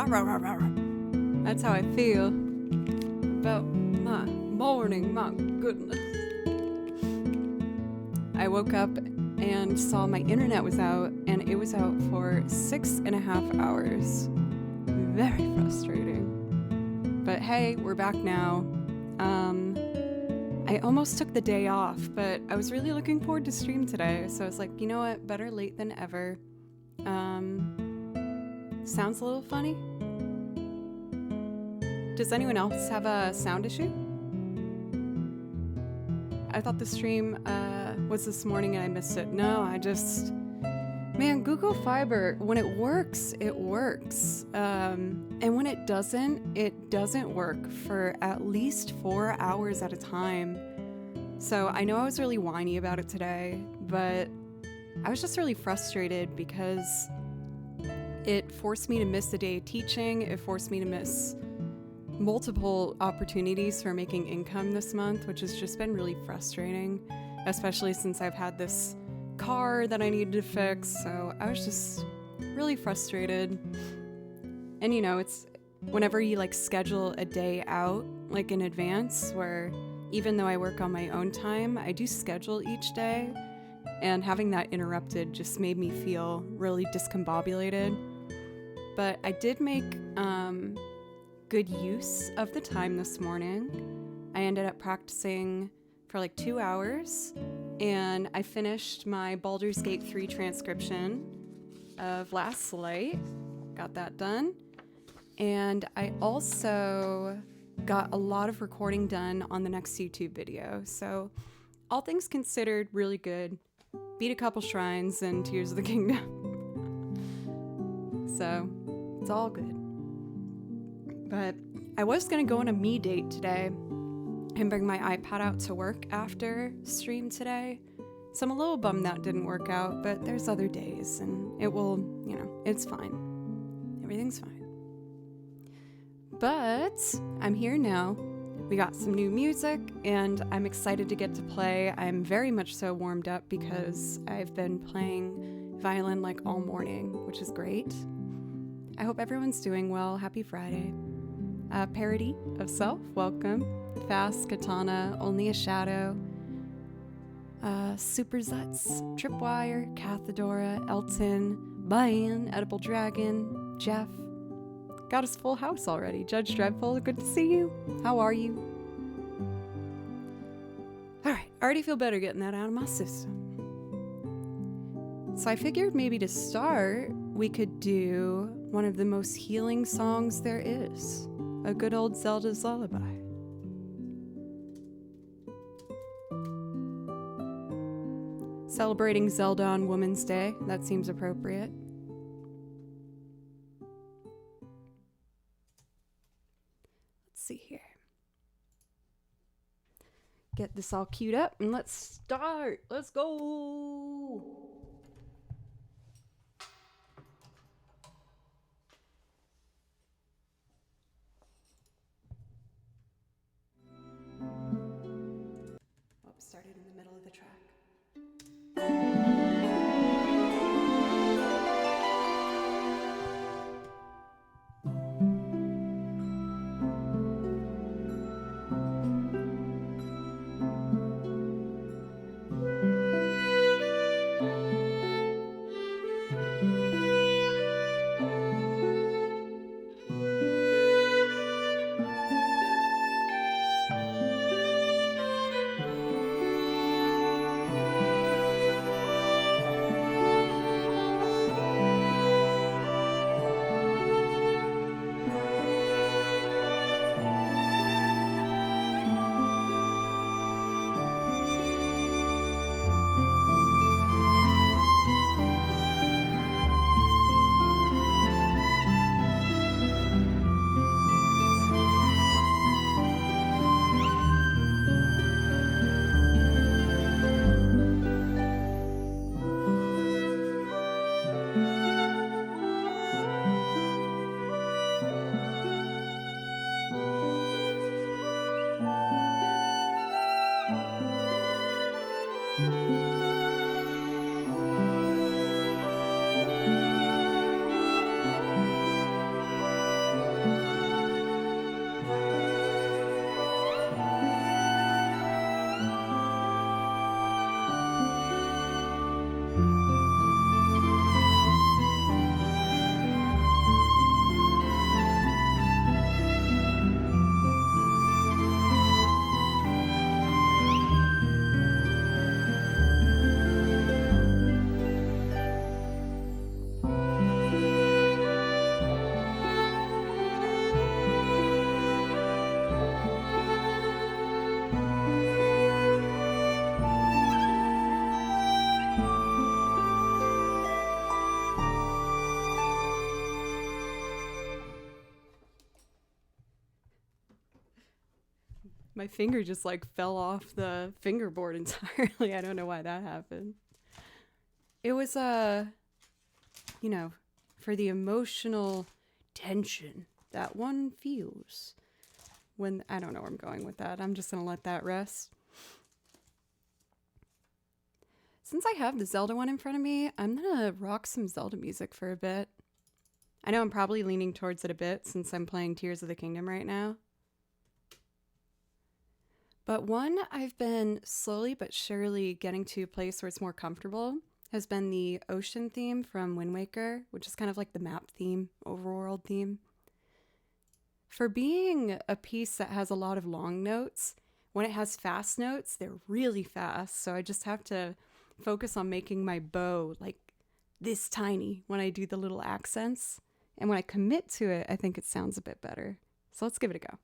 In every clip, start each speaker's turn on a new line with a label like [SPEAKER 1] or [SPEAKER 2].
[SPEAKER 1] That's how I feel about my morning, my goodness. I woke up and saw my internet was out, and it was out for 6.5 hours. Very frustrating. But hey, we're back now. I almost took the day off, but I was really looking forward to stream today, so I was like, you know what, better late than ever. Sounds a little funny? Does anyone else have a sound issue? I thought the stream was this morning and I missed it. No, man, Google Fiber, when it works, it works. And when it doesn't work for at least 4 hours at a time. So I know I was really whiny about it today, but I was just really frustrated because it forced me to miss a day of teaching. It forced me to miss multiple opportunities for making income this month, which has just been really frustrating, especially since I've had this car that I needed to fix. So I was just really frustrated. And you know, it's whenever you like schedule a day out like in advance, where even though I work on my own time, I do schedule each day, and having that interrupted just made me feel really discombobulated. But I did make good use of the time this morning. I ended up practicing for like 2 hours, and I finished my Baldur's Gate 3 transcription of Last Light. Got that done. And I also got a lot of recording done on the next YouTube video. So all things considered, really good. Beat a couple shrines and Tears of the Kingdom. So it's all good. But I was going to go on a me date today and bring my iPad out to work after stream today. So I'm a little bummed that didn't work out, but there's other days and it will, it's fine. Everything's fine. But I'm here now. We got some new music and I'm excited to get to play. I'm very much so warmed up because I've been playing violin like all morning, which is great. I hope everyone's doing well. Happy Friday. Parody of Self, welcome. Fast Katana, Only a Shadow. Super Zutz, Tripwire, Cathedora, Elton, Bayan, Edible Dragon, Jeff. Got us full house already. Judge Dreadful, good to see you. How are you? Alright, I already feel better getting that out of my system. So I figured maybe to start, we could do one of the most healing songs there is. A good old Zelda's Lullaby. Celebrating Zelda on Women's Day, that seems appropriate. Let's see here. Get this all queued up and let's start. Let's go. Started in the middle of the track. my finger just like fell off the fingerboard entirely. I don't know why that happened. It was, you know, for the emotional tension that one feels when, I don't know where I'm going with that. I'm just going to let that rest. Since I have the Zelda one in front of me, I'm going to rock some Zelda music for a bit. I know I'm probably leaning towards it a bit since I'm playing Tears of the Kingdom right now. But one I've been slowly but surely getting to a place where it's more comfortable has been the ocean theme from Wind Waker, which is kind of like the map theme, overworld theme. For being a piece that has a lot of long notes, when it has fast notes, they're really fast. So I just have to focus on making my bow like this tiny when I do the little accents. And when I commit to it, I think it sounds a bit better. So let's give it a go.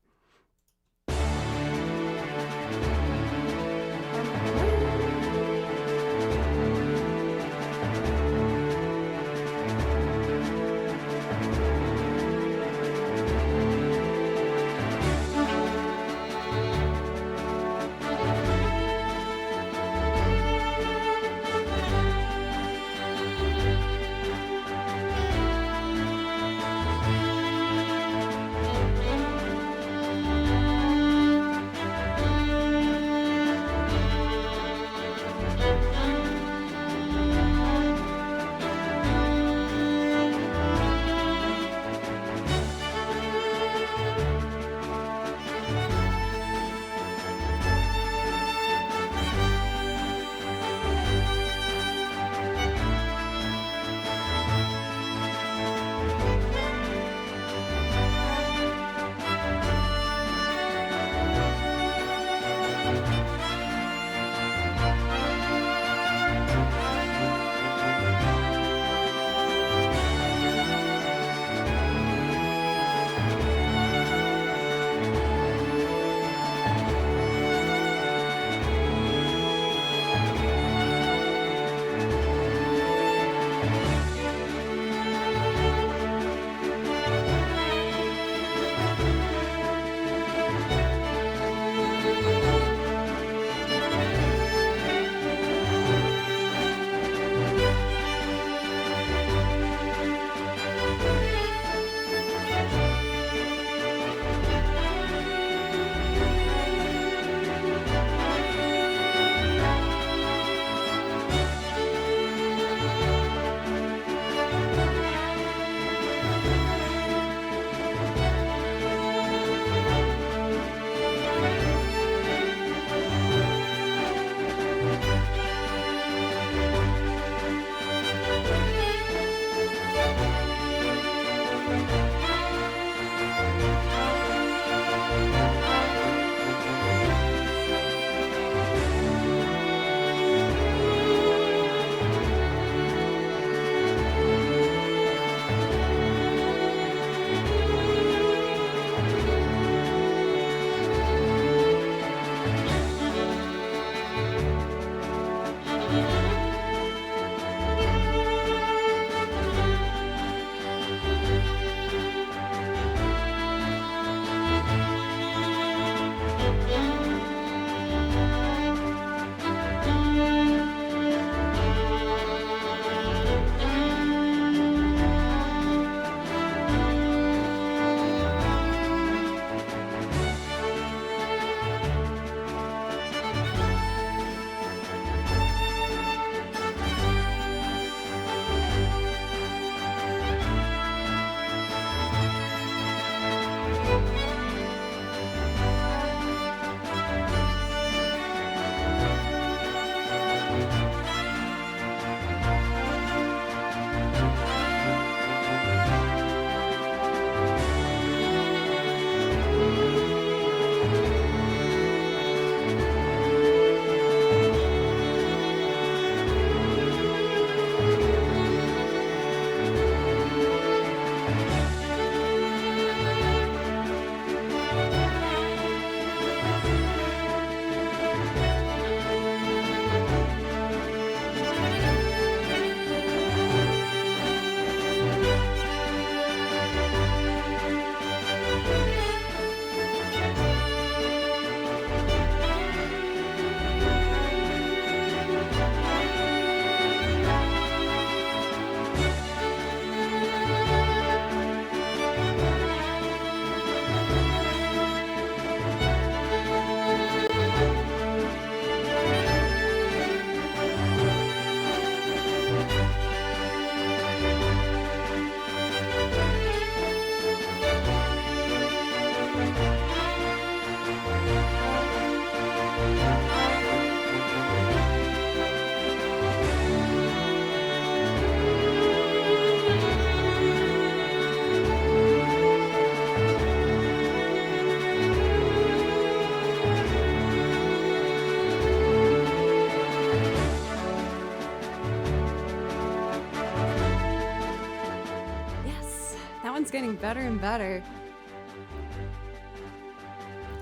[SPEAKER 1] it's getting better and better.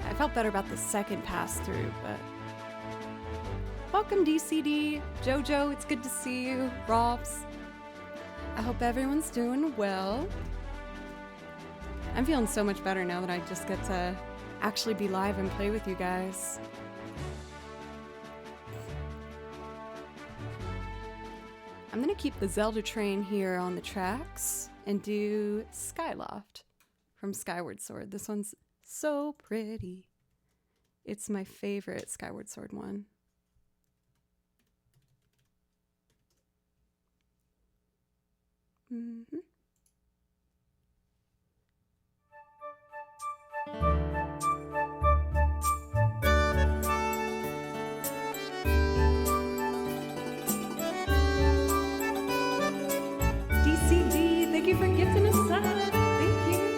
[SPEAKER 1] I felt better about the second pass through, but... Welcome, DCD. Jojo, it's good to see you. Robs. I hope everyone's doing well. I'm feeling so much better now that I just get to actually be live and play with you guys. I'm gonna keep the Zelda train here on the tracks and do Skyloft from Skyward Sword. This one's so pretty. It's my favorite Skyward Sword one. Mm-hmm. DCD, thank you for gifting us up. Thank you.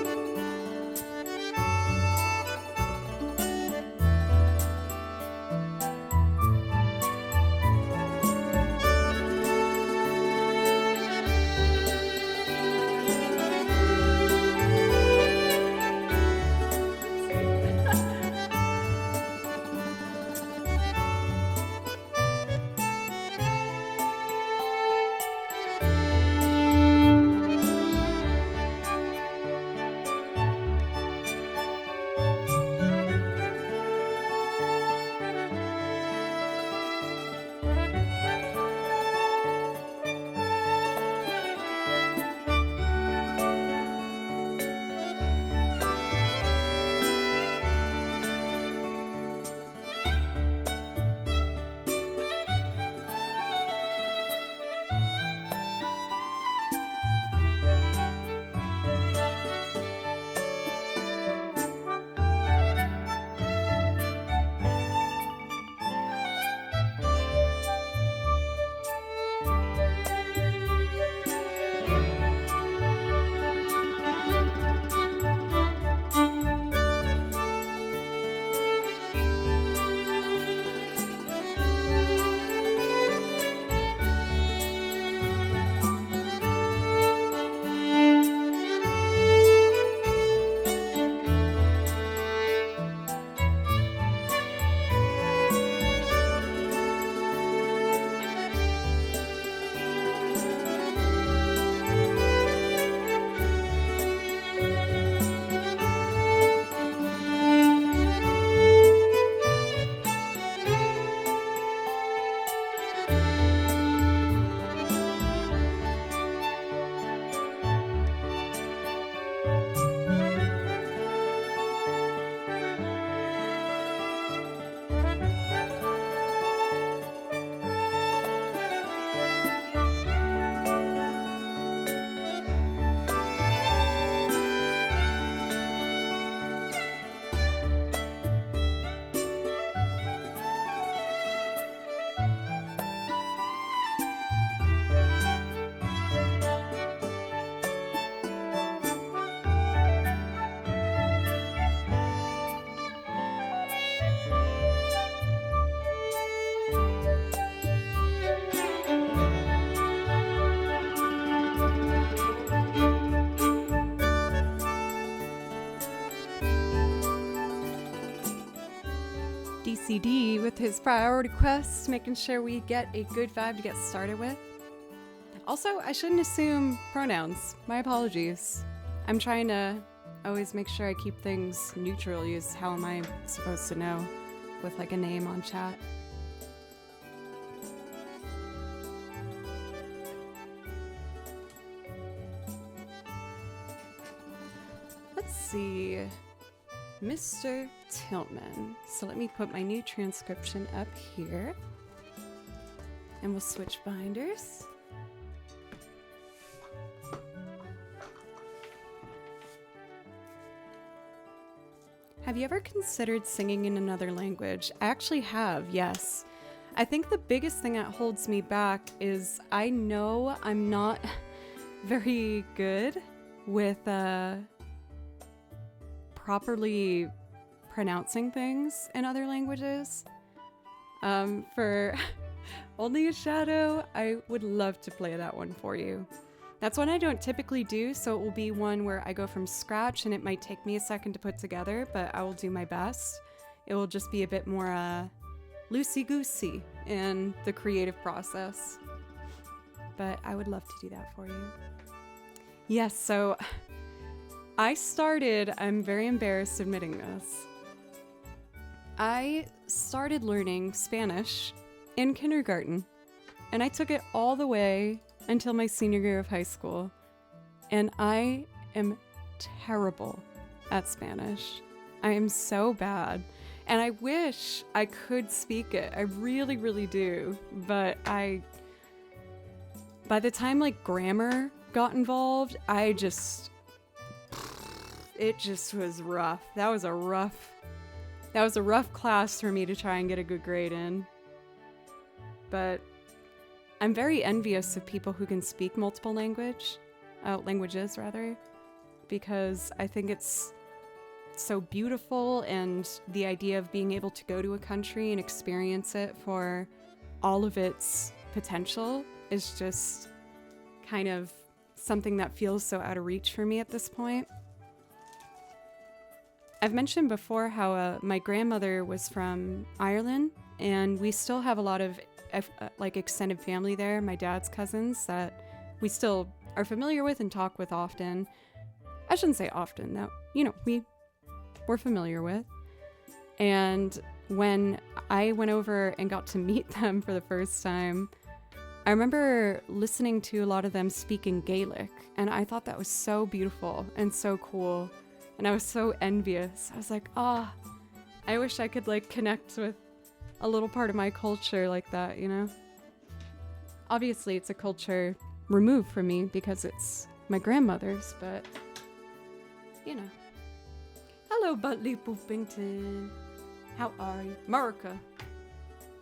[SPEAKER 1] DCD with his priority quest, making sure we get a good vibe to get started with. Also, I shouldn't assume pronouns. My apologies. I'm trying to always make sure I keep things neutral. Use how am I supposed to know with like a name on chat. Let's see. Mr. Tiltman. So let me put my new transcription up here. And we'll switch binders. Have you ever considered singing in another language? I actually have, yes. I think the biggest thing that holds me back is I know I'm not very good with properly pronouncing things in other languages. For Only a Shadow, I would love to play that one for you. That's one I don't typically do, so it will be one where I go from scratch and it might take me a second to put together, but I will do my best. It will just be a bit more loosey-goosey in the creative process. But I would love to do that for you. Yes, so I'm very embarrassed admitting this. I started learning Spanish in kindergarten, and I took it all the way until my senior year of high school. And I am terrible at Spanish. I am so bad. And I wish I could speak it. I really, really do. But by the time like grammar got involved, it just was rough. That was a rough class for me to try and get a good grade in. But I'm very envious of people who can speak multiple languages, because I think it's so beautiful, and the idea of being able to go to a country and experience it for all of its potential is just kind of something that feels so out of reach for me at this point. I've mentioned before how my grandmother was from Ireland, and we still have a lot of extended family there, my dad's cousins, that we still are familiar with and talk with often. I shouldn't say often, that, we're familiar with. And when I went over and got to meet them for the first time, I remember listening to a lot of them speak in Gaelic, and I thought that was so beautiful and so cool, and I was so envious. I was like, I wish I could connect with a little part of my culture like that, Obviously, it's a culture removed from me because it's my grandmother's, but, Hello, Butley Poopington. How are you? America.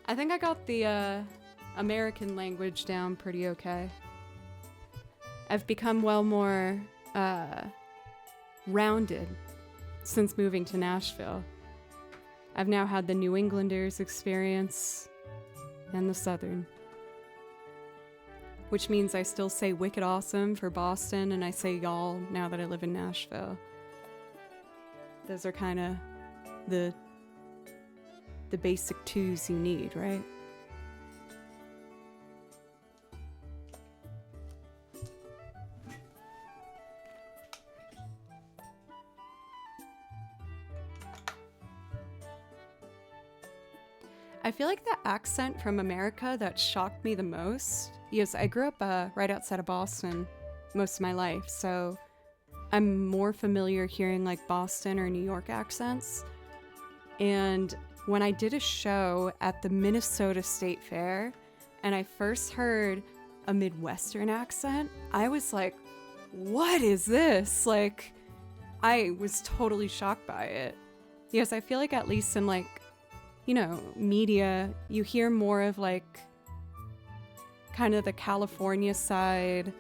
[SPEAKER 1] I think I got the American language down pretty okay. I've become well more rounded since moving to Nashville. I've now had the New Englanders experience and the Southern. Which means I still say wicked awesome for Boston, and I say y'all now that I live in Nashville. Those are kind of the basic twos you need, right? I feel like the accent from America that shocked me the most, because I grew up right outside of Boston most of my life, so I'm more familiar hearing Boston or New York accents. And when I did a show at the Minnesota State Fair and I first heard a Midwestern accent, I was like, what is this? I was totally shocked by it. Because I feel like at least in media, you hear more of kind of the California side,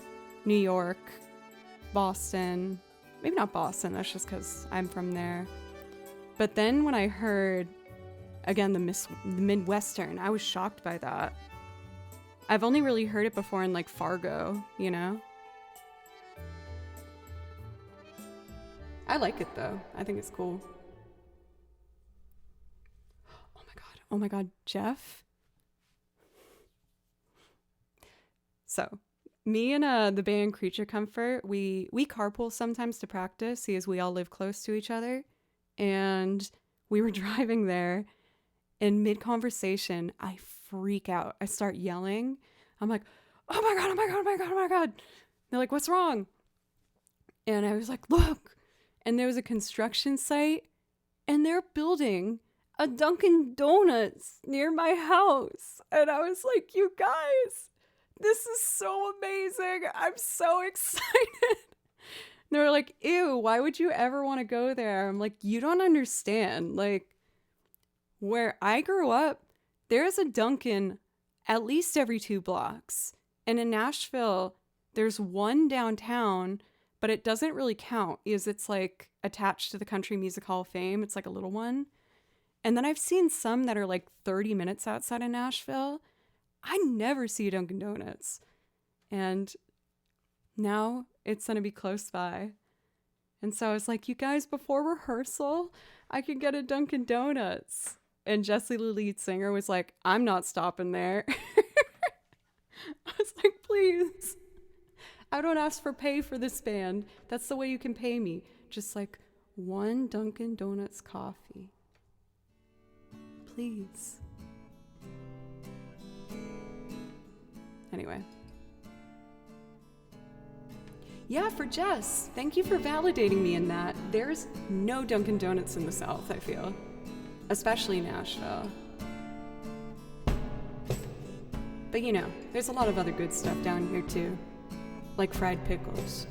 [SPEAKER 1] New York, Boston. Maybe not Boston, that's just because I'm from there. But then when I heard, again, the Midwestern, I was shocked by that. I've only really heard it before in Fargo, I like it though. I think it's cool. Oh my God, Jeff. So, me and the band Creature Comfort, we carpool sometimes to practice because we all live close to each other. And we were driving there, and mid-conversation, I freak out. I start yelling. I'm like, oh my God, oh my God, oh my God, oh my God. They're like, what's wrong? And I was like, look. And there was a construction site, and they're building a Dunkin' Donuts near my house. And I was like, you guys, this is so amazing. I'm so excited. They were like, ew, why would you ever want to go there? I'm like, you don't understand. Where I grew up, there's a Dunkin' at least every 2 blocks. And in Nashville, there's one downtown, but it doesn't really count because it's attached to the Country Music Hall of Fame. It's a little one. And then I've seen some that are 30 minutes outside of Nashville. I never see Dunkin' Donuts. And Now it's going to be close by. And so I was like, you guys, before rehearsal, I could get a Dunkin' Donuts. And Jessie, the lead singer, was like, I'm not stopping there. I was like, please. I don't ask for pay for this band. That's the way you can pay me. Just like one Dunkin' Donuts coffee. Please. Anyway. Yeah, for Jess. Thank you for validating me in that. There's no Dunkin' Donuts in the South, I feel. Especially Nashville. But you know, there's a lot of other good stuff down here too. Like fried pickles.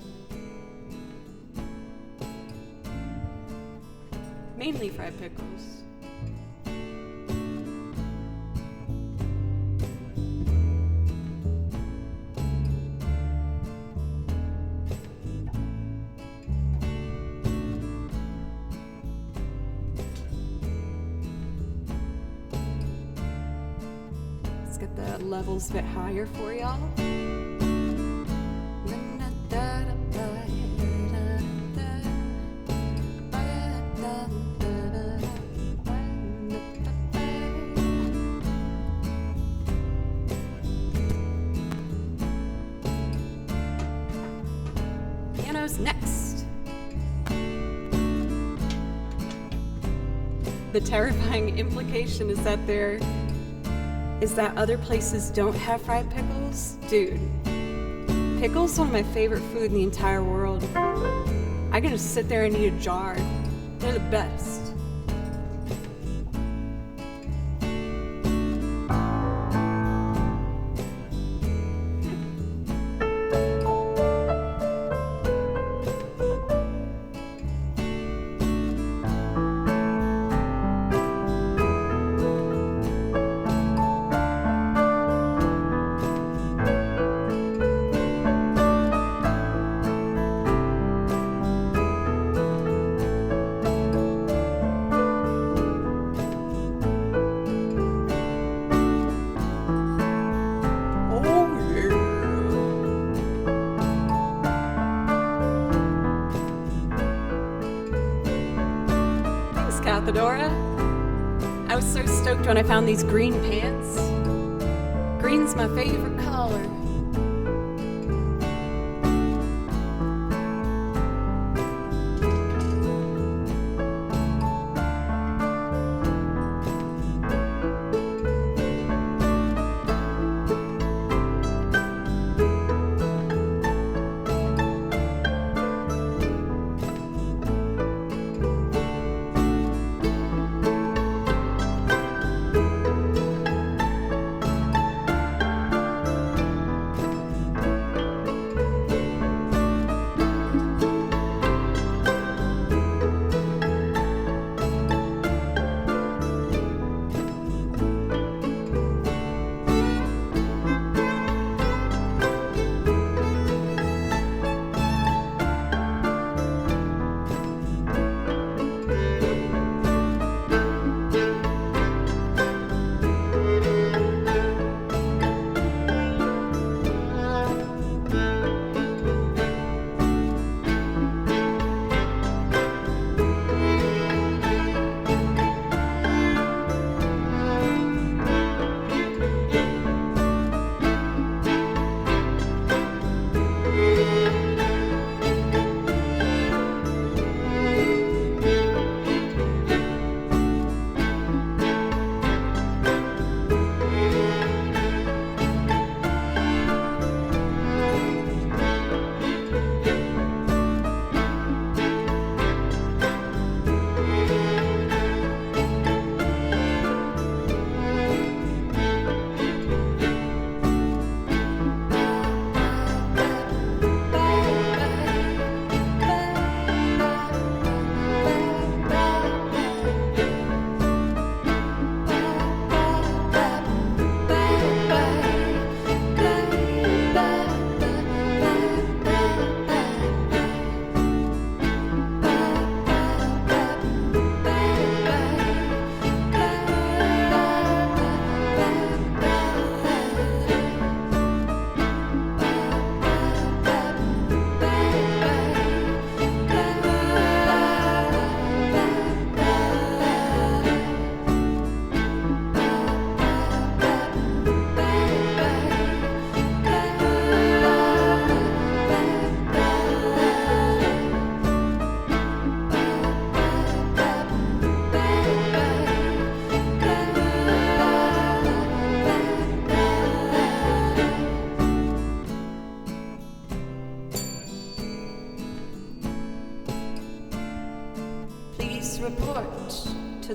[SPEAKER 1] Mainly fried pickles. Let's get the levels a bit higher for y'all. Piano's next. The terrifying implication is that other places don't have fried pickles? Dude, pickles one of my favorite food in the entire world. I can just sit there and eat a jar. They're the best. Cathedora. I was so stoked when I found these green pants. Green's my favorite color.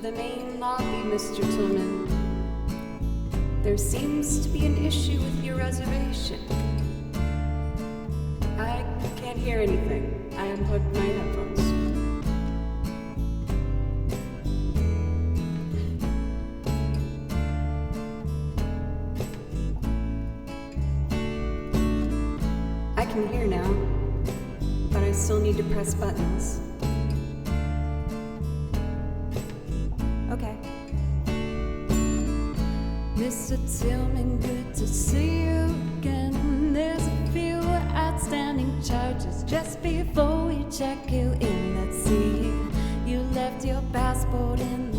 [SPEAKER 1] the main lobby, Mr. Tillman. There seems to be an issue with your reservation. I can't hear anything. I unplugged my headphones. I can hear now, but I still need to press buttons. Okay. Mr. Tillman, good to see you again. There's a few outstanding charges just before we check you in. Let's see, you left your passport in the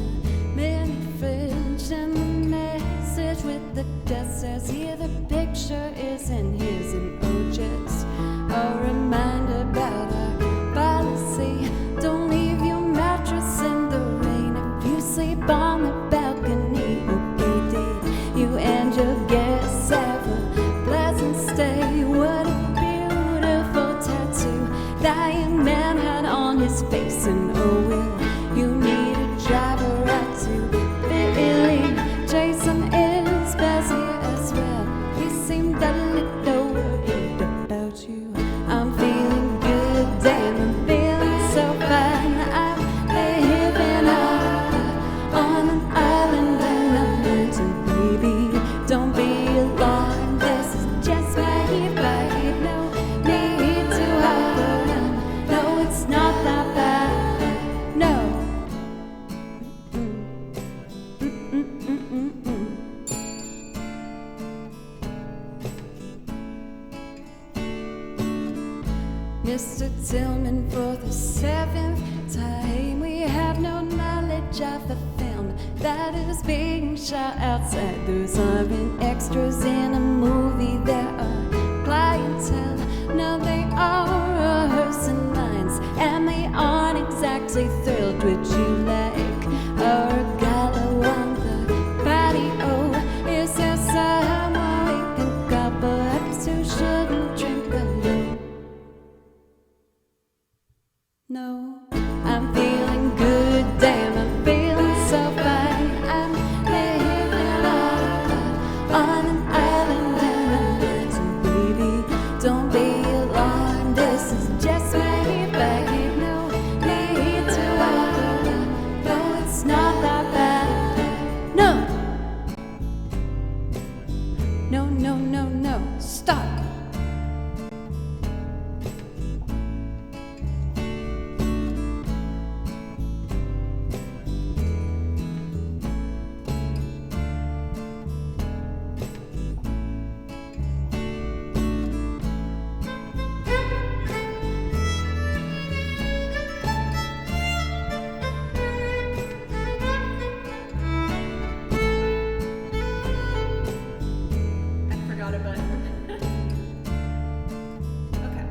[SPEAKER 1] mini fridge, and the message with the desk says here the picture isn't his. And oh, just a reminder about our policy: don't leave your mattress in the rain if you sleep on the balcony. Okay, did you and your guests have a pleasant stay? What a beautiful tattoo that young man had on his face. And oh, will you need a driver out to Philly? Jason is busy as well. He seemed a little worried about you. I'm feeling good, damn, I'm feeling so fine. I'm living out on an island in a mountain, baby. Don't be alarmed, this is just my vibe. No need to hop around. No, it's not that bad. No. Mr. Tillman, for the 7th time, we have no knowledge of the film that is being shot outside. Those aren't extras in a movie, there are clientele. No, they are rehearsing lines, and they aren't exactly thrilled. Would you like a gala on the patio? Is there someone we can call, perhaps who shouldn't drink alone? No, I'm feeling good, damn, I'm feeling so fine. I'm living out on an island in a mountain, baby. Don't be alarmed, this is just my vibe. No need to walk around, no, it's not that bad. No, no, no, no, no, stop. Forgot a button. Okay.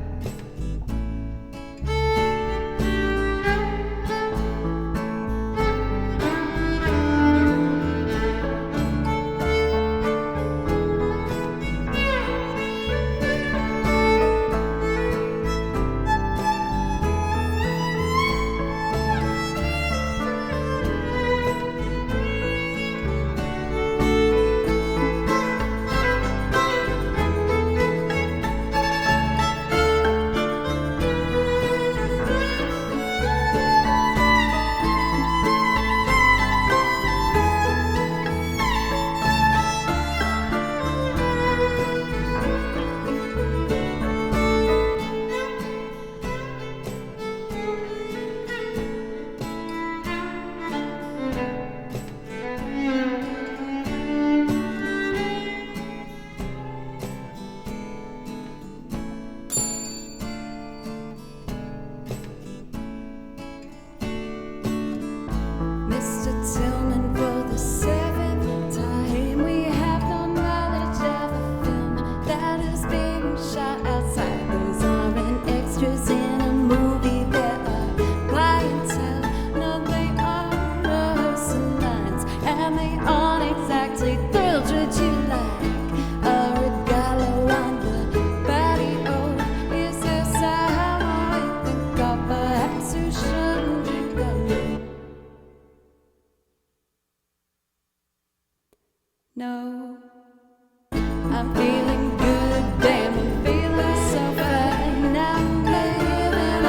[SPEAKER 1] feeling good, damn, I'm feeling so fine. I'm living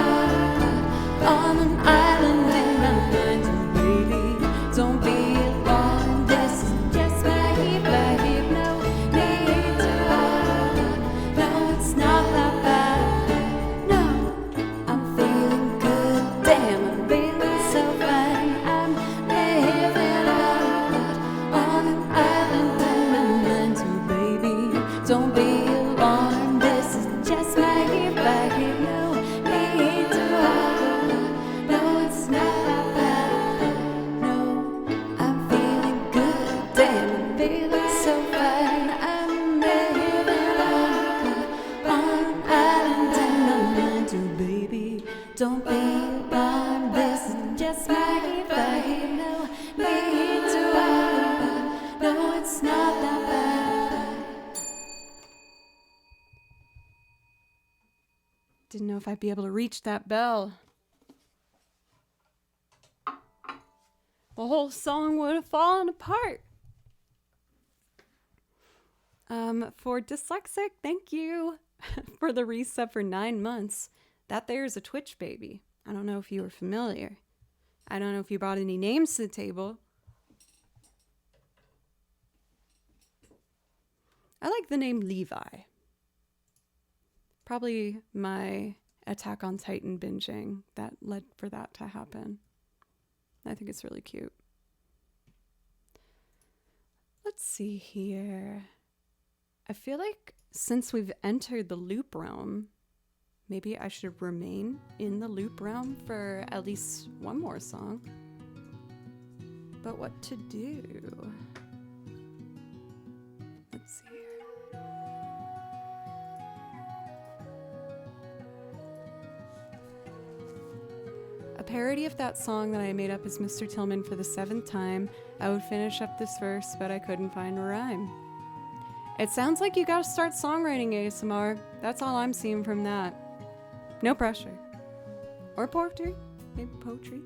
[SPEAKER 1] on an island in my mind, and baby, don't be alarmed. This is just my vibe, no need to hide. No, it's not that bad. No, I'm feeling good, damn, I'm feeling so fine. I'm living on an island in my mind, so baby, don't be alarmed. This is just my vibe, no need to hide. No, it's not that bad. No, I'm feeling good, damn, I'm feeling so fine. I'm living on an island in my mind, so baby, don't be alarmed. This is just my vibe, no need to hide. No, it's not that bad. Didn't know if I'd be able to reach that bell. The whole song would have fallen apart. For Dyslexic, thank you for the resub for 9 months. That there's a Twitch baby. I don't know if you were familiar. I don't know if you brought any names to the table. I like the name Levi. Probably my Attack on Titan binging that led for that to happen. I think it's really cute. Let's see here. I feel like since we've entered the loop realm, maybe I should remain in the loop realm for at least one more song. But what to do? Let's see here. A parody of that song that I made up as Mr. Tillman for the 7th time. I would finish up this verse, but I couldn't find a rhyme. It sounds like you gotta start songwriting ASMR. That's all I'm seeing from that. No pressure. Or poetry. Maybe poetry.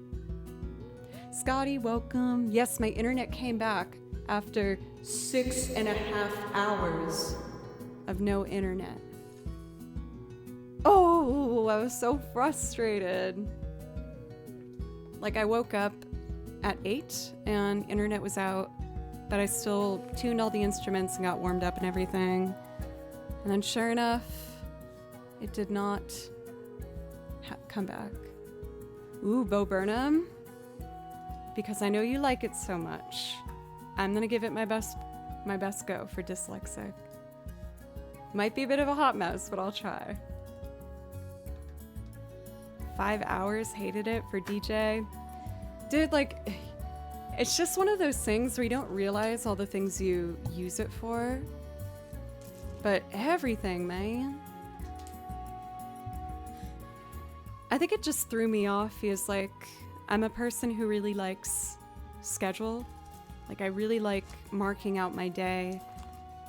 [SPEAKER 1] Scotty, welcome. Yes, my internet came back after 6.5 hours of no internet. Oh, I was so frustrated. Like, I woke up at 8 and internet was out, but I still tuned all the instruments and got warmed up and everything. And then sure enough, it did not come back. Ooh, Bo Burnham. Because I know you like it so much, I'm gonna give it my best go for Dyslexic. Might be a bit of a hot mess, but I'll try. 5 hours, hated it for DJ. Dude, like, it's just one of those things where you don't realize all the things you use it for. But everything, man. I think it just threw me off because, like, I'm a person who really likes schedule. Like, I really like marking out my day,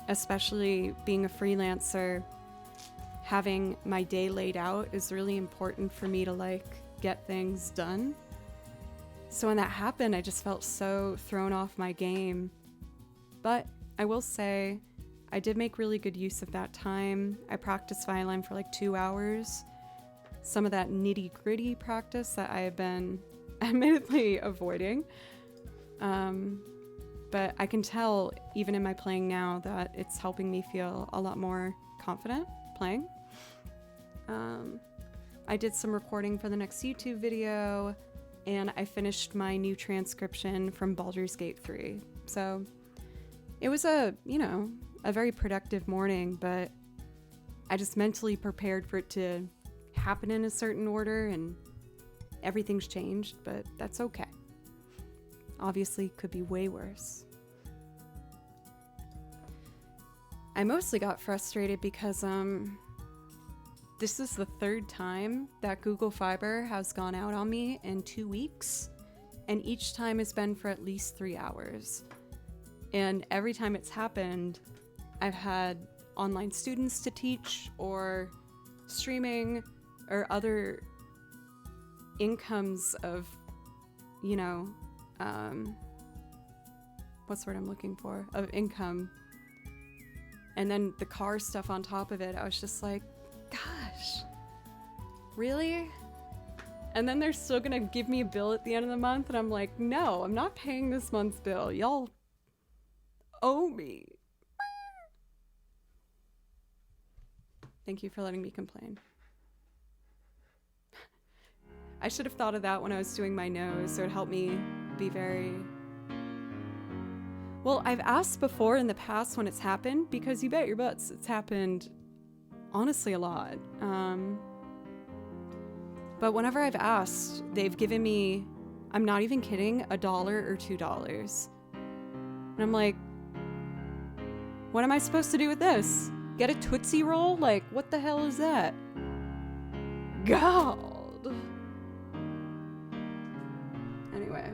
[SPEAKER 1] especially being a freelancer. Having my day laid out is really important for me to, like, get things done. So when that happened, I just felt so thrown off my game. But I will say, I did make really good use of that time. I practiced violin for like 2 hours. Some of that nitty-gritty practice that I have been admittedly avoiding. But I can tell, even in my playing now, that it's helping me feel a lot more confident playing. I did some recording for the next YouTube video, and I finished my new transcription from Baldur's Gate 3. So it was a very productive morning, but I just mentally prepared for it to happen in a certain order, and everything's changed, but that's okay. Obviously, could be way worse. I mostly got frustrated because this is the 3rd time that Google Fiber has gone out on me in 2 weeks, and each time has been for at least 3 hours. And every time it's happened, I've had online students to teach, or streaming, or other incomes of, what's the word I'm looking for? Of income. and then the car stuff on top of it. I was just like, gosh, really? And then they're still gonna give me a bill at the end of the month, and I'm like, no, I'm not paying this month's bill. Y'all owe me. Thank you for letting me complain. I should have thought of that when I was doing my nose, so it helped me be very... Well, I've asked before in the past when it's happened, because you bet your butts it's happened honestly a lot. But whenever I've asked, they've given me, I'm not even kidding, $1 or $2. And I'm like, what am I supposed to do with this? Get a Tootsie Roll? Like, what the hell is that? God. Anyway.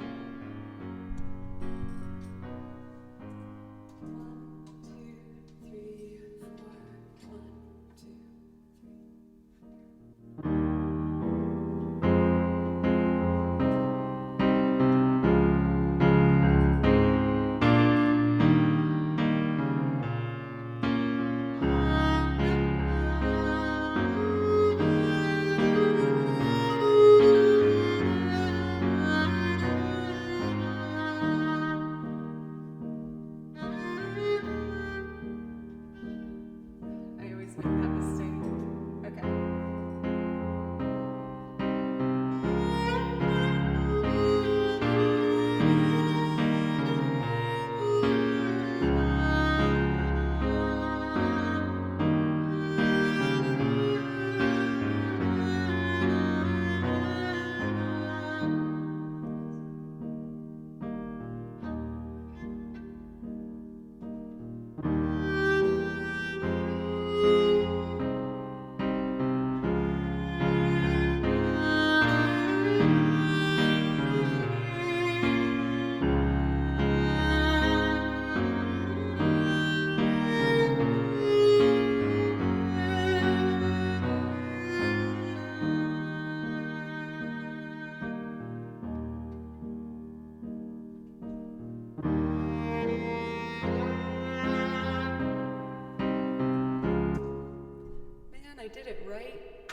[SPEAKER 1] I did it right,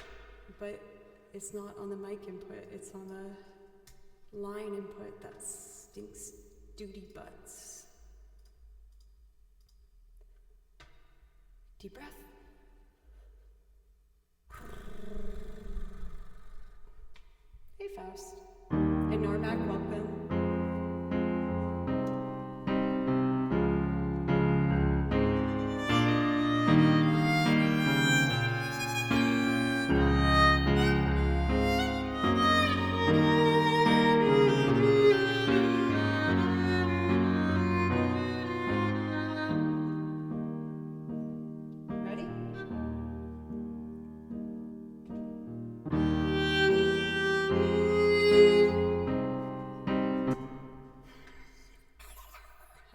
[SPEAKER 1] but it's not on the mic input, it's on the line input. That stinks duty butts. Deep breath. Hey Faust. Hey Narmak, welcome.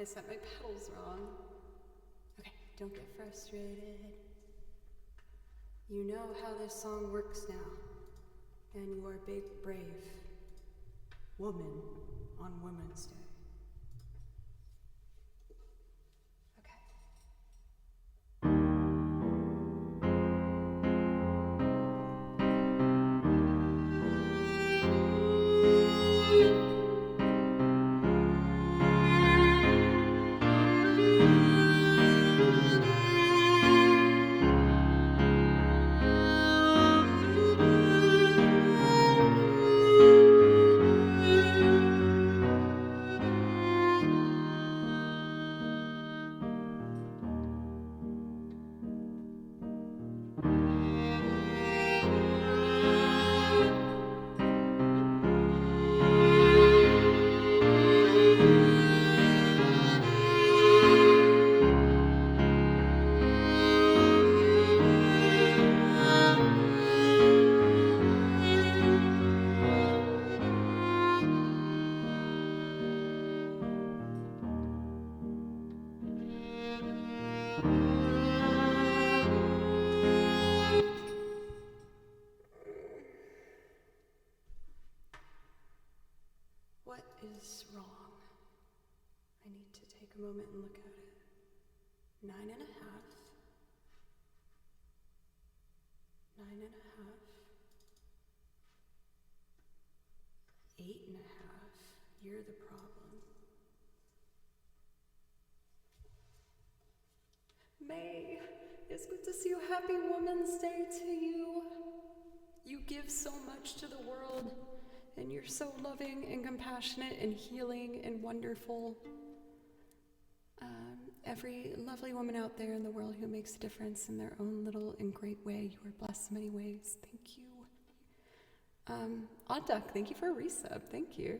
[SPEAKER 1] I set my pedals wrong. Okay, don't get frustrated. You know how this song works now, and you are a big, brave woman on Women's Day. What is wrong? I need to take a moment and look at it. 9.5. You're the problem. May, it's good to see you. Happy Women's Day to you. You give so much to the world, and you're so loving and compassionate and healing and wonderful. Every lovely woman out there in the world who makes a difference in their own little and great way, you are blessed in many ways. Thank you. Odd Duck, thank you for a resub. Thank you.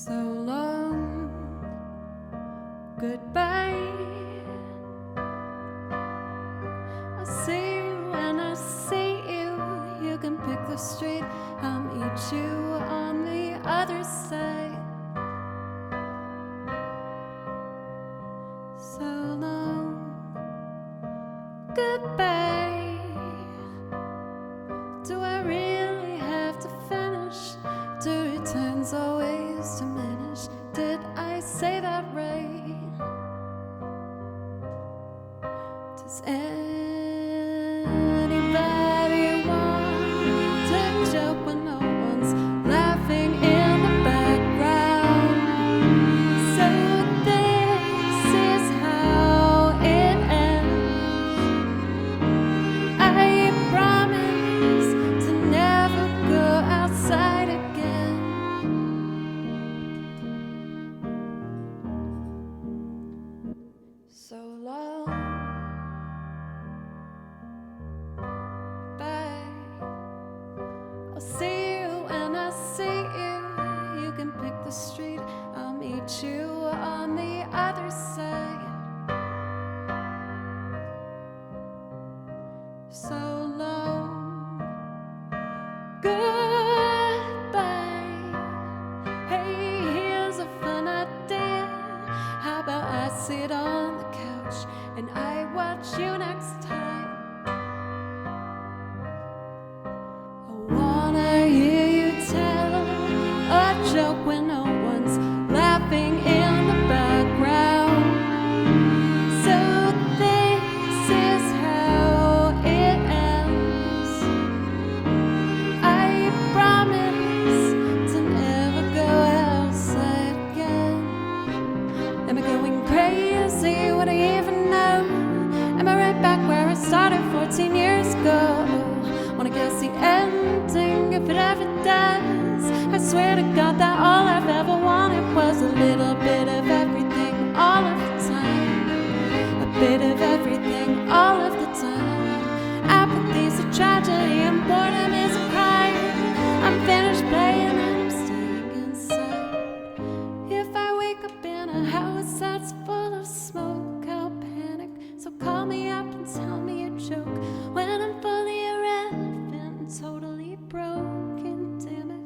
[SPEAKER 1] So long, goodbye. I'll see you when I see you. You can pick the street, I'll meet you on the other side. So long, goodbye. Do I really have to finish? Do returns always diminish? Did I say that right? Does anybody want to joke when no one's laughing in the background? So this is how it ends. I promise to never go outside again. So long, bye. I'll see you when I see you. You can pick the street, I'll meet you on the other side. So long, goodbye. Hey, here's a fun idea. How about I sit on the couch and I watch you next time? I wanna hear you tell a joke when no one's laughing in the background. So this is how it ends. I promise to never go outside again. Am I going crazy? Would I even know? Am I right back where I started 14 years ago? Wanna guess the ending if it ever does. I swear to God that all I've ever wanted was a little bit of everything all of the time. A bit of everything all of the time. Apathy's a tragedy and boredom is a crime. I'm finished playing and I'm staying inside. If I wake up in a house that's full of smoke, I'll panic. So call me up and tell me a joke. When I'm fully irrelevant and totally broken, damn it.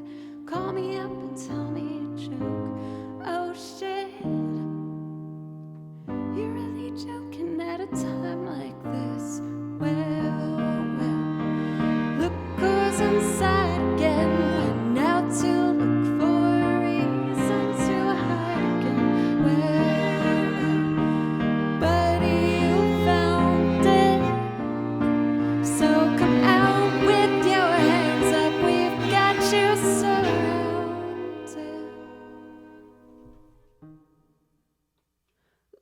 [SPEAKER 1] Call me up and tell me a joke. Oh shit, you're really joking at a time like this. Well, look who's inside again. Went out to look for a reason to hide again. Well, buddy, you found it. So come out with your hands up. We've got you surrounded.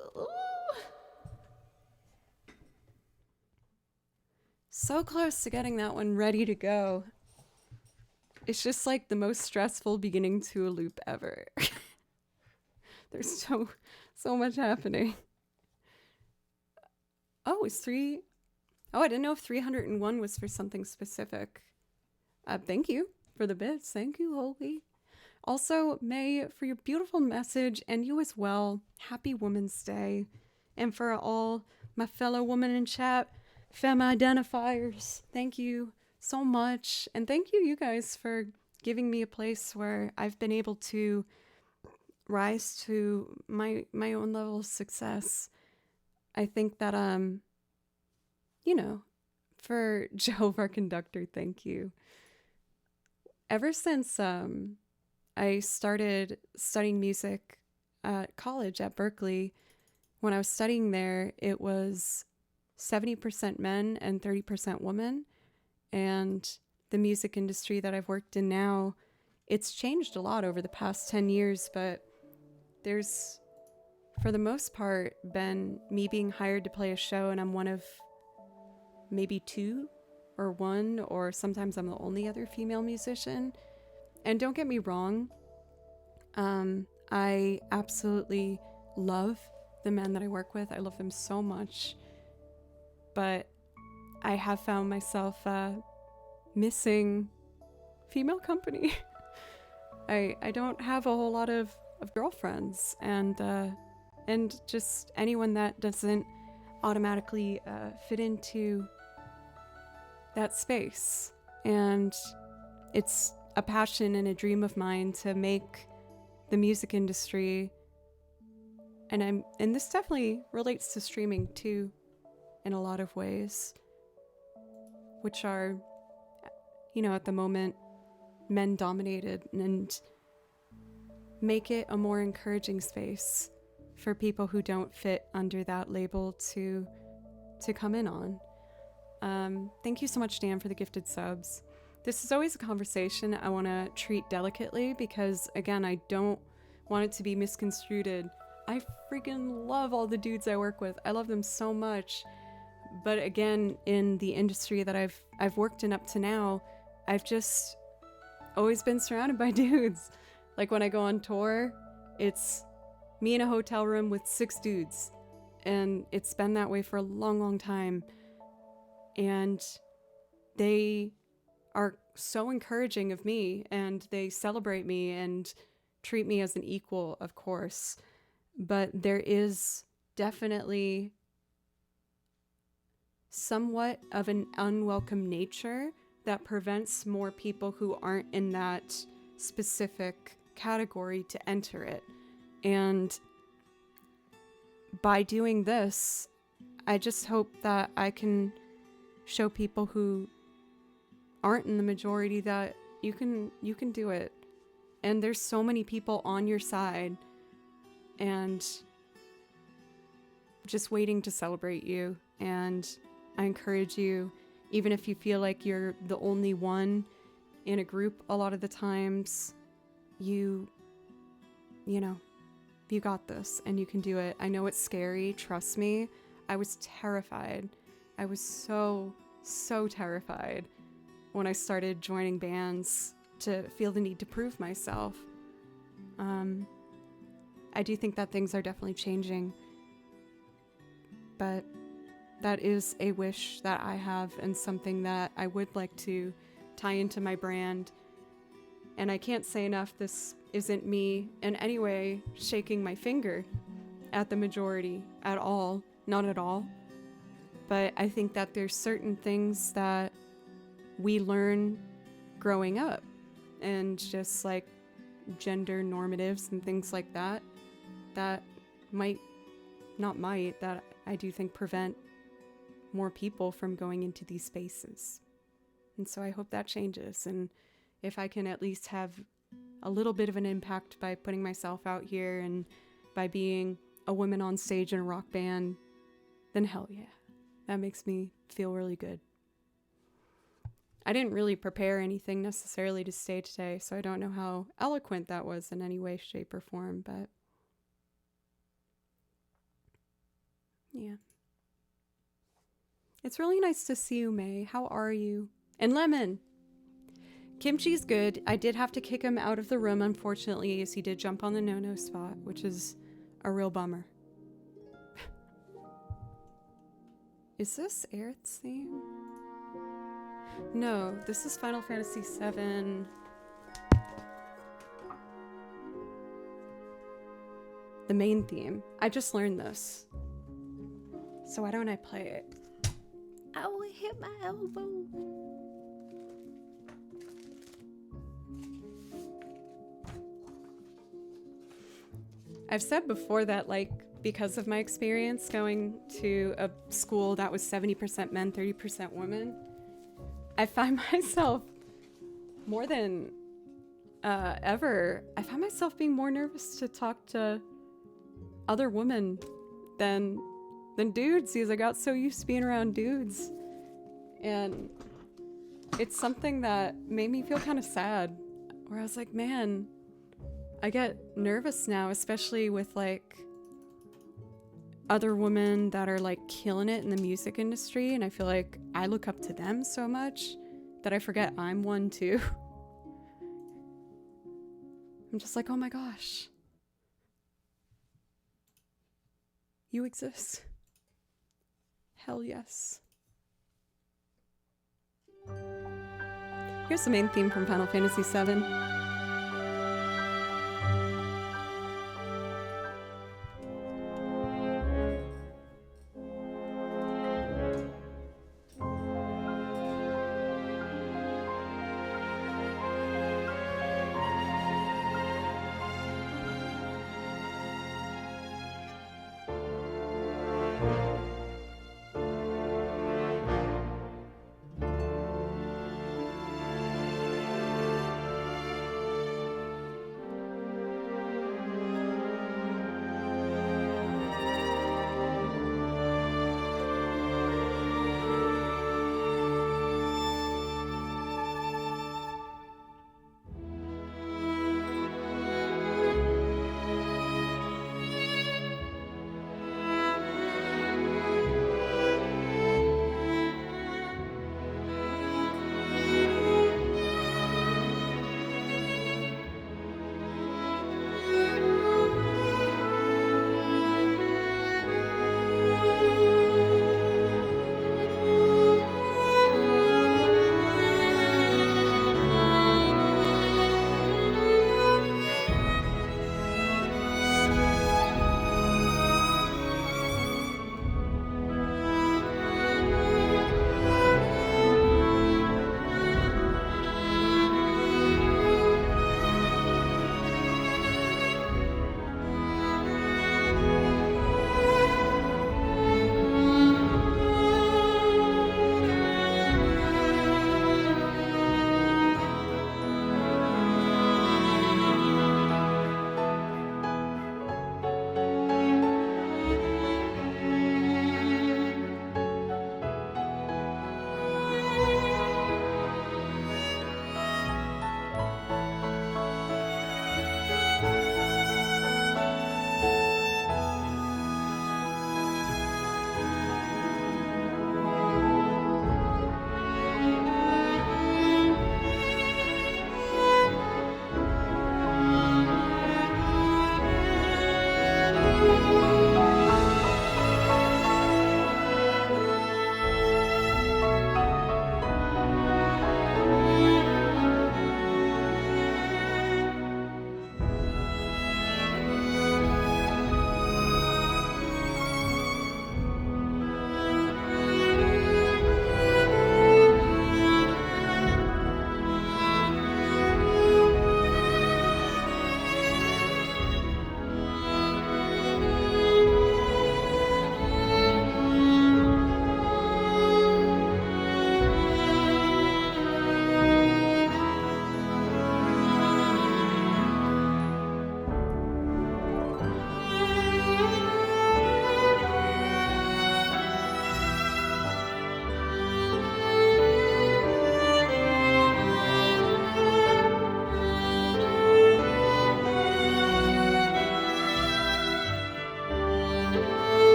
[SPEAKER 1] Ooh. So close to getting that one ready to go. It's just like the most stressful beginning to a loop ever. There's so much happening. Oh, it's 3. Oh, I didn't know if 301 was for something specific. Thank you for the bits. Thank you, Holy. Also, May, for your beautiful message, and you as well. Happy Women's Day. And for all my fellow women in chat, femme identifiers, thank you so much. And thank you guys for giving me a place where I've been able to rise to my own level of success. I think that for Jehovah Conductor, thank you. Ever since I started studying music at college at Berkeley, when I was studying there, it was 70% men and 30% women. And the music industry that I've worked in now, it's changed a lot over the past 10 years, but there's, for the most part, been me being hired to play a show, and I'm one of maybe 2 or 1, or sometimes I'm the only other female musician. And don't get me wrong, I absolutely love the men that I work with. I love them so much. But I have found myself missing female company. I don't have a whole lot of girlfriends, and just anyone that doesn't automatically fit into that space. And it's a passion and a dream of mine to make the music industry, and this definitely relates to streaming too, in a lot of ways, which are, at the moment, men dominated, and make it a more encouraging space for people who don't fit under that label to come in on. Thank you so much, Dan, for the gifted subs. This is always a conversation I want to treat delicately because, again, I don't want it to be misconstrued. I freaking love all the dudes I work with. I love them so much. But again, in the industry that I've worked in up to now, I've just always been surrounded by dudes. Like when I go on tour, it's me in a hotel room with 6 dudes. And it's been that way for a long, long time. And they are so encouraging of me, and they celebrate me and treat me as an equal, of course. But there is definitely somewhat of an unwelcome nature that prevents more people who aren't in that specific category to enter it. And by doing this, I just hope that I can show people who aren't in the majority that you can do it. And there's so many people on your side and just waiting to celebrate you. And I encourage you, even if you feel like you're the only one in a group a lot of the times, you got this and you can do it. I know it's scary, trust me. I was terrified. I was so terrified when I started joining bands to feel the need to prove myself. I do think that things are definitely changing, but that is a wish that I have and something that I would like to tie into my brand. And I can't say enough, this isn't me in any way shaking my finger at the majority at all, not at all. But I think that there's certain things that we learn growing up, and just like gender normatives and things like that, that that I do think prevent more people from going into these spaces. And so I hope that changes. And if I can at least have a little bit of an impact by putting myself out here and by being a woman on stage in a rock band, then hell yeah. That makes me feel really good. I didn't really prepare anything necessarily to say today, so I don't know how eloquent that was in any way, shape, or form, but yeah. It's really nice to see you, May. How are you? And Lemon! Kimchi's good. I did have to kick him out of the room, unfortunately, as he did jump on the no-no spot, which is a real bummer. Is this Aerith's theme? No, this is Final Fantasy VII. The main theme. I just learned this. So why don't I play it? I will hit my elbow. I've said before that, like, because of my experience going to a school that was 70% men, 30% women, I find myself more than ever, I find myself being more nervous to talk to other women than dudes, because I got so used to being around dudes. And it's something that made me feel kind of sad, where I was like, man, I get nervous now, especially with like other women that are like killing it in the music industry, and I feel like I look up to them so much that I forget I'm one too. I'm just like, oh my gosh, you exist. Hell yes. Here's the main theme from Final Fantasy VII.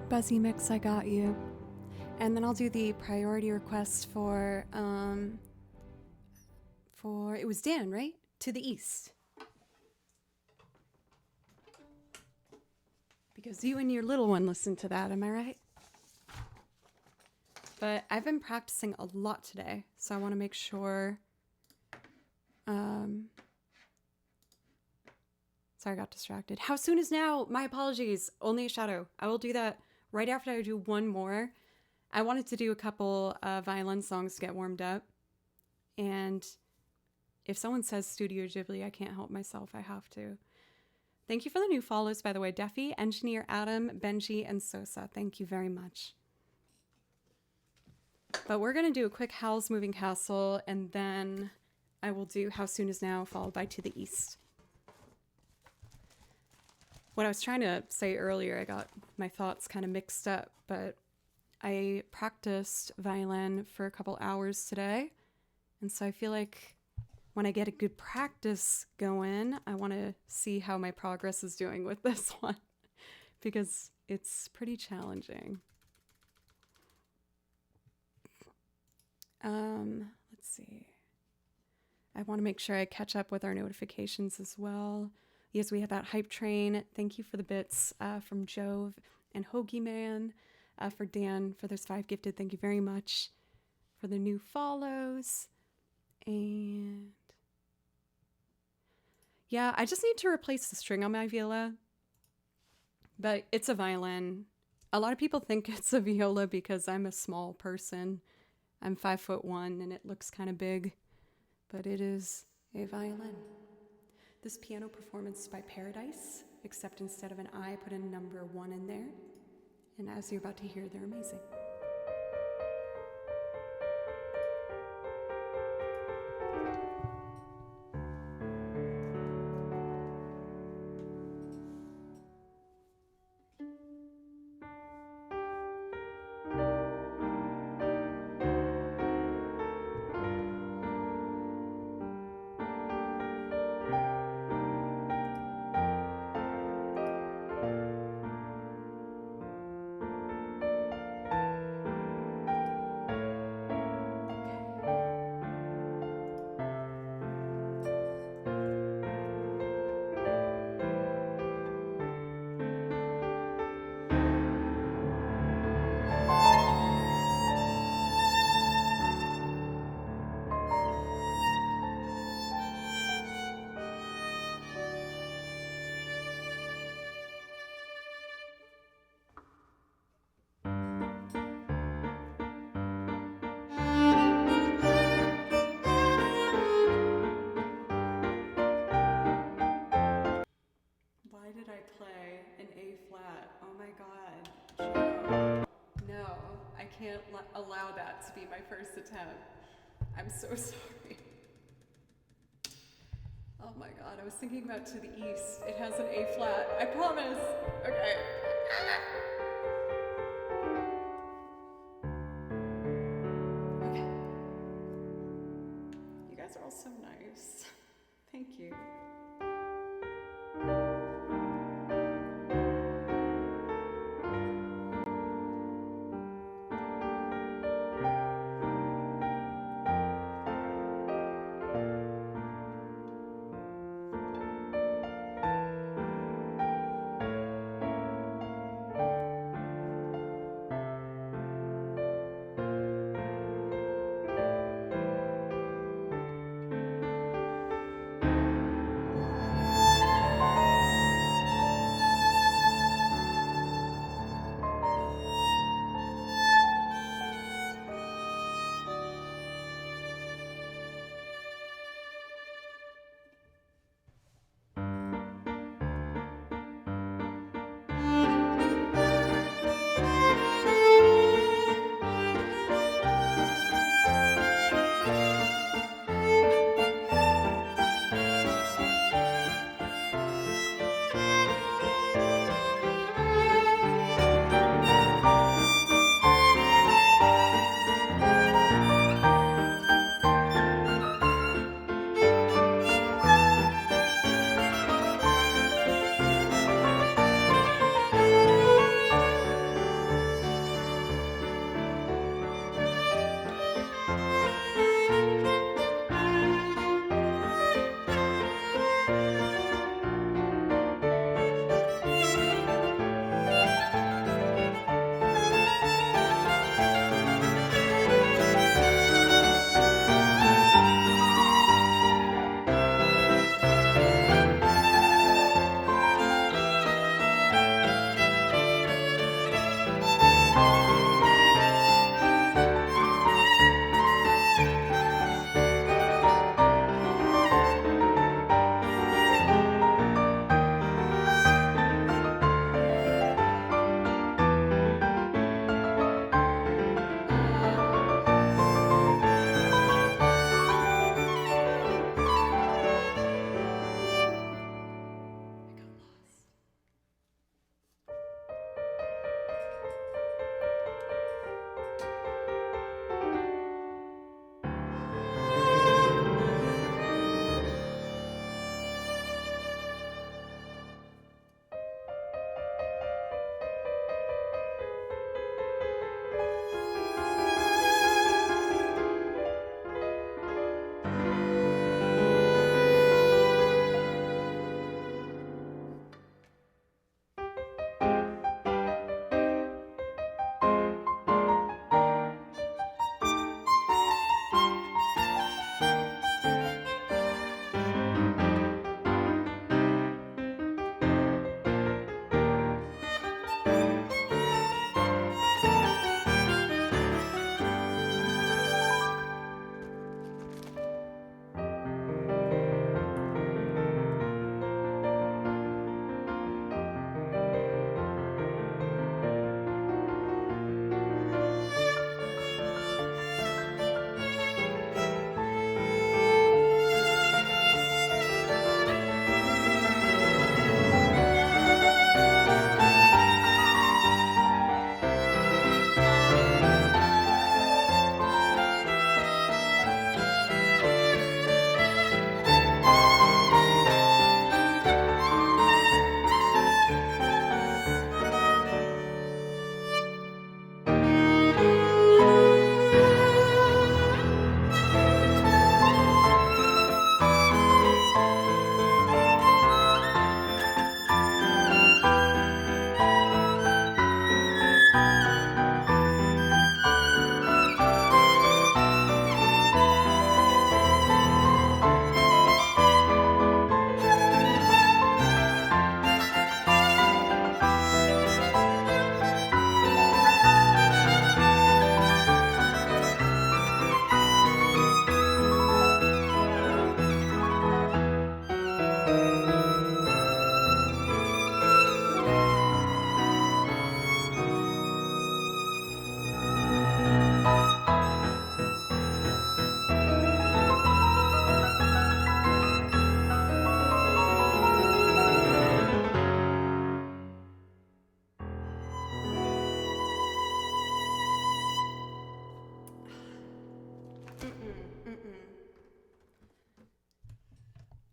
[SPEAKER 1] Buzzy Mix, I got you. And then I'll do the priority request for it was Dan, right? To the East. Because you and your little one listened to that, am I right? But I've been practicing a lot today, so I want to make sure. Sorry, I got distracted. How soon is now? My apologies. Only a shadow. I will do that right after I do one more. I wanted to do a couple violin songs to get warmed up. And if someone says Studio Ghibli, I can't help myself. I have to. Thank you for the new follows, by the way. Duffy, Engineer Adam, Benji, and Sosa. Thank you very much. But we're going to do a quick Howl's Moving Castle, and then I will do How Soon Is Now, followed by To the East. What I was trying to say earlier, I got my thoughts kind of mixed up, but I practiced violin for a couple hours today, and so I feel like when I get a good practice going, I want to see how my progress is doing with this one, because it's pretty challenging. Let's see. I want to make sure I catch up with our notifications as well. Yes, we have that hype train. Thank you for the bits from Jove and Hoagie Man. For Dan, for those 5 gifted, thank you very much for the new follows. And yeah, I just need to replace the string on my viola, but it's a violin. A lot of people think it's a viola because I'm a small person. I'm 5'1" and it looks kind of big, but it is a violin. This piano performance is by Paradise, except instead of an I, put a number 1 in there. And as you're about to hear, they're amazing. Why did I play an A flat? Oh my god. Joe. No, I can't allow that to be my first attempt. I'm so sorry. Oh my god, I was thinking about To the East. It has an A flat. I promise. Okay. Okay. You guys are all so nice. Thank you.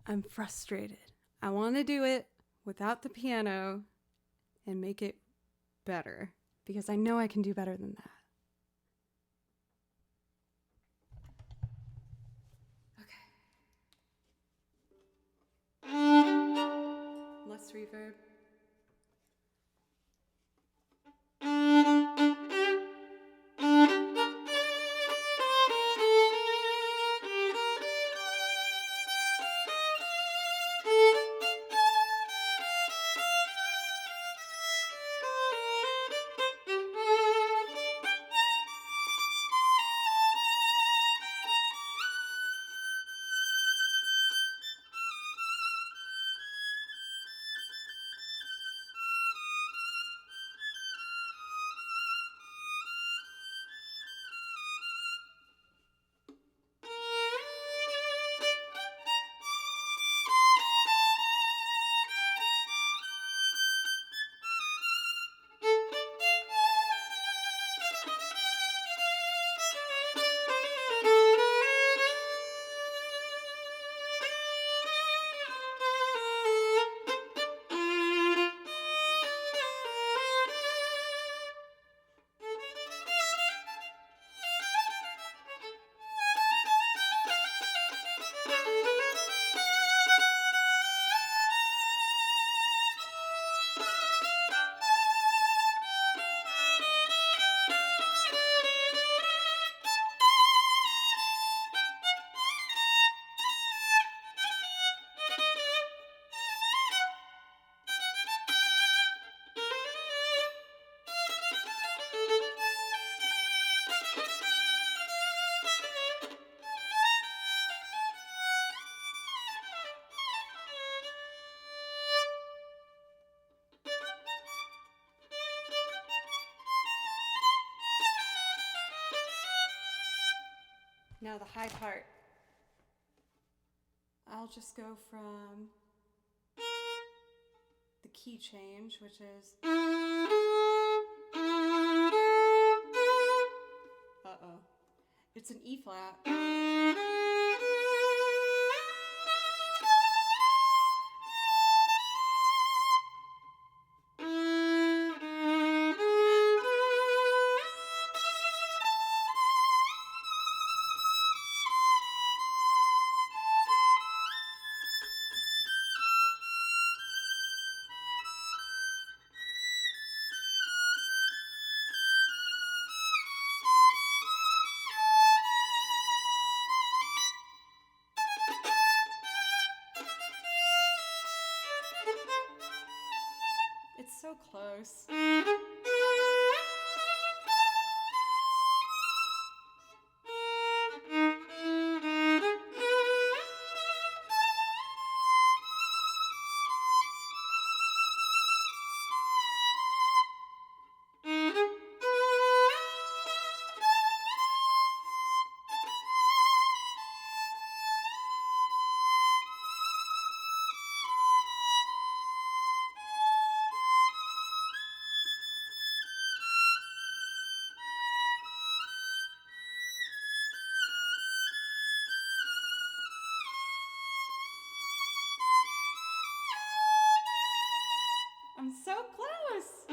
[SPEAKER 1] I'm frustrated. I want to do it without the piano and make it better because I know I can do better than that. Okay. Less reverb. Now the high part. I'll just go from the key change, which is... Uh-oh. It's an E flat. It's so close. I'm so close.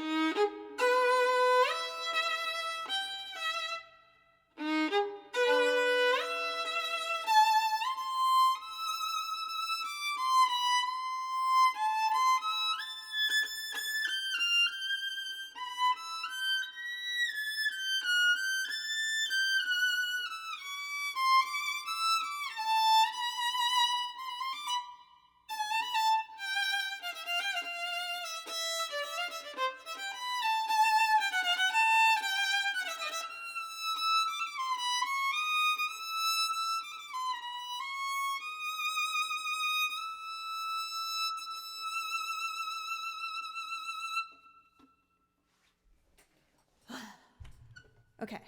[SPEAKER 1] Okay,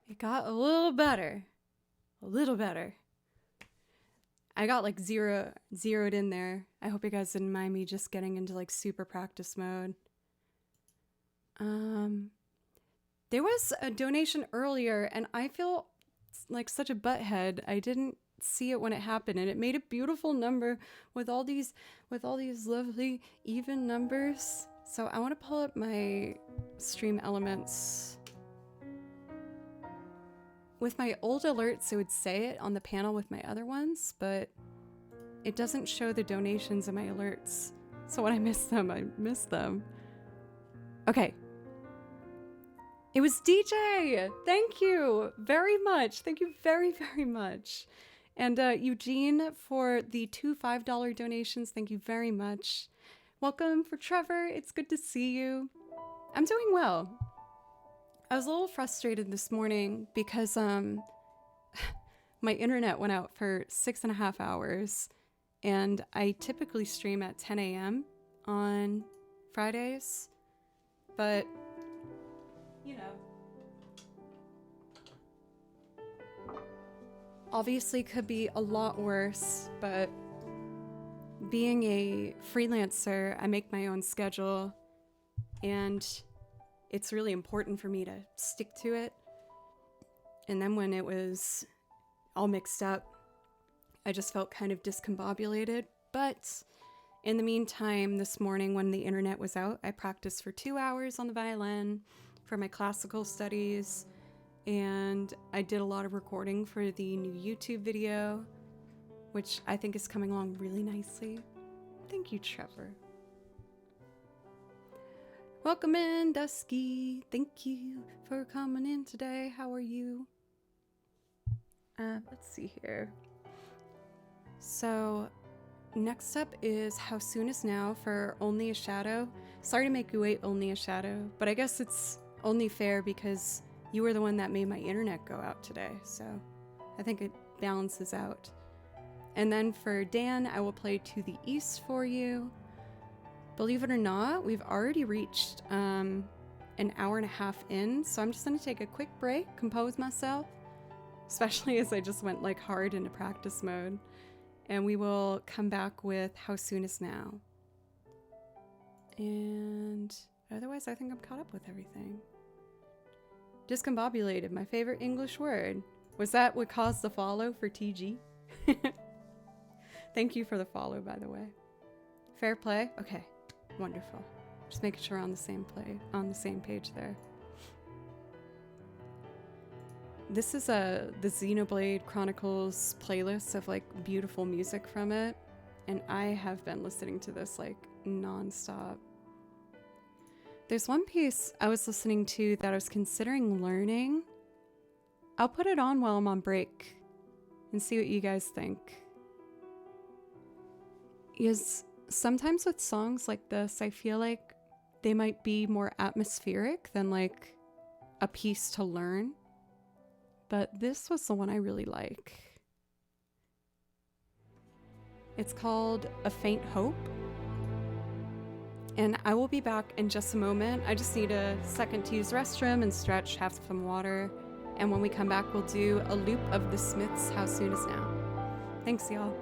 [SPEAKER 1] it got a little better. A little better. I got like zeroed in there. I hope you guys didn't mind me just getting into like super practice mode. There was a donation earlier and I feel like such a butthead. I didn't see it when it happened, and it made a beautiful number with all these lovely even numbers. So I want to pull up my stream elements. With my old alerts, it would say it on the panel with my other ones, but it doesn't show the donations in my alerts. So when I miss them, I miss them. Okay. It was DJ! Thank you very much. Thank you very, very much. And Eugene for the 2 $5 donations. Thank you very much. Welcome for Trevor. It's good to see you. I'm doing well. I was a little frustrated this morning because my internet went out for 6.5 hours, and I typically stream at 10 a.m. on Fridays, but you know, obviously could be a lot worse, but being a freelancer, I make my own schedule, and it's really important for me to stick to it. And then when it was all mixed up, I just felt kind of discombobulated. But in the meantime, this morning when the internet was out, I practiced for 2 hours on the violin for my classical studies, and I did a lot of recording for the new YouTube video, which I think is coming along really nicely. Thank you, Trevor. Welcome in, Dusky. Thank you for coming in today. How are you? Let's see here. So next up is How Soon Is Now for Only a Shadow. Sorry to make you wait, Only a Shadow, but I guess it's only fair because you were the one that made my internet go out today, so I think it balances out. And then for Dan, I will play To the East for you. Believe it or not, we've already reached an hour and a half in, so I'm just going to take a quick break, compose myself, especially as I just went like hard into practice mode, and we will come back with How Soon Is Now. And otherwise, I think I'm caught up with everything. Discombobulated, my favorite English word. Was that what caused the follow for TG? Thank you for the follow, by the way. Fair play? Okay. Wonderful. Just making sure we're on the same page there. This is the Xenoblade Chronicles playlist of like beautiful music from it, and I have been listening to this like nonstop. There's one piece I was listening to that I was considering learning. I'll put it on while I'm on break and see what you guys think. Is sometimes with songs like this, I feel like they might be more atmospheric than like a piece to learn. But this was the one I really like. It's called A Faint Hope. And I will be back in just a moment. I just need a second to use the restroom and stretch, have some water. And when we come back, we'll do a loop of the Smiths' How Soon Is Now. Thanks, y'all.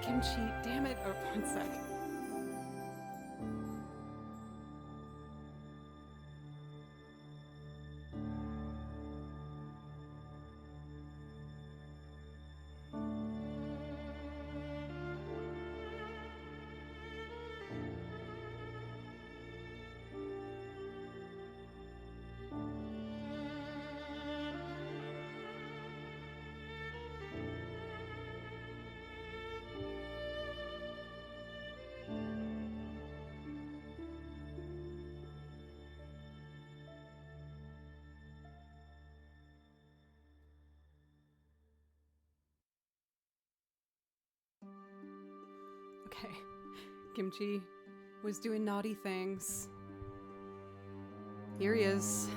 [SPEAKER 1] Kimchi, damn it. Oh, one sec. Okay. Kimchi was doing naughty things. Here he is.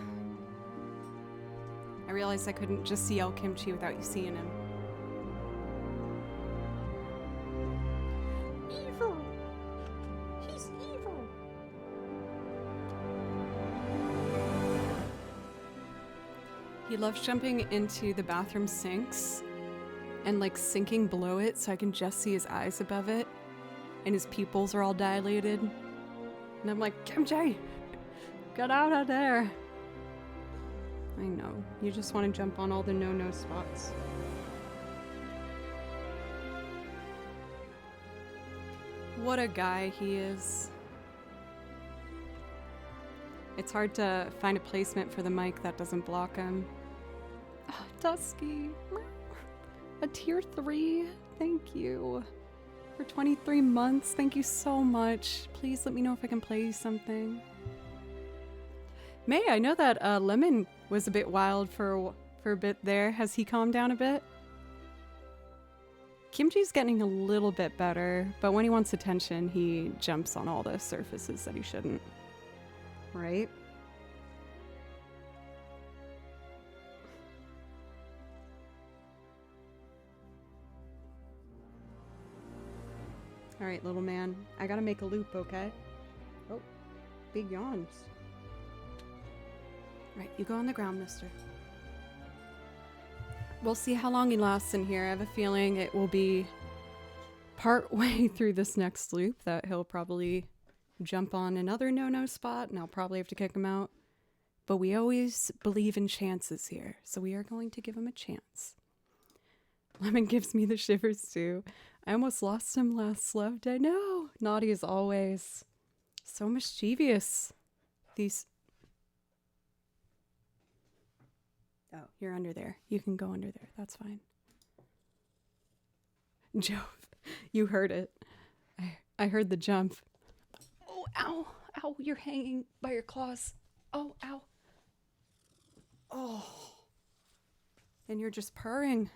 [SPEAKER 1] I realized I couldn't just see El Kimchi without you seeing him. Evil! He's evil! He loves jumping into the bathroom sinks and like sinking below it so I can just see his eyes above it. And his pupils are all dilated. And I'm like, Kimchi, get out of there. I know, you just want to jump on all the no-no spots. What a guy he is. It's hard to find a placement for the mic that doesn't block him. Oh, Dusky. A tier 3, thank you. For 23 months, thank you so much. Please let me know if I can play you something. May, I know that Lemon was a bit wild for a bit there. Has he calmed down a bit? Kimchi's getting a little bit better, but when he wants attention, he jumps on all the surfaces that he shouldn't. Right? Alright, little man. I gotta make a loop, okay? Oh, big yawns. Right, you go on the ground, mister. We'll see how long he lasts in here. I have a feeling it will be part way through this next loop that he'll probably jump on another no-no spot and I'll probably have to kick him out. But we always believe in chances here, so we are going to give him a chance. Lemon gives me the shivers too. I almost lost him last love day. No, naughty as always. So mischievous. These... Oh, you're under there. You can go under there. That's fine. Jove, you heard it. I heard the jump. Oh, ow. Ow, you're hanging by your claws. Oh, ow. Oh. And you're just purring.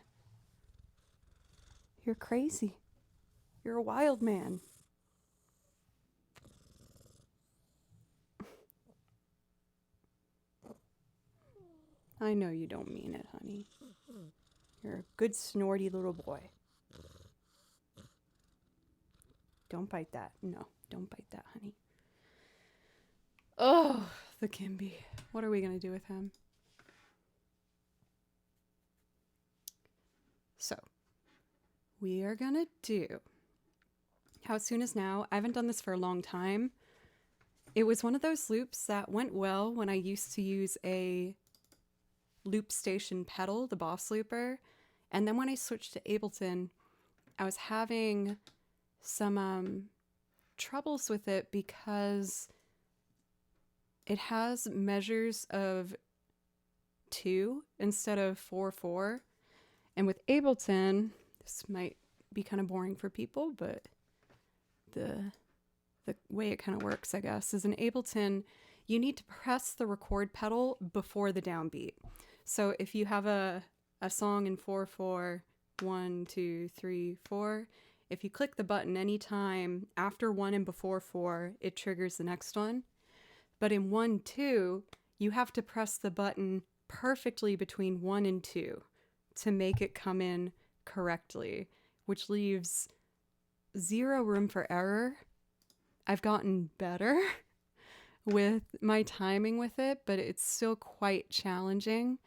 [SPEAKER 1] You're crazy. You're a wild man. I know you don't mean it, honey. You're a good snorty little boy. Don't bite that. No, don't bite that, honey. Oh, the Kimby. What are we going to do with him? So, we are going to do How Soon Is Now. I haven't done this for a long time. It was one of those loops that went well when I used to use a loop station pedal, the Boss Looper. And then when I switched to Ableton, I was having some troubles with it because it has measures of 2 instead of 4/4. And with Ableton, this might be kind of boring for people, but the way it kind of works, I guess, is in Ableton, you need to press the record pedal before the downbeat. So if you have a song in 4/4, 1, 2, 3, 4, if you click the button anytime after 1 and before 4, it triggers the next one. But in 1, 2, you have to press the button perfectly between 1 and 2 to make it come in correctly, which leaves 0 room for error. I've gotten better with my timing with it, but it's still quite challenging.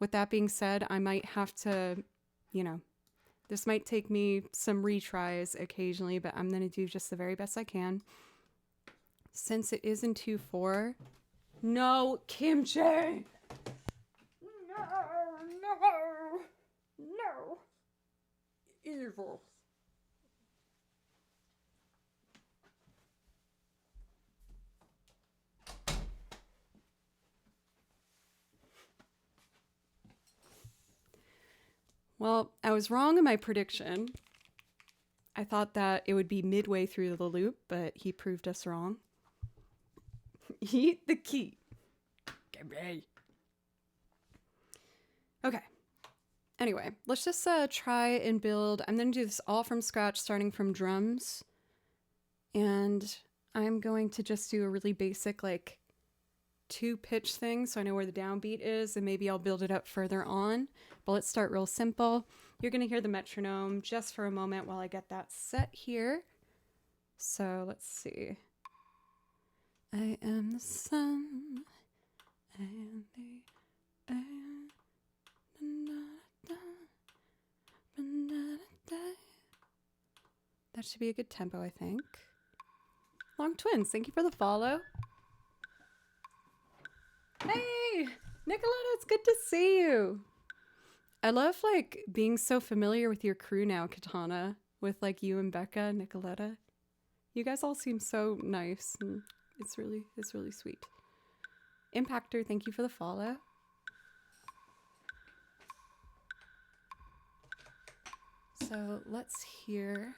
[SPEAKER 1] With that being said, I might have to, This might take me some retries occasionally, but I'm going to do just the very best I can. Since it is in 2/4. No, kimchi! No, no, no. Evil. Well, I was wrong in my prediction. I thought that it would be midway through the loop, but he proved us wrong. Eat the key. Okay. Anyway, let's just try and build. I'm going to do this all from scratch, starting from drums. And I'm going to just do a really basic, like, 2-pitch thing so I know where the downbeat is, and maybe I'll build it up further on. But let's start real simple. You're going to hear the metronome just for a moment while I get that set here. So let's see. I am the sun and the air. That should be a good tempo, I think. Long Twins, thank you for the follow. Hey, Nicoletta, it's good to see you. I love, like, being so familiar with your crew now, Katana, with, like, you and Becca, Nicoletta. You guys all seem so nice, and it's really sweet. Impactor, thank you for the follow. So let's hear.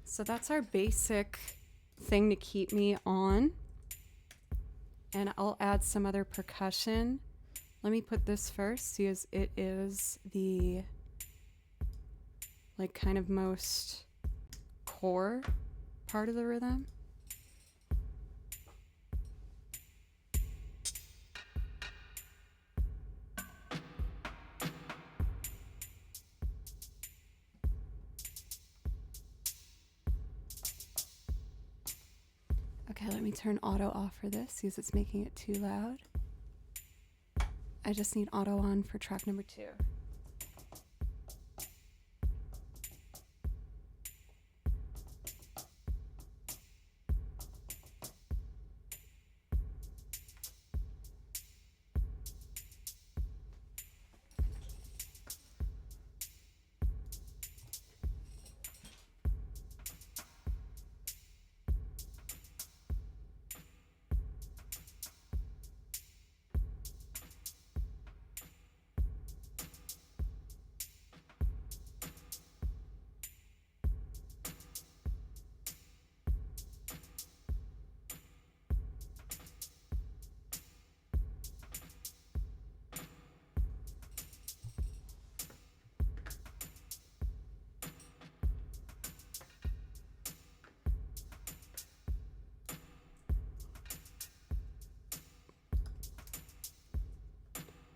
[SPEAKER 1] So that's our basic thing to keep me on. And I'll add some other percussion. Let me put this first, see as it is the, like, kind of most core part of the rhythm. Okay, let me turn auto off for this because it's making it too loud. I just need auto on for track number 2.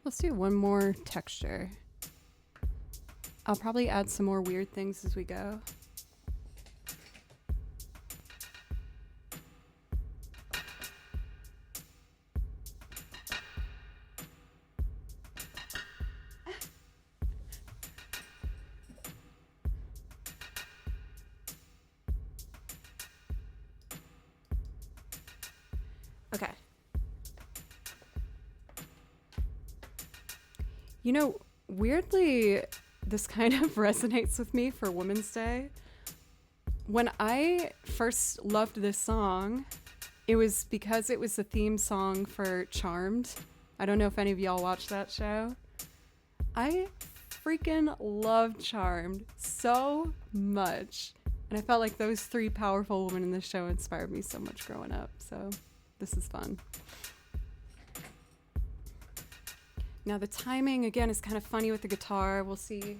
[SPEAKER 1] Let's do one more texture. I'll probably add some more weird things as we go. Okay. You know, weirdly, this kind of resonates with me for Women's Day. When I first loved this song, it was because it was the theme song for Charmed. I don't know if any of y'all watched that show. I freaking loved Charmed so much. And I felt like those 3 powerful women in the show inspired me so much growing up. So this is fun. Now the timing, again, is kind of funny with the guitar. We'll see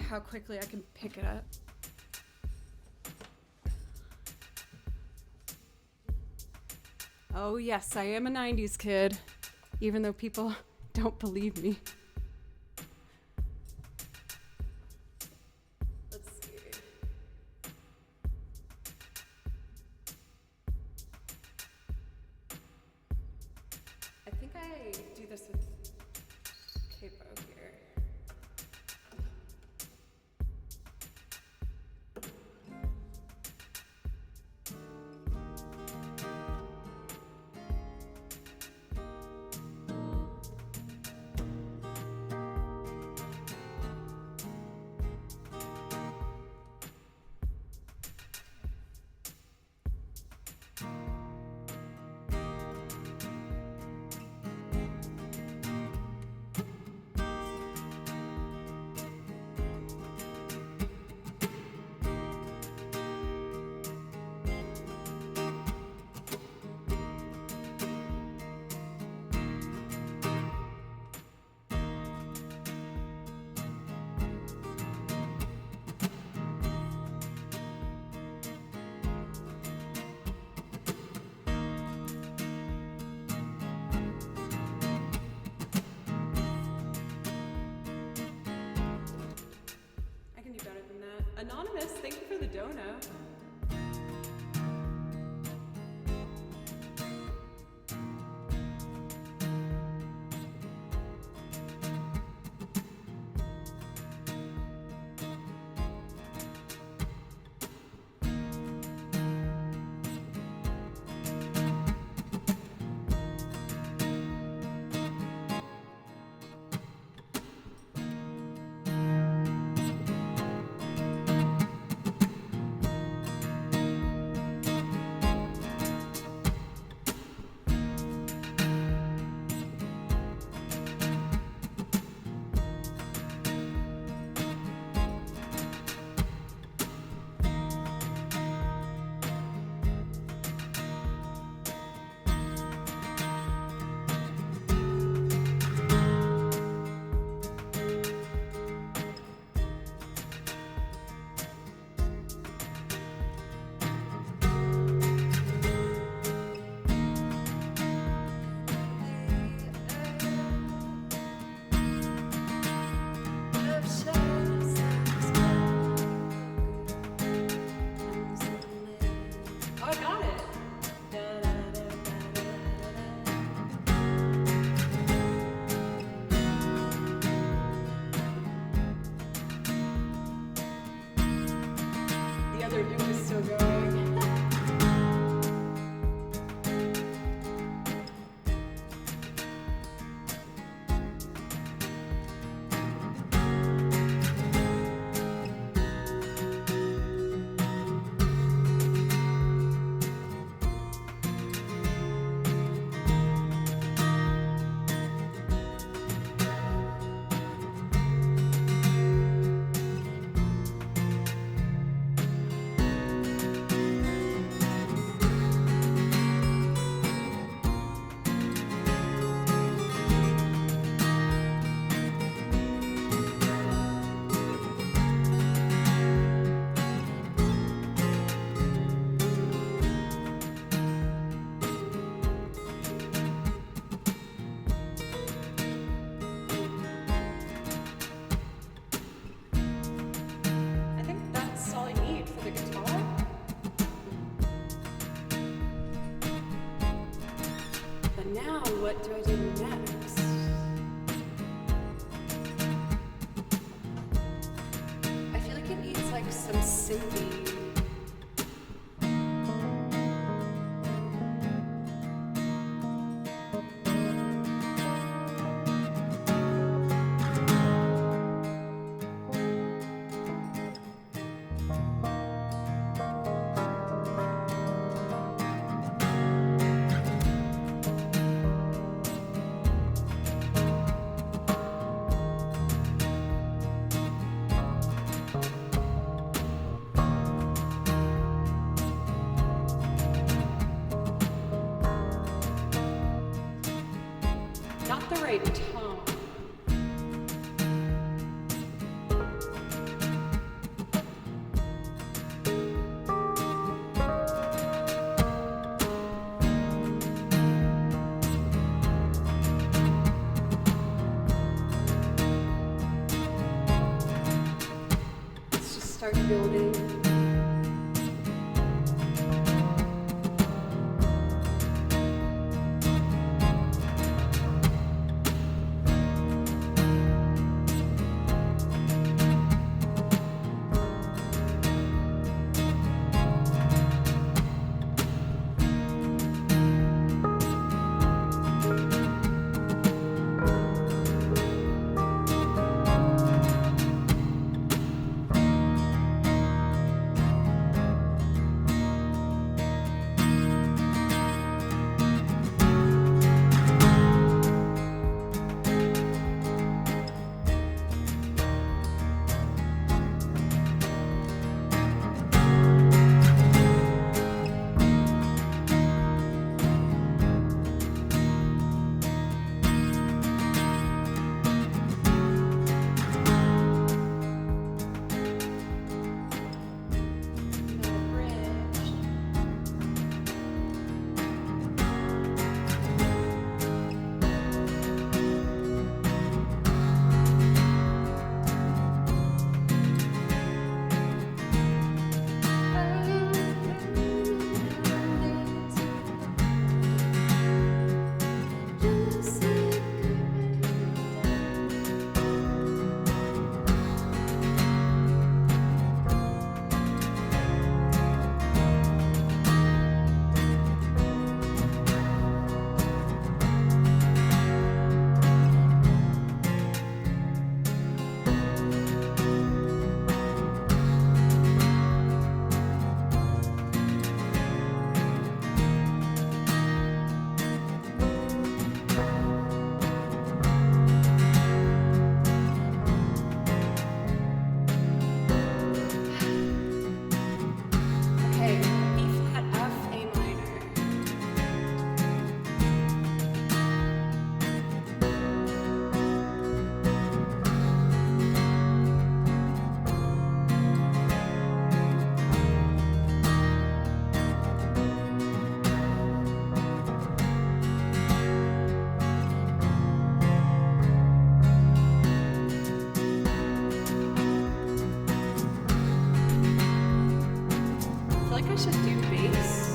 [SPEAKER 1] how quickly I can pick it up. Oh yes, I am a 90s kid, even though people don't believe me. I do this with capo here? Anonymous, thank you for the dono. What do I do next? I feel like it needs like some synthy. Not the right tone. Let's just start building. I should do bass.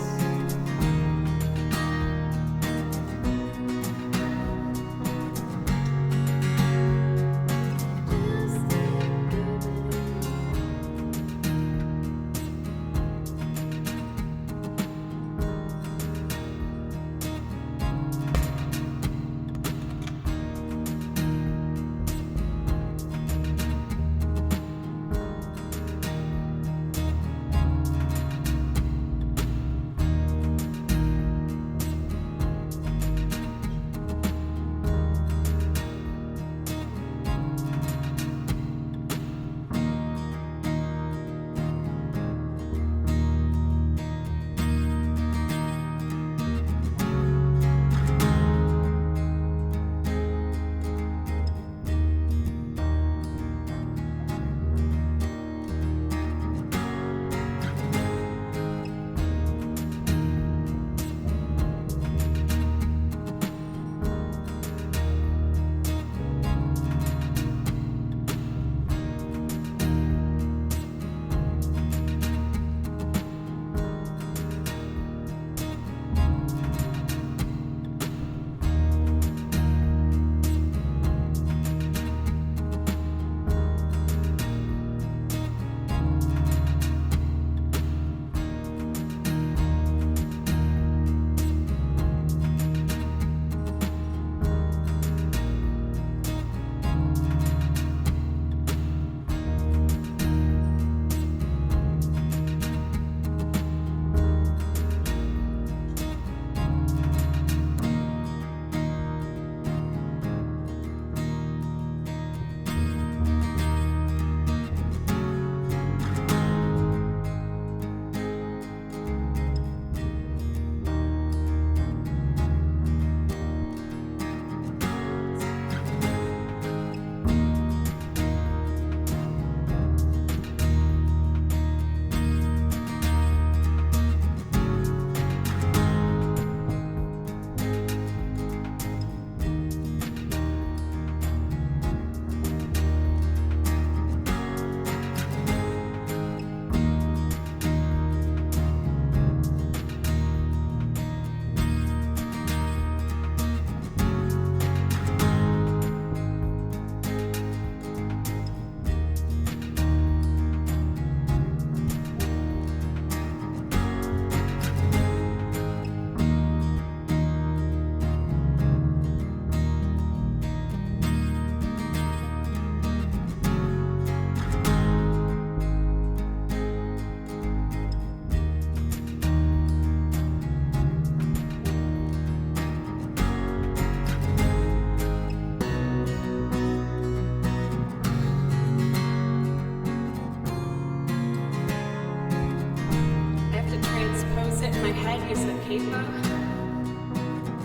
[SPEAKER 1] Use the paper,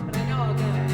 [SPEAKER 1] but I know I'll get it.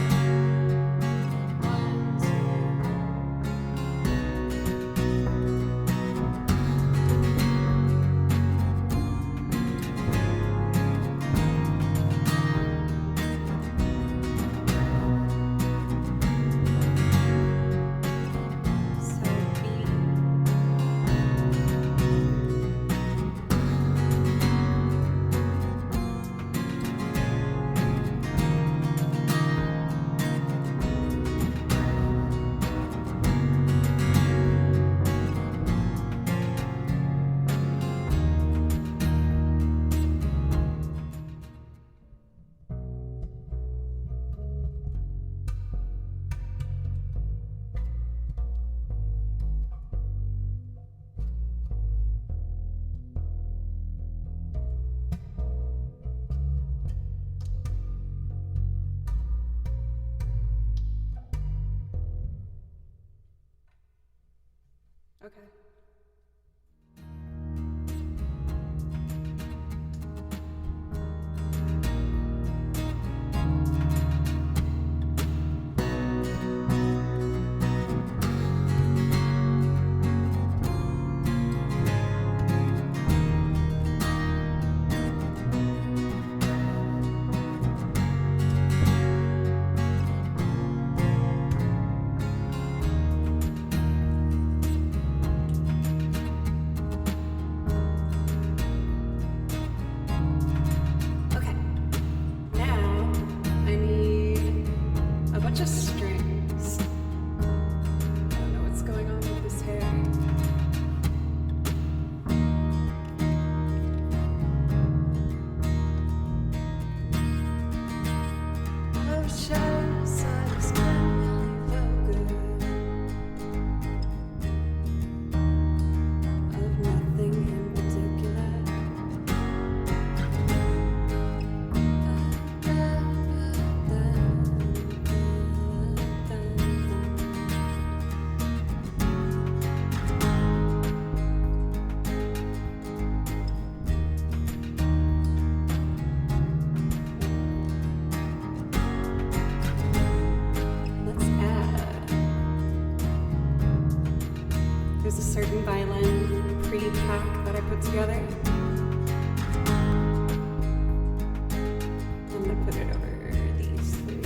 [SPEAKER 1] put together. I'm gonna put it over these three.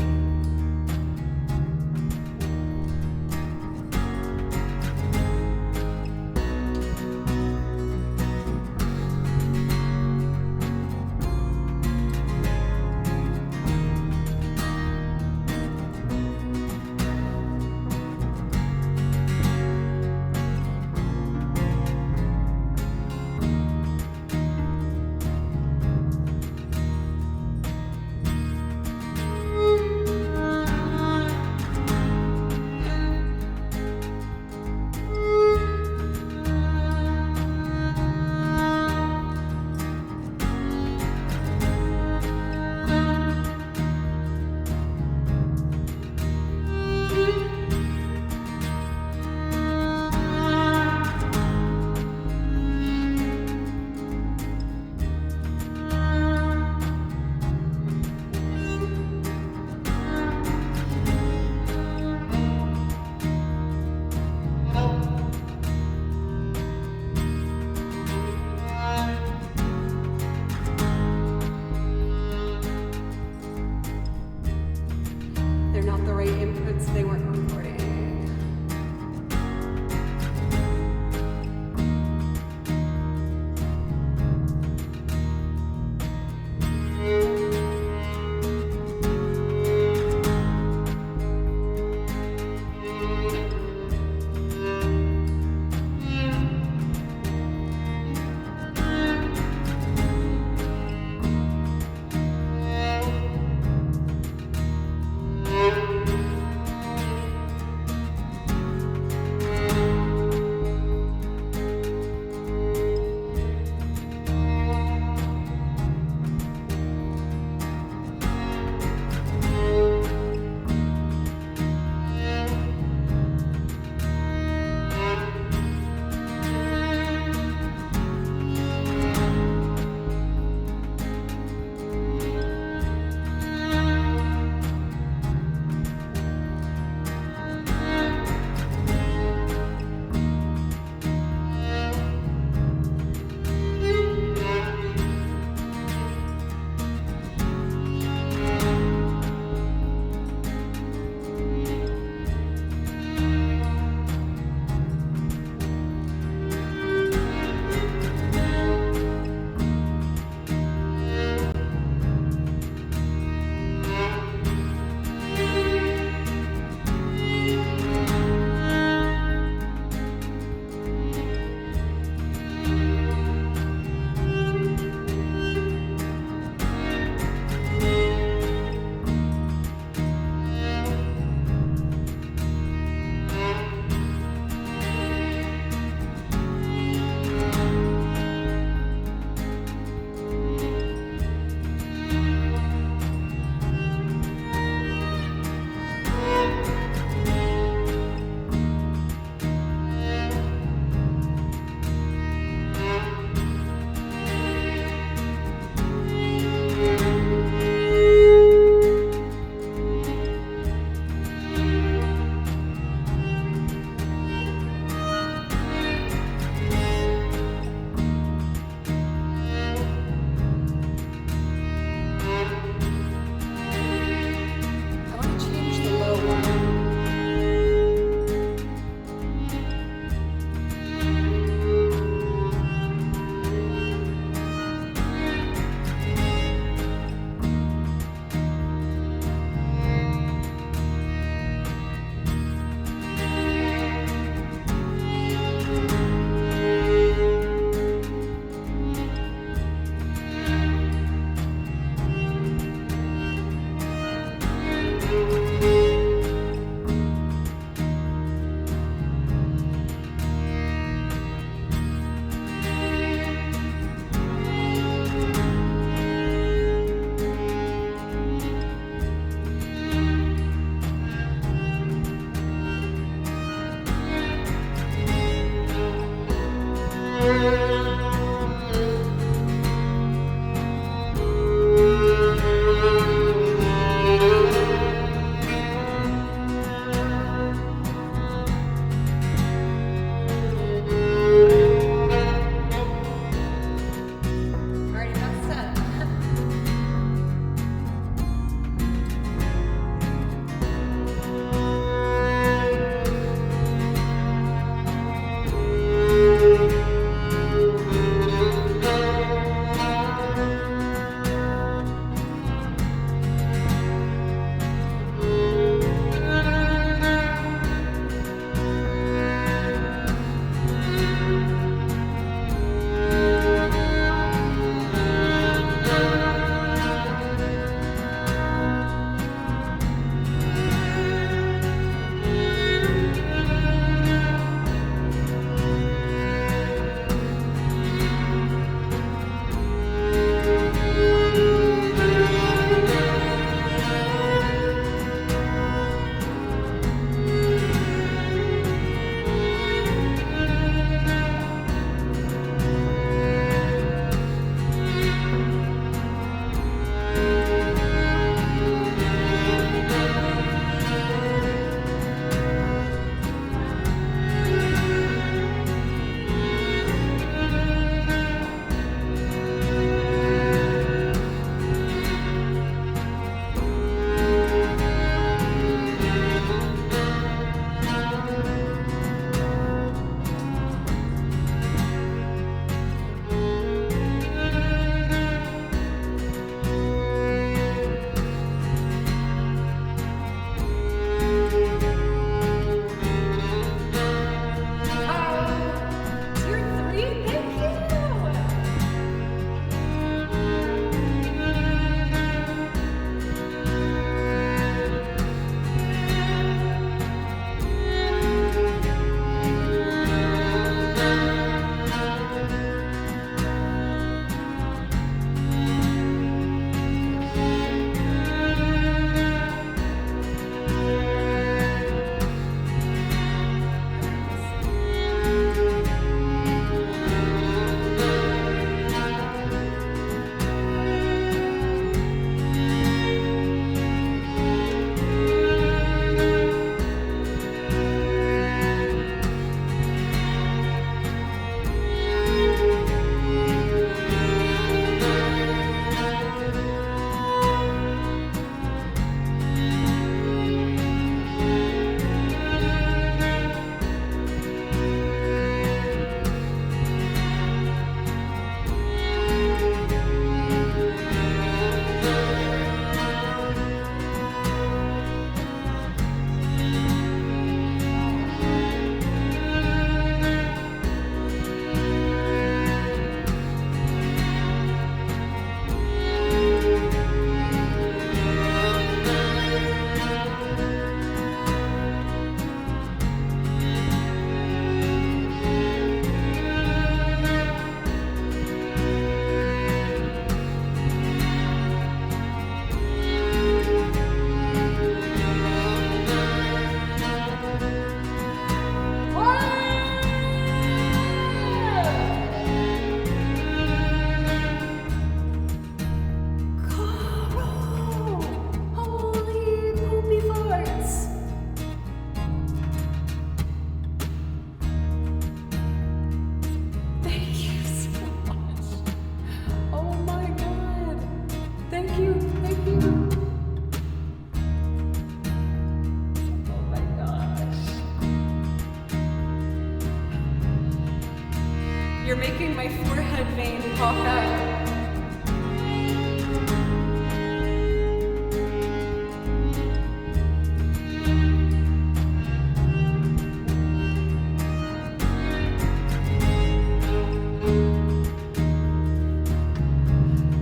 [SPEAKER 1] Talk out.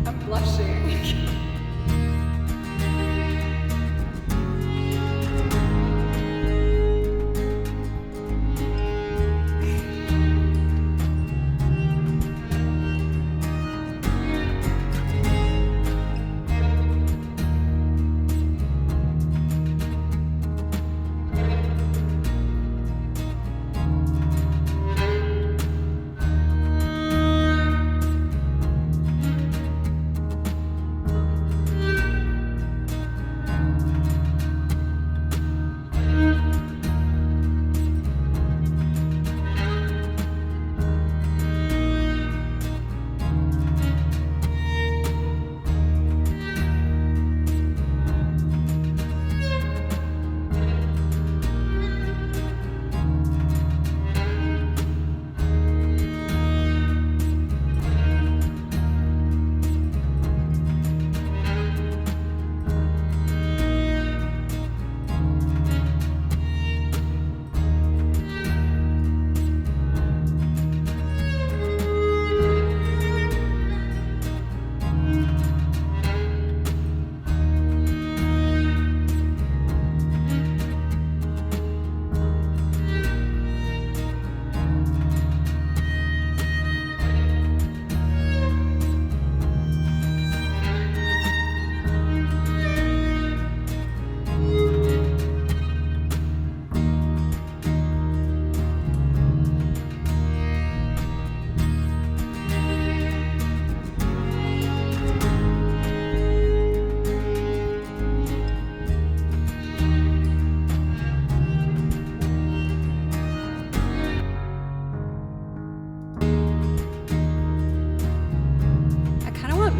[SPEAKER 1] I'm blushing.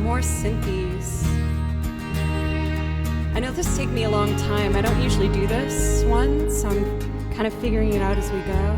[SPEAKER 1] More synthes. I know this take me a long time. I don't usually do this one, so I'm kind of figuring it out as we go.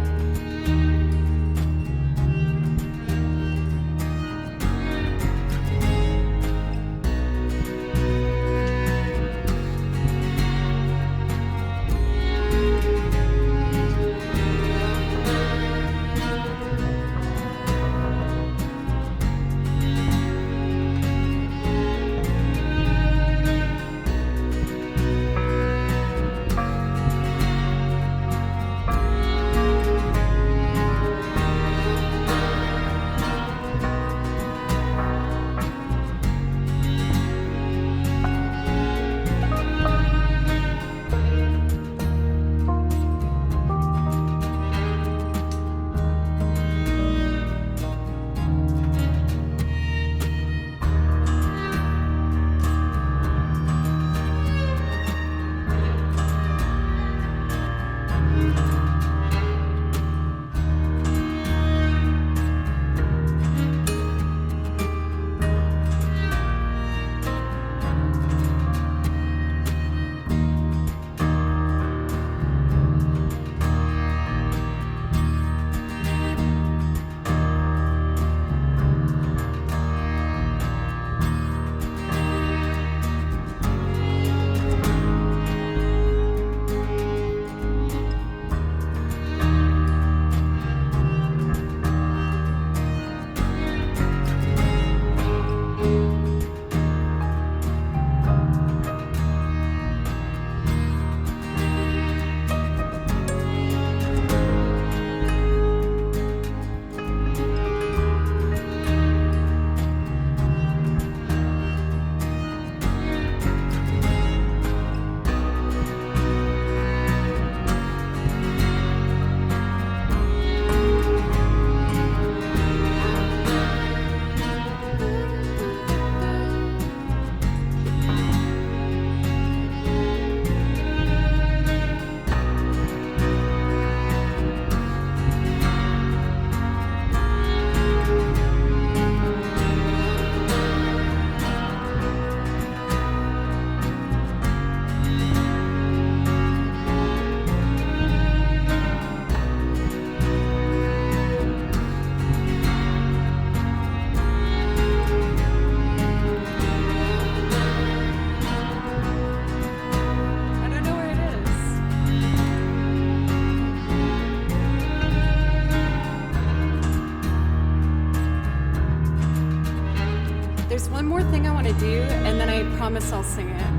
[SPEAKER 1] I want to do, and then I promise I'll sing it.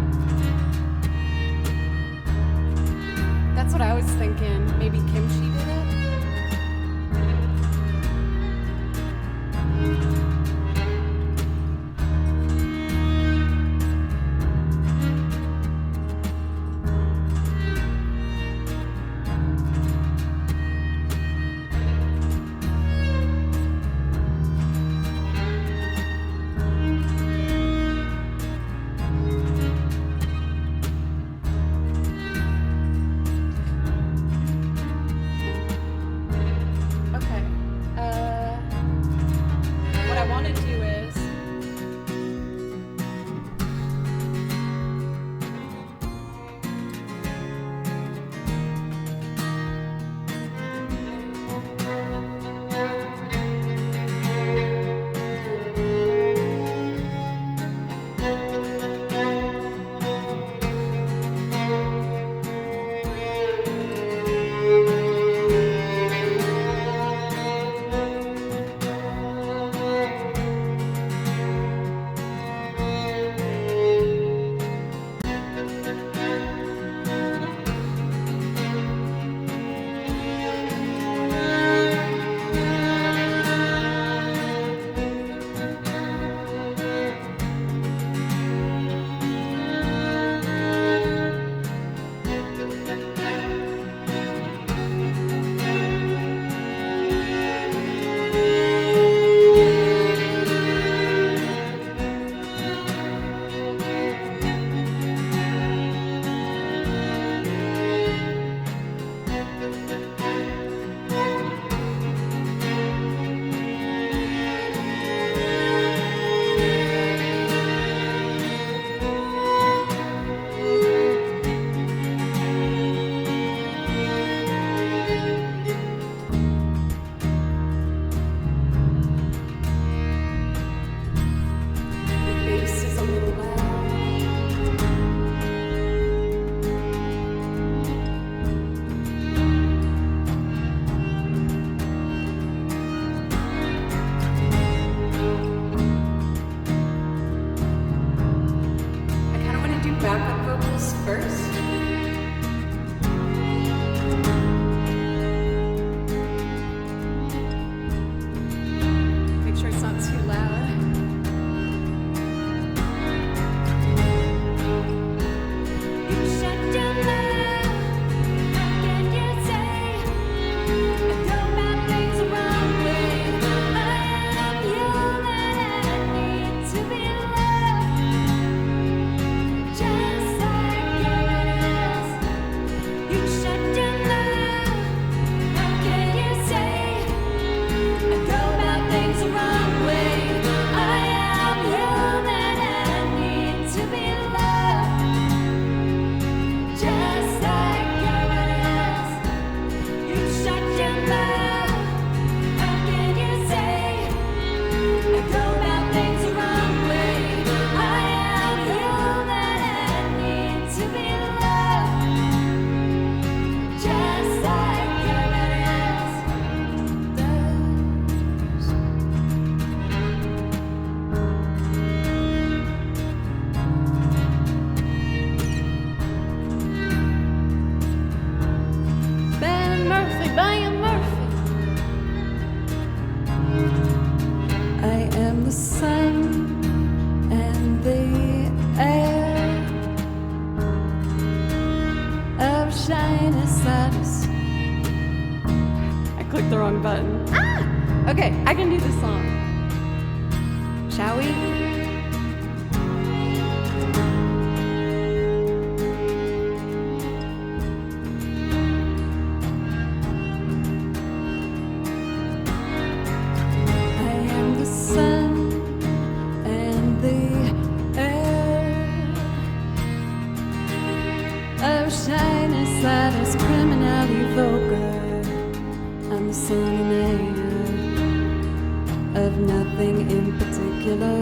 [SPEAKER 1] That's what I was thinking. Maybe Kimchi did it? clicked the wrong button. Ah! Okay, I can do this song. Shall we?
[SPEAKER 2] Shyness that is criminally vulgar. I'm the son and heir of nothing in particular.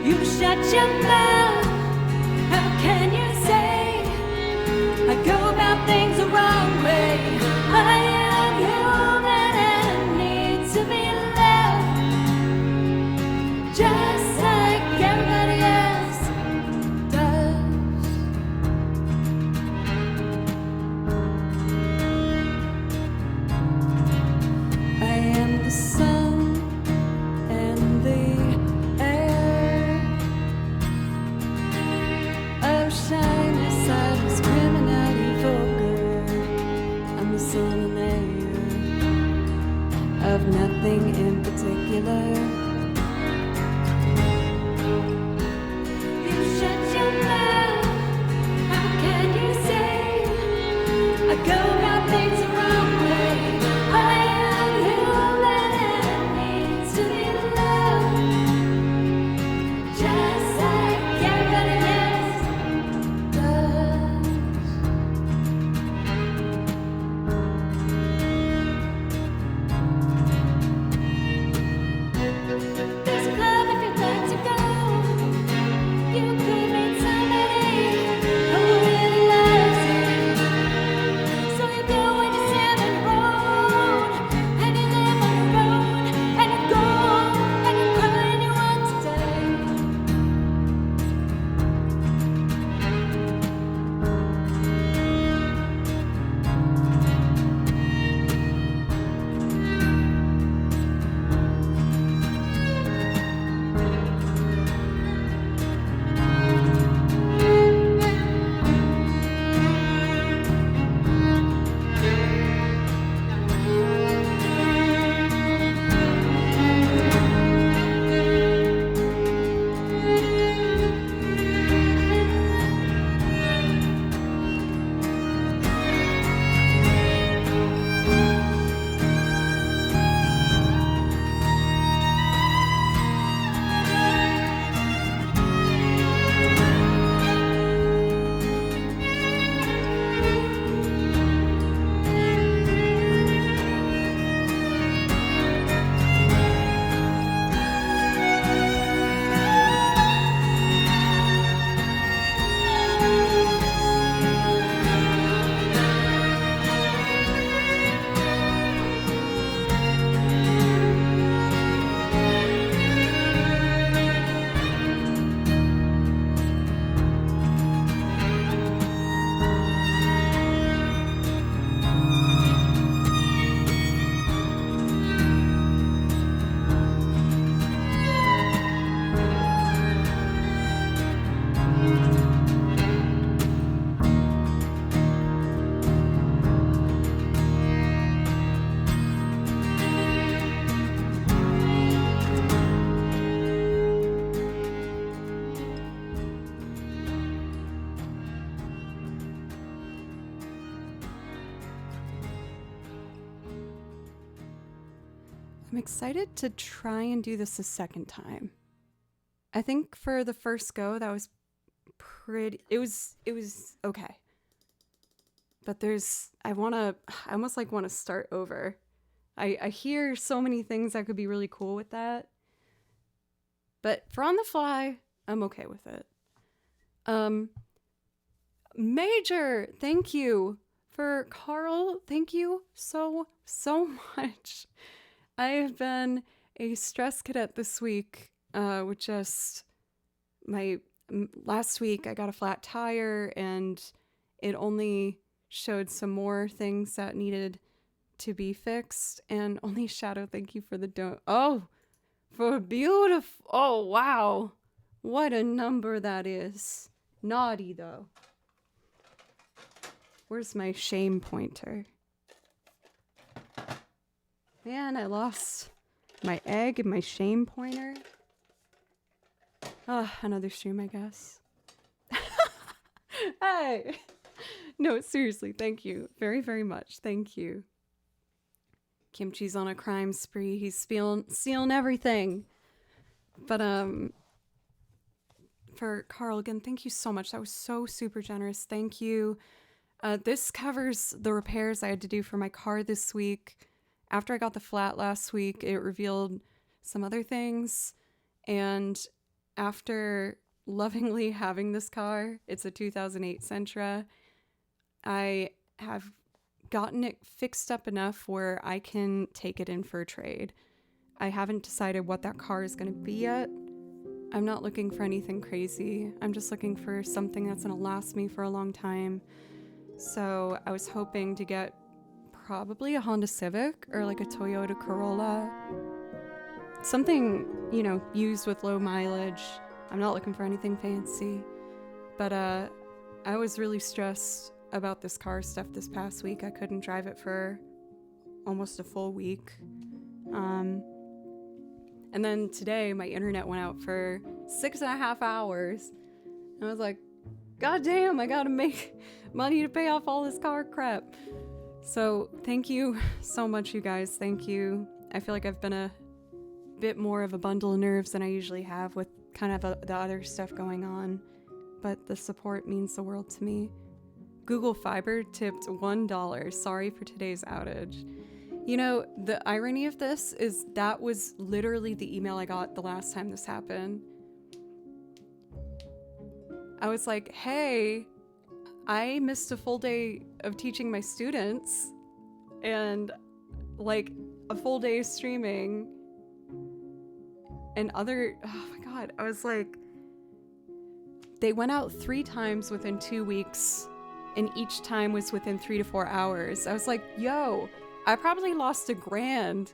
[SPEAKER 2] You shut your mouth. How can you say I go about things the wrong way? I am human and need to be loved
[SPEAKER 1] regular.
[SPEAKER 2] You shut your mouth. How can you say I go about things the wrong way? I am human and needs to be loved, just like everybody else does. There's a club if you'd like to go. You could meet somebody who really loves you. So you go and you stand on the road, and you live on the road, and you go and you cry and you want to die.
[SPEAKER 1] I'm excited to try and do this a second time. I think for the first go, that was pretty, it was okay. But I almost like want to start over. I hear so many things that could be really cool with that. But for on the fly, I'm okay with it. Major, thank you. For Carl, thank you so much. I have been a stress cadet this week, with just last week I got a flat tire and it only showed some more things that needed to be fixed. And only Shadow, thank you for the for beautiful. Oh, wow. What a number that is. Naughty though. Where's my shame pointer? Man, I lost my egg and my shame pointer. Another stream, I guess. Hey! No, seriously, thank you. Very, very much. Thank you. Kimchi's on a crime spree. He's stealing everything. But, for Carl, again, thank you so much. That was so super generous. Thank you. This covers the repairs I had to do for my car this week. After I got the flat last week, it revealed some other things. And after lovingly having this car, it's a 2008 Sentra, I have gotten it fixed up enough where I can take it in for a trade. I haven't decided what that car is going to be yet. I'm not looking for anything crazy. I'm just looking for something that's going to last me for a long time. So I was hoping to get probably a Honda Civic or like a Toyota Corolla. Something, used with low mileage. I'm not looking for anything fancy. But I was really stressed about this car stuff this past week. I couldn't drive it for almost a full week. And then today my internet went out for 6.5 hours. And I was like, God damn, I gotta make money to pay off all this car crap. So thank you so much, you guys. Thank you. I feel like I've been a bit more of a bundle of nerves than I usually have with kind of the other stuff going on. But the support means the world to me. Google Fiber tipped $1. Sorry for today's outage. You know, the irony of this is that was literally the email I got the last time this happened. I was like, hey, I missed a full day of teaching my students and like a full day of streaming and oh my God, I was like, they went out 3 times within 2 weeks and each time was within 3 to 4 hours. I was like, yo, I probably lost $1,000.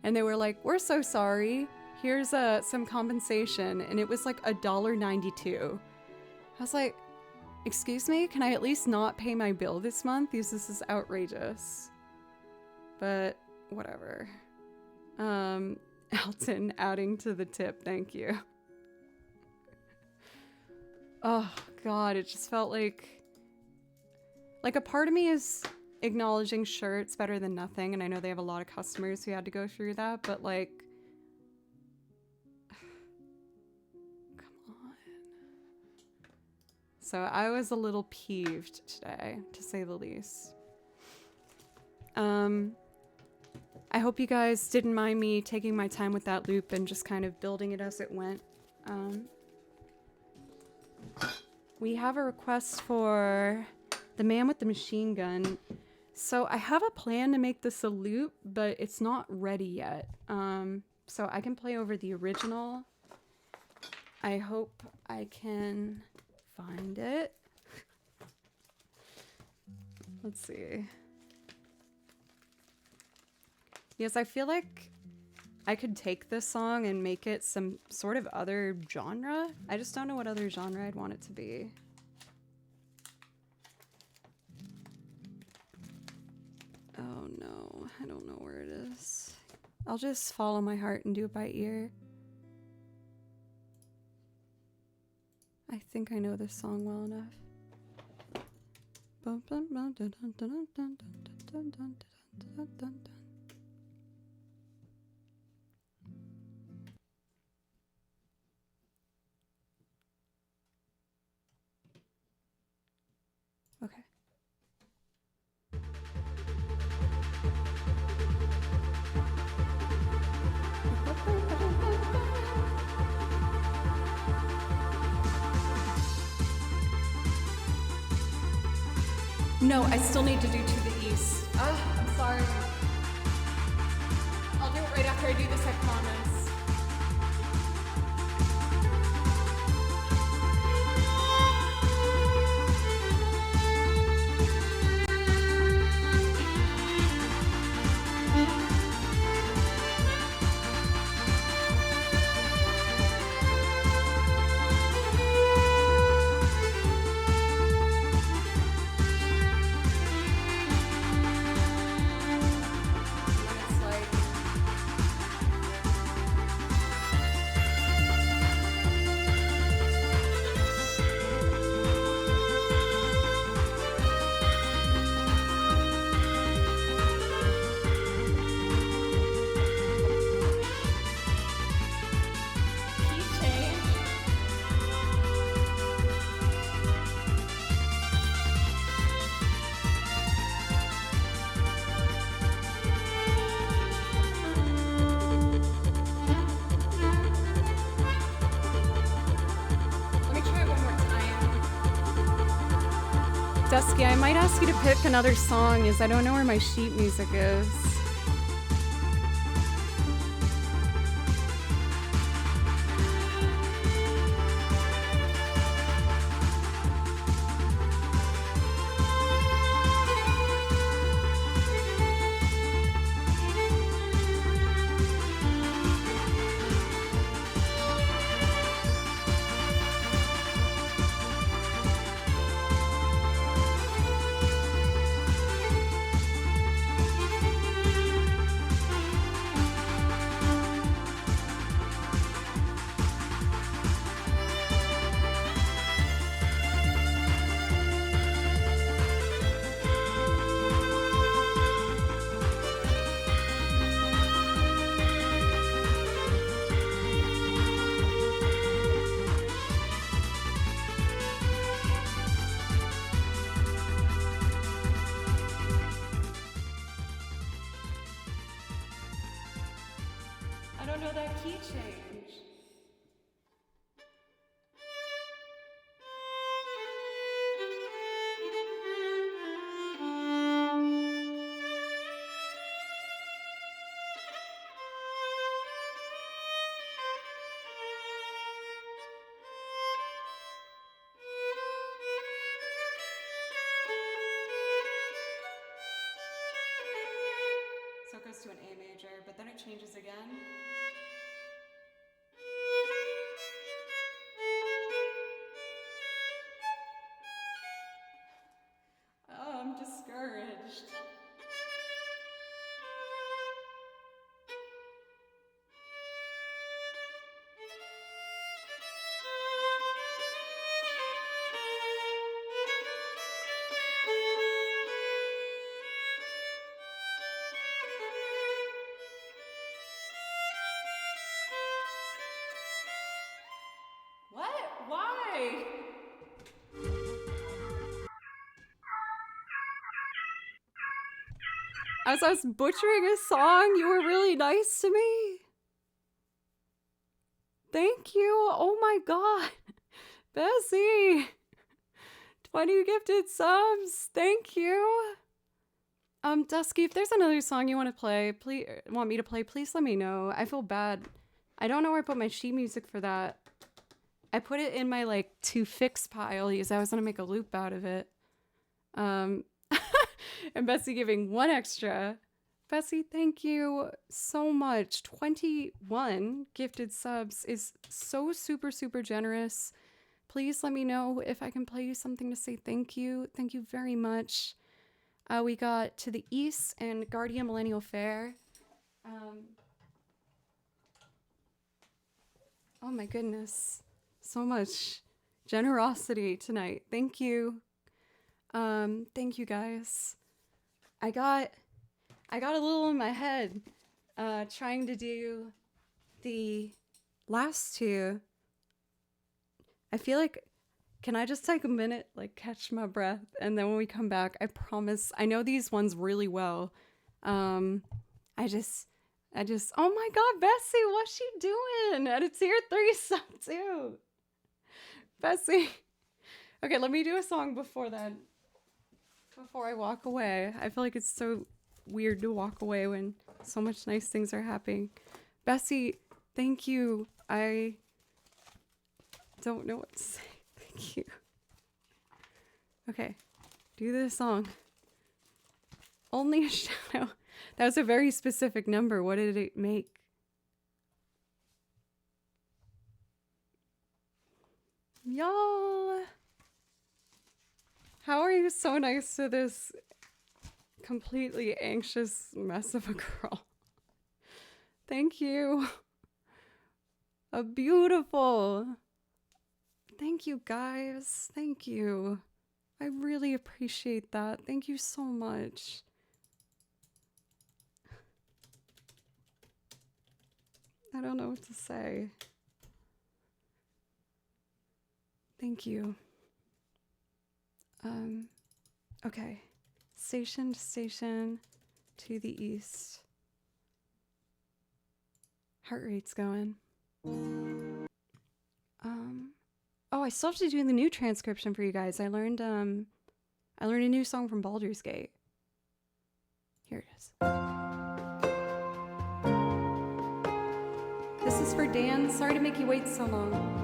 [SPEAKER 1] And they were like, we're so sorry. Here's some compensation. And it was like $1.92. I was like, excuse me, can I at least not pay my bill this month? Because this is outrageous. But whatever. Elton adding to the tip, thank you. Oh God, it just felt like a part of me is acknowledging, sure, it's better than nothing, and I know they have a lot of customers who had to go through that, but like, come on. So I was a little peeved today, to say the least. I hope you guys didn't mind me taking my time with that loop and just kind of building it as it went. We have a request for the man with the machine gun. So I have a plan to make this a loop, but it's not ready yet. So I can play over the original. I hope I can find it. Let's see. Yes, I feel like I could take this song and make it some sort of other genre. I just don't know what other genre I'd want it to be. Oh no, I don't know where it is. I'll just follow my heart and do it by ear. I think I know this song well enough. Okay. No, I still need to do To the East. I'm sorry. I'll do it right after I do this, I promise. Dusky, I might ask you to pick another song, as I don't know where my sheet music is. key change. So it goes to an A major, but then it changes again. Oh, I'm discouraged. What? Why? As I was butchering a song, you were really nice to me. Thank you. Oh my god. Bessie. 20 gifted subs. Thank you. Dusky, if there's another song you want to play, want me to play, please let me know. I feel bad. I don't know where I put my sheet music for that. I put it in my like to fix pile because I was gonna make a loop out of it. And Bessie giving one extra. Bessie, thank you so much. 21 gifted subs is so super, super generous. Please let me know if I can play you something to say thank you. Thank you very much. We got To the East and Guardian Millennial Fair. Oh my goodness. So much generosity tonight. Thank you. Thank you guys. I got a little in my head trying to do the last two. I feel like, can I just take a minute, like catch my breath, and then when we come back, I promise, I know these ones really well. I just, oh my god, Bessie, what's she doing? And it's here 3 sub too. Bessie. Okay, let me do a song before then. Before I walk away. I feel like it's so weird to walk away when so much nice things are happening. Bessie, thank you. I don't know what to say. Thank you. Okay, do this song. Only a shadow. That was a very specific number. What did it make? Y'all. How are you so nice to this completely anxious mess of a girl? Thank you. A beautiful. Thank you, guys. Thank you. I really appreciate that. Thank you so much. I don't know what to say. Thank you. Okay. Station to station to the east. Heart rate's going. Oh, I still have to do the new transcription for you guys. I learned a new song from Baldur's Gate. Here it is. This is for Dan. Sorry to make you wait so long.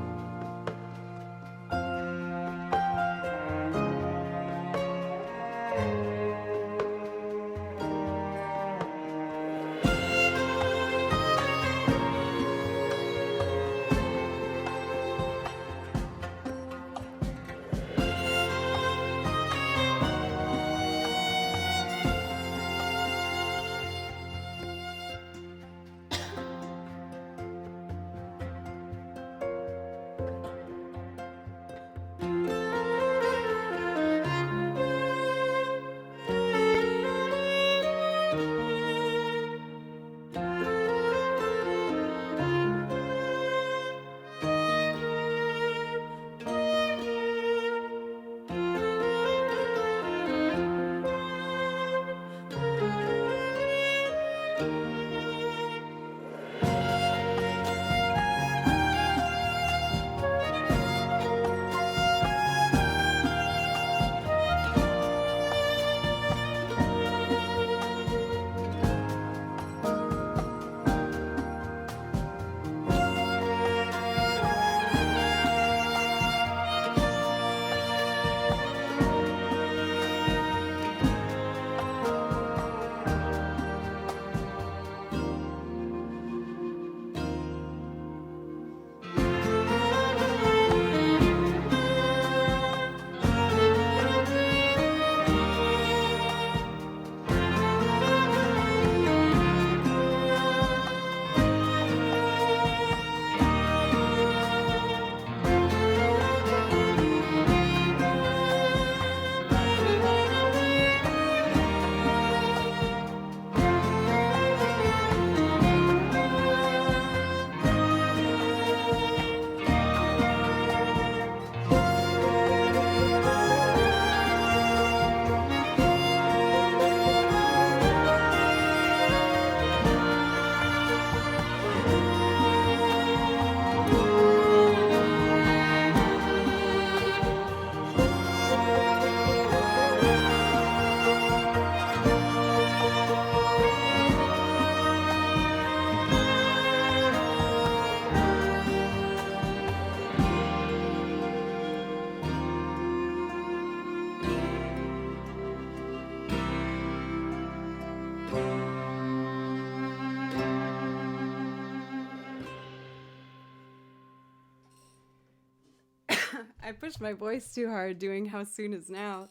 [SPEAKER 1] I pushed my voice too hard doing How Soon Is Now.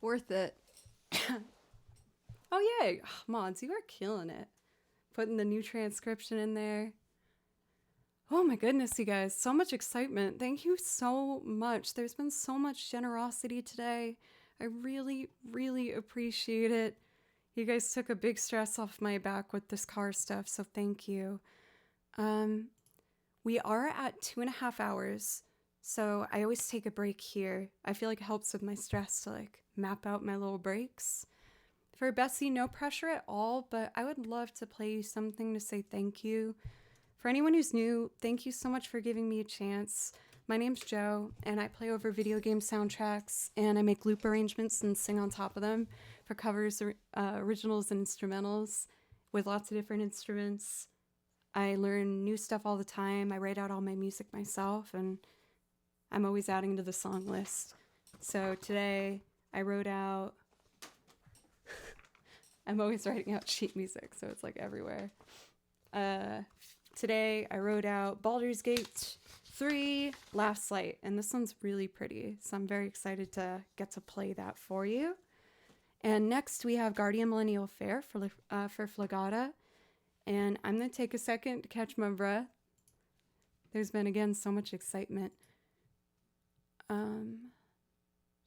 [SPEAKER 1] Worth it. Oh, yay. Mods, you are killing it. Putting the new transcription in there. Oh my goodness, you guys. So much excitement. Thank you so much. There's been so much generosity today. I really, really appreciate it. You guys took a big stress off my back with this car stuff, so thank you. We are at 2.5 hours, so I always take a break here. I feel like it helps with my stress to like map out my little breaks. For Bessie, no pressure at all, but I would love to play you something to say thank you. For anyone who's new, thank you so much for giving me a chance. My name's Joe, and I play over video game soundtracks, and I make loop arrangements and sing on top of them for covers, originals, and instrumentals with lots of different instruments. I learn new stuff all the time. I write out all my music myself, and I'm always adding to the song list. So today, I wrote out... I'm always writing out sheet music, so it's like everywhere. Today, I wrote out Baldur's Gate 3 Last Light, and this one's really pretty, so I'm very excited to get to play that for you. And next, we have Guardian Millennial Fair for Flagata, and I'm going to take a second to catch my breath. There's been, again, so much excitement.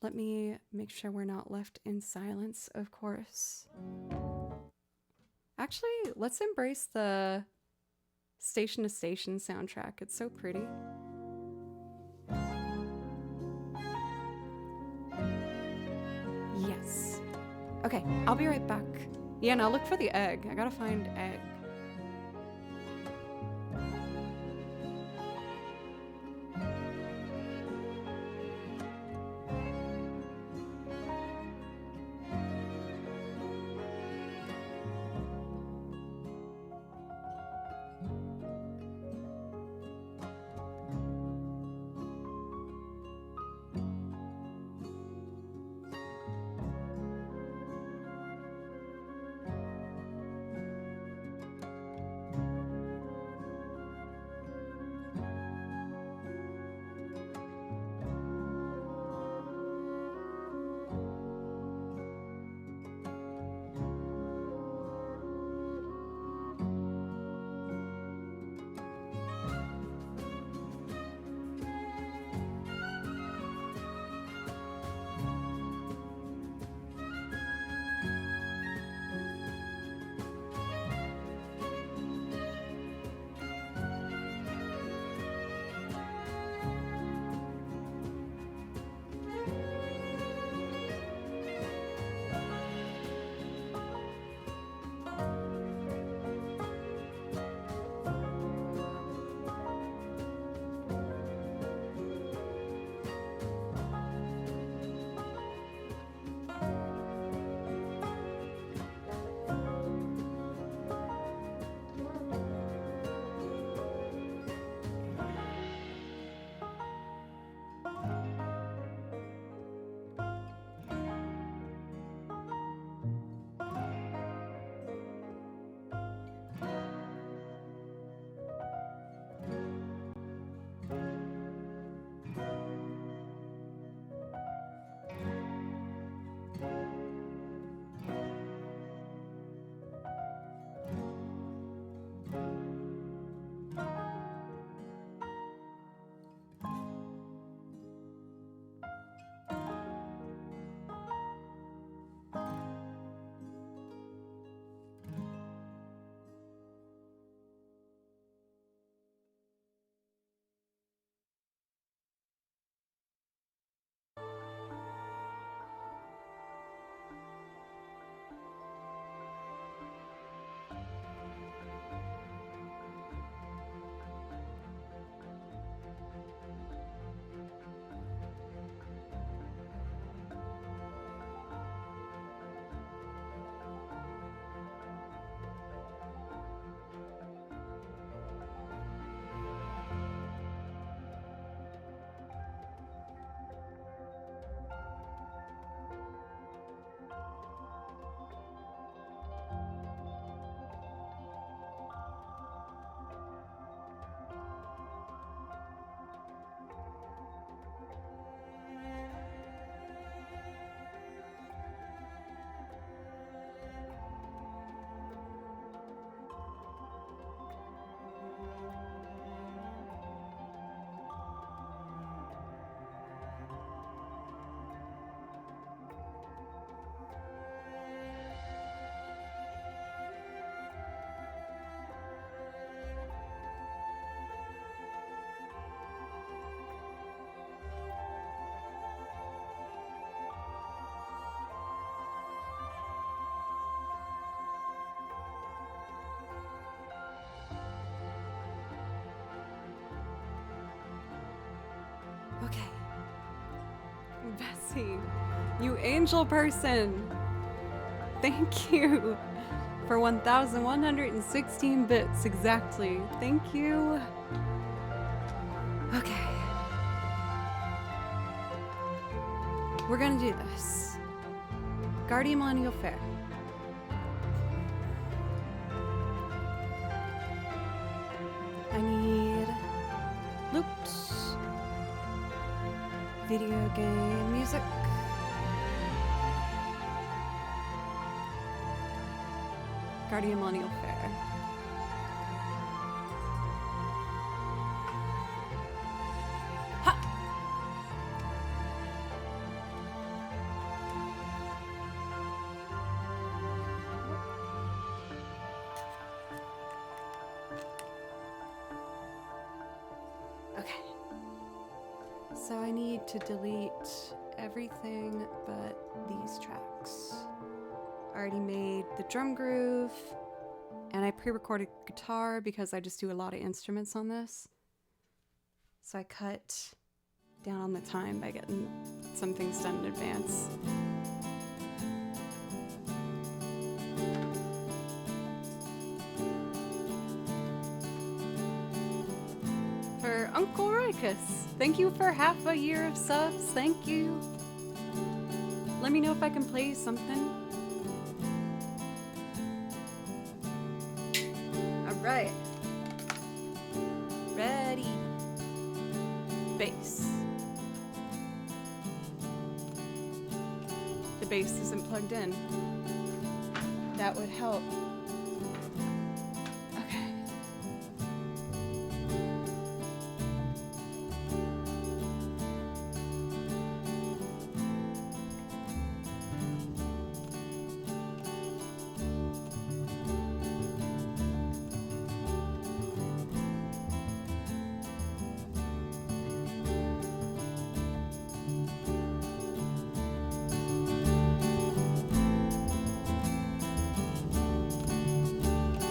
[SPEAKER 1] Let me make sure we're not left in silence, of course. Actually, let's embrace the Station to Station soundtrack. It's so pretty. Yes. Okay, I'll be right back. Yeah, now look for the egg. I gotta find egg. Casey, you angel person. Thank you for 1,116 bits exactly. Thank you. Okay. We're gonna do this. Guardian Millennial Fair. I need loops, video game music, Guardian Millennial Fair. Ha! Okay. So I need to delete everything but these tracks. I already made the drum groove, and I pre-recorded guitar because I just do a lot of instruments on this. So I cut down on the time by getting some things done in advance. For Uncle Roykus, thank you for half a year of subs. Thank you. Let me know if I can play something. Alright. Ready. Bass. The bass isn't plugged in. That would help. Okay.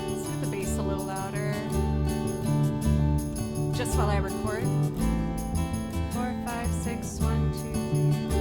[SPEAKER 1] Let's get the bass a little louder. Just while I record. 4, 5, 6, 1, 2, 3.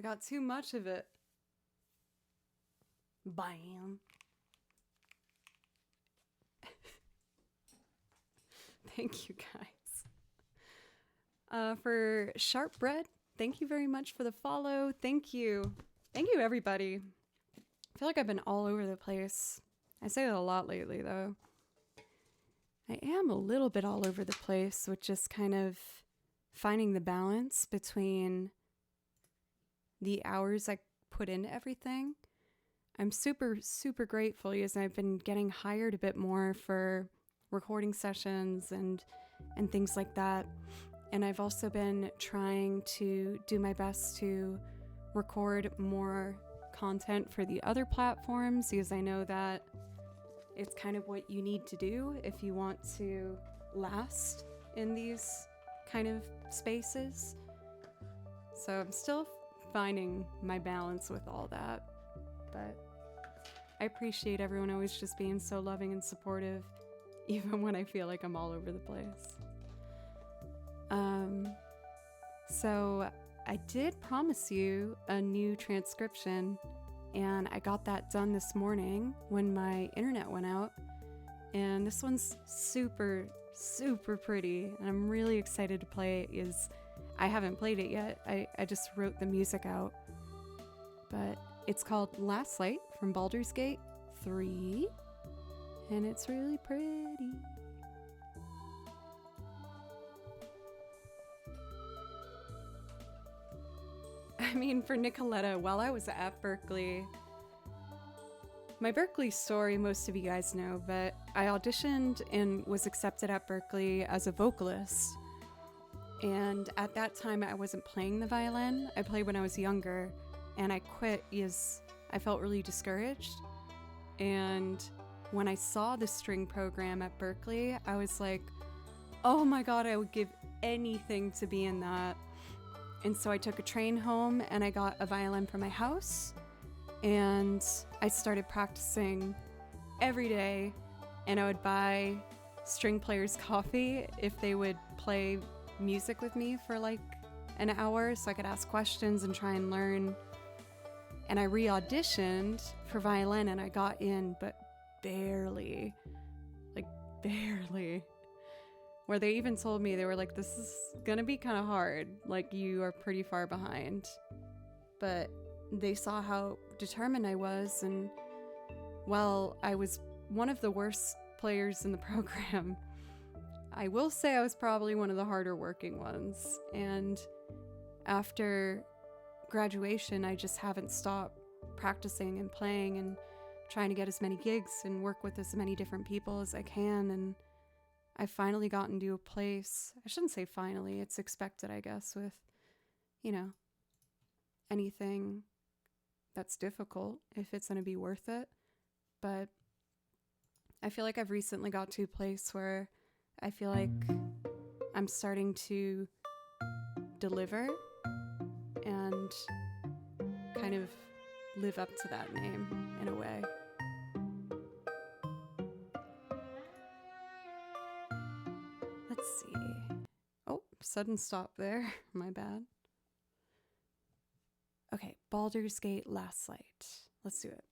[SPEAKER 1] I got too much of it. Bam. Thank you guys. For Sharp Bread, thank you very much for the follow. Thank you. Thank you, everybody. I feel like I've been all over the place. I say that a lot lately, though. I am a little bit all over the place with just kind of finding the balance between the hours I put into everything. I'm super, super grateful because I've been getting hired a bit more for recording sessions and things like that. And I've also been trying to do my best to record more content for the other platforms because I know that it's kind of what you need to do if you want to last in these kind of spaces. So I'm still finding my balance with all that. But I appreciate everyone always just being so loving and supportive, even when I feel like I'm all over the place. So I did promise you a new transcription, and I got that done this morning when my internet went out. And this one's super, super pretty, and I'm really excited to play it. I haven't played it yet. I just wrote the music out. But it's called Last Light from Baldur's Gate 3, and it's really pretty. I mean, for Nicoletta, while I was at Berkeley, my Berkeley story most of you guys know, but I auditioned and was accepted at Berkeley as a vocalist. And at that time, I wasn't playing the violin. I played when I was younger, and I quit because I felt really discouraged. And when I saw the string program at Berkeley, I was like, oh my God, I would give anything to be in that. And so I took a train home and I got a violin from my house, and I started practicing every day, and I would buy string players coffee if they would play music with me for like an hour so I could ask questions and try and learn. And I re-auditioned for violin and I got in, but barely. Where they even told me, they were like, this is gonna be kind of hard. Like, you are pretty far behind. But they saw how determined I was, and while I was one of the worst players in the program, I will say I was probably one of the harder working ones. And after graduation, I just haven't stopped practicing and playing and trying to get as many gigs and work with as many different people as I can. And I've finally gotten to a place, I shouldn't say finally, it's expected, I guess, with, anything that's difficult, if it's going to be worth it. But I feel like I've recently got to a place where I feel like I'm starting to deliver and kind of live up to that name in a way. Let's see. Oh, sudden stop there. My bad. Okay, Baldur's Gate Last Light. Let's do it.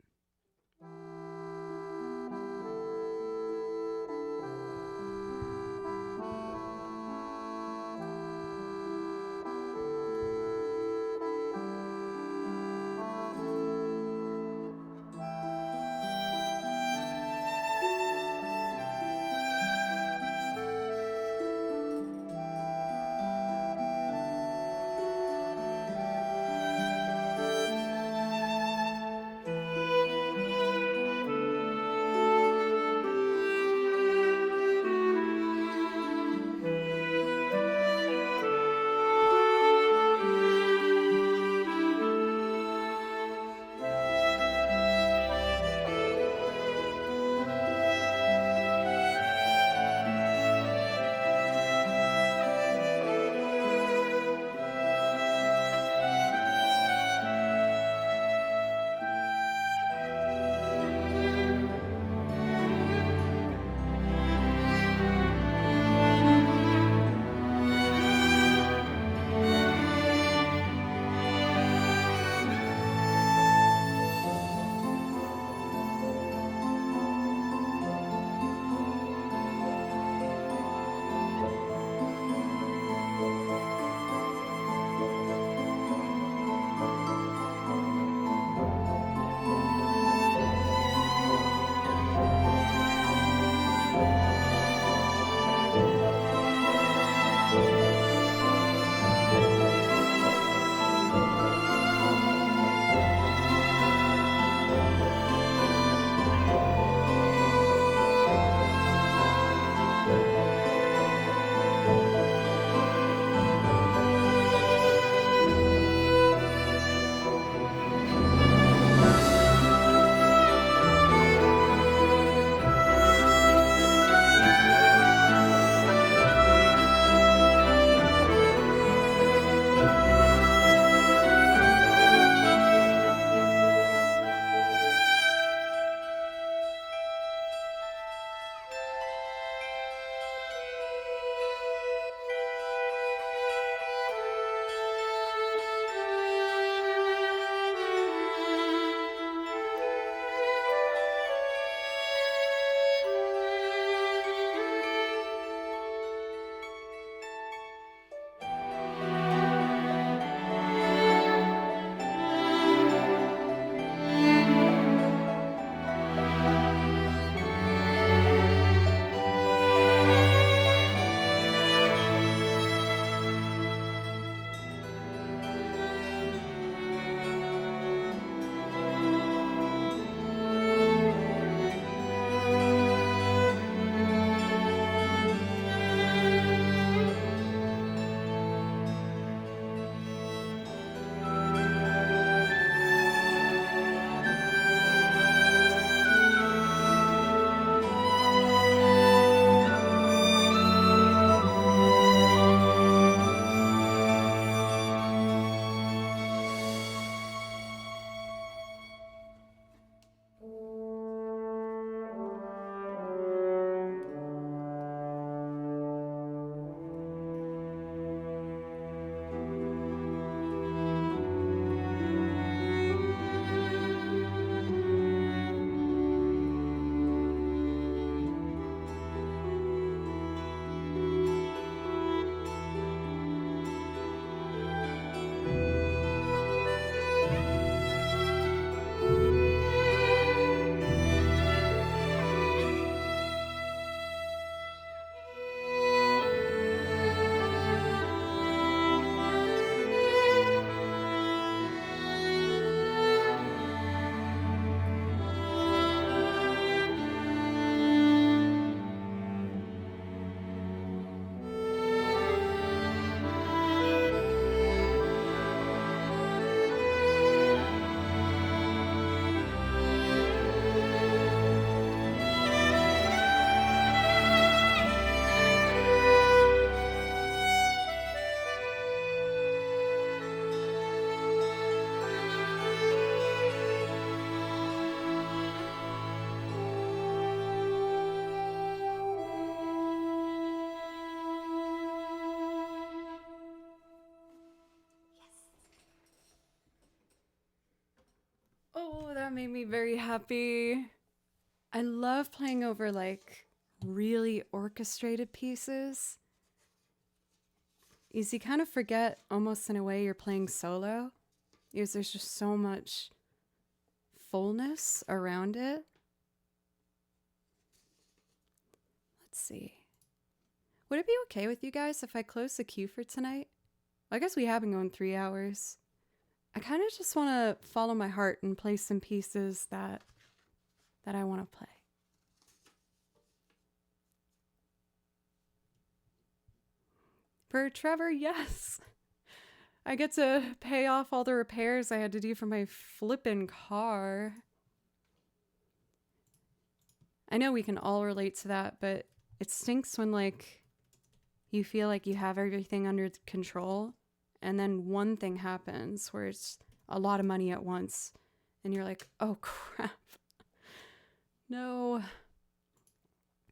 [SPEAKER 1] That made me very happy. I love playing over like really orchestrated pieces. You kind of forget almost in a way you're playing solo because there's just so much fullness around it. Let's see. Would it be okay with you guys if I close the queue for tonight? I guess we have been going 3 hours. I kind of just want to follow my heart and play some pieces that I want to play. For Trevor, yes. I get to pay off all the repairs I had to do for my flippin' car. I know we can all relate to that, but it stinks when, like, you feel like you have everything under control, and then one thing happens where it's a lot of money at once, and you're like, oh, crap. No.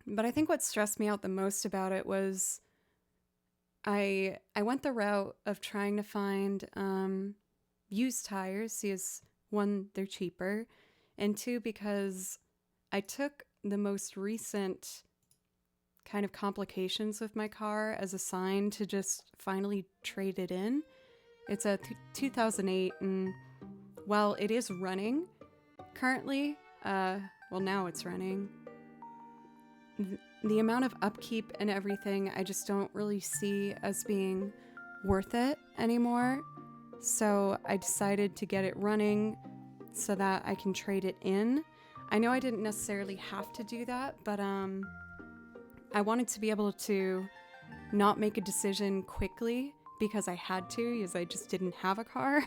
[SPEAKER 1] But I think what stressed me out the most about it was I went the route of trying to find used tires, because one, they're cheaper, and two, because I took the most recent kind of complications with my car as a sign to just finally trade it in. It's a 2008, and while it is running currently, well, now it's running, the amount of upkeep and everything I just don't really see as being worth it anymore. So I decided to get it running so that I can trade it in. I know I didn't necessarily have to do that, but I wanted to be able to not make a decision quickly because I had to, because I just didn't have a car.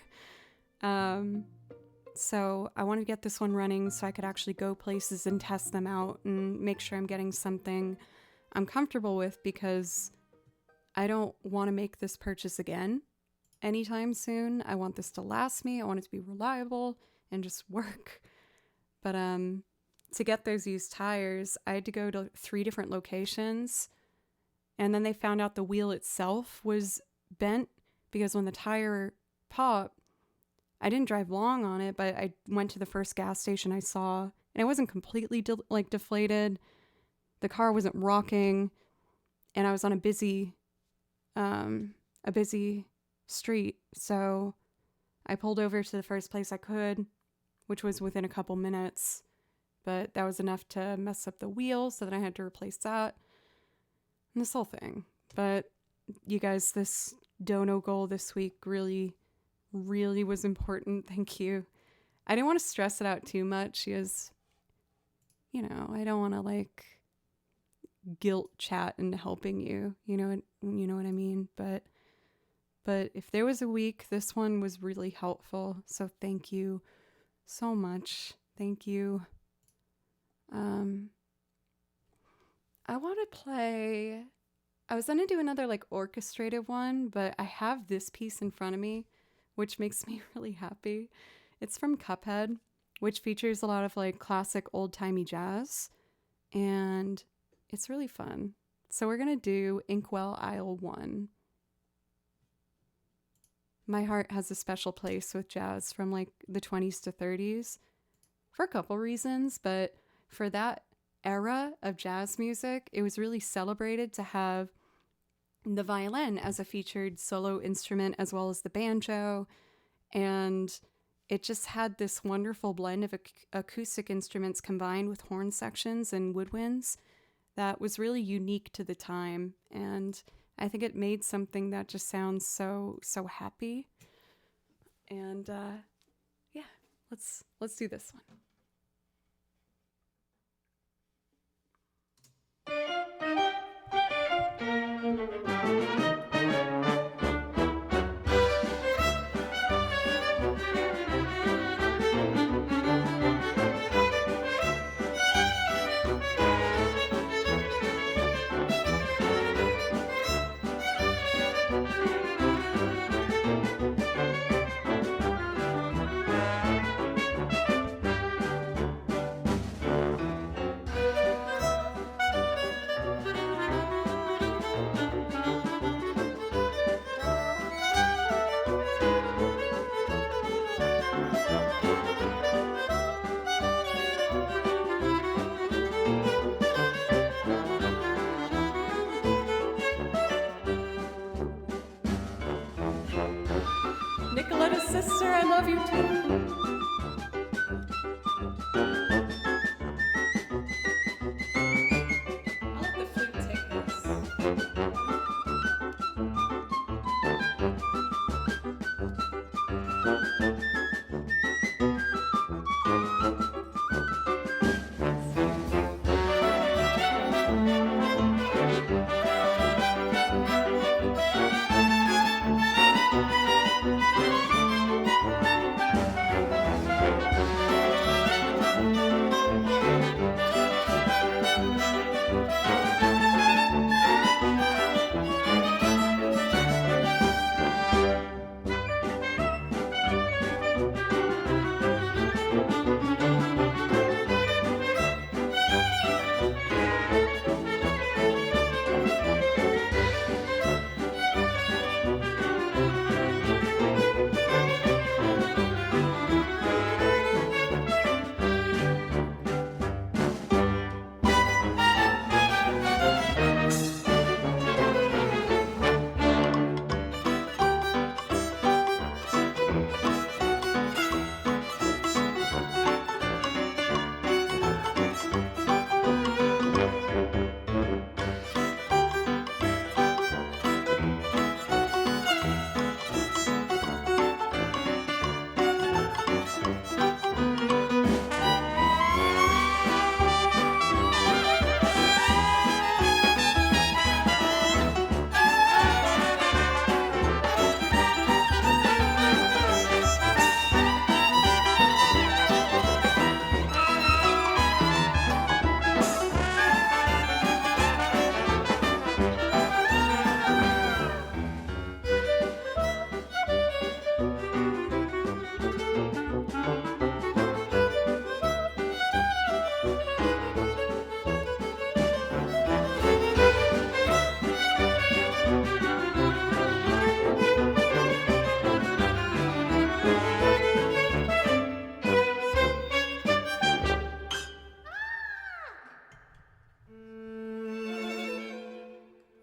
[SPEAKER 1] So I wanted to get this one running so I could actually go places and test them out and make sure I'm getting something I'm comfortable with, because I don't want to make this purchase again anytime soon. I want this to last me. I want it to be reliable and just work. But to get those used tires, I had to go to 3 different locations, and then they found out the wheel itself was bent, because when the tire popped, I didn't drive long on it, but I went to the first gas station I saw, and it wasn't completely deflated. The car wasn't rocking, and I was on a busy street, so I pulled over to the first place I could, which was within a couple minutes, but that was enough to mess up the wheel, so then I had to replace that, and this whole thing. But you guys, this dono goal this week really was important. Thank you. I didn't want to stress it out too much, because, you know, I don't want to like guilt chat into helping you, you know what I mean? But if there was a week, this one was really helpful. So thank you so much. Thank you. I want to play, I was going to do another like orchestrated one, but I have this piece in front of me, which makes me really happy. It's from Cuphead, which features a lot of like classic old-timey jazz, and it's really fun. So we're going to do Inkwell Isle 1. My heart has a special place with jazz from like the 20s to 30s for a couple reasons, but for that era of jazz music, it was really celebrated to have the violin as a featured solo instrument, as well as the banjo, and it just had this wonderful blend of acoustic instruments combined with horn sections and woodwinds that was really unique to the time, and I think it made something that just sounds so happy. And yeah, let's do this one. sister. I love you too. I'll let the flute take this.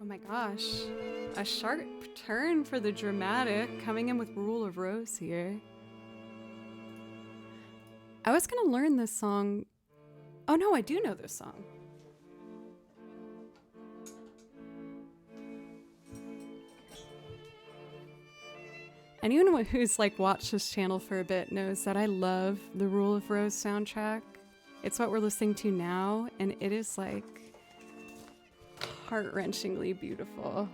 [SPEAKER 1] Oh my gosh. A sharp turn for the dramatic, coming in with Rule of Rose here. I was gonna learn this song. Oh no, I do know this song. Anyone who's like watched this channel for a bit knows that I love the Rule of Rose soundtrack. It's what we're listening to now, and it is like heart-wrenchingly beautiful.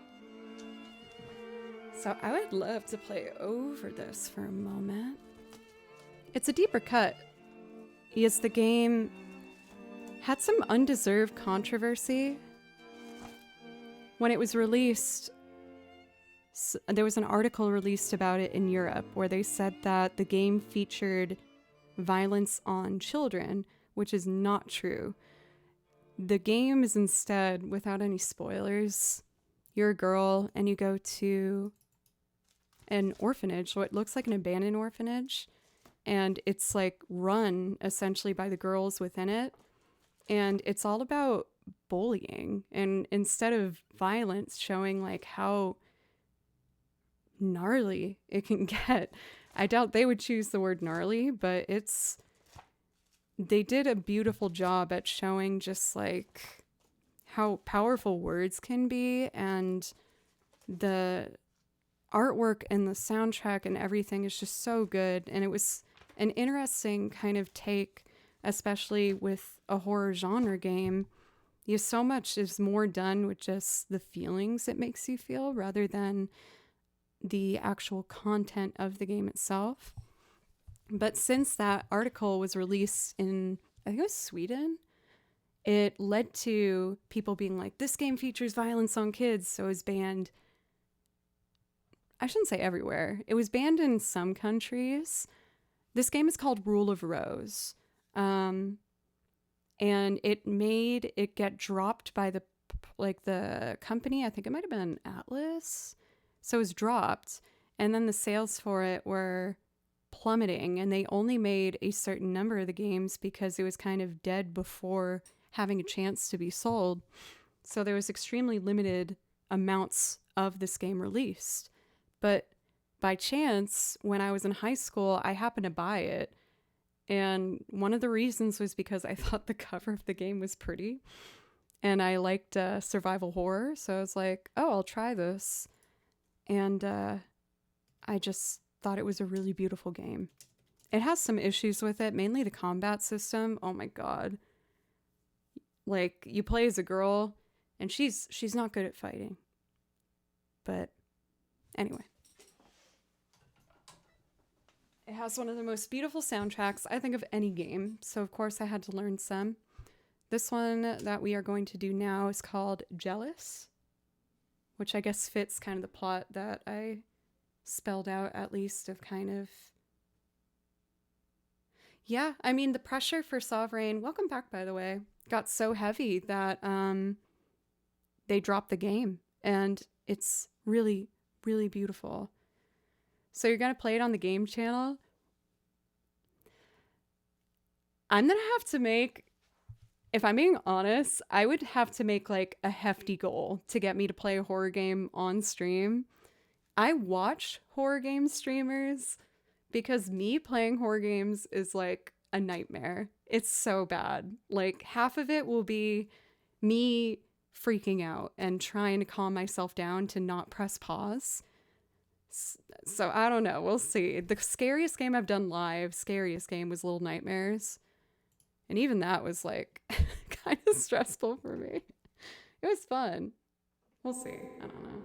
[SPEAKER 1] So I would love to play over this for a moment. It's a deeper cut. Yes, the game had some undeserved controversy. When it was released, there was an article released about it in Europe where they said that the game featured violence on children, which is not true. The game is instead, without any spoilers, you're a girl and you go to an orphanage, what looks like an abandoned orphanage, and it's like run essentially by the girls within it. And it's all about bullying, and instead of violence, showing like how gnarly it can get. I doubt they would choose the word gnarly, but they did a beautiful job at showing just like how powerful words can be, and the artwork and the soundtrack and everything is just so good. And it was an interesting kind of take, especially with a horror genre game. So much is more done with just the feelings it makes you feel rather than the actual content of the game itself. But since that article was released in, I think it was Sweden, it led to people being like, this game features violence on kids, so it was banned. I shouldn't say everywhere. It was banned in some countries. This game is called Rule of Rose. And it made it get dropped by the company. I think it might have been Atlas. So it was dropped, and then the sales for it were plummeting, and they only made a certain number of the games because it was kind of dead before having a chance to be sold. So there was extremely limited amounts of this game released. But by chance, when I was in high school, I happened to buy it. And one of the reasons was because I thought the cover of the game was pretty. And I liked survival horror. So I was like, oh, I'll try this. And I just thought it was a really beautiful game. It has some issues with it, mainly the combat system. Oh my God. Like, you play as a girl, and she's not good at fighting. But anyway. It has one of the most beautiful soundtracks, I think, of any game. So, of course, I had to learn some. This one that we are going to do now is called Jealous, which I guess fits kind of the plot that I spelled out, at least, of kind of... Yeah, I mean, the pressure for Sovereign, welcome back, by the way, got so heavy that they dropped the game. And it's really, really beautiful. So you're going to play it on the game channel. I'm going to have to make, if I'm being honest, I would have to make like a hefty goal to get me to play a horror game on stream. I watch horror game streamers because me playing horror games is like a nightmare. It's so bad. Like half of it will be me freaking out and trying to calm myself down to not press pause. So I don't know. We'll see. The scariest game I've done live, was Little Nightmares. And even that was like kind of stressful for me. It was fun. We'll see. I don't know.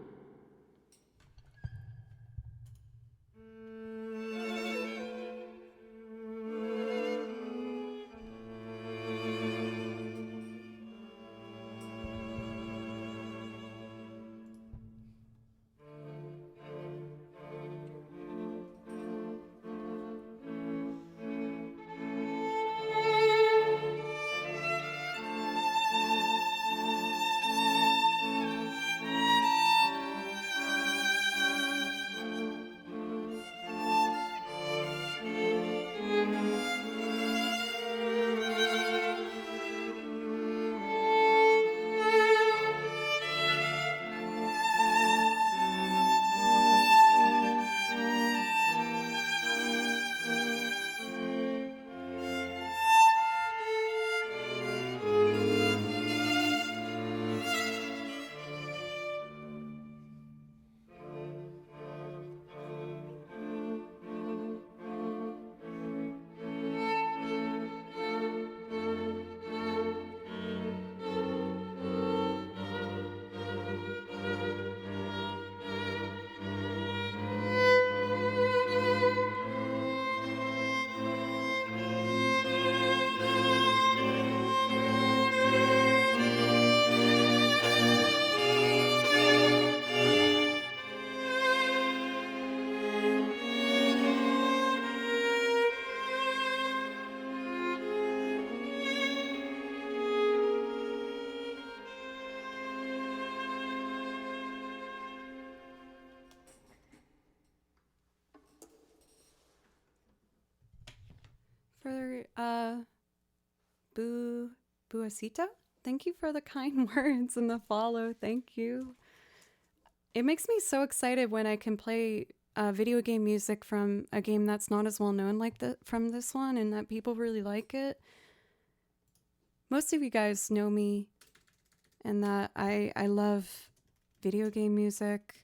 [SPEAKER 1] For Buasita, thank you for the kind words and the follow. Thank you. It makes me so excited when I can play video game music from a game that's not as well known like from this one, and that people really like it. Most of you guys know me, and that I love video game music,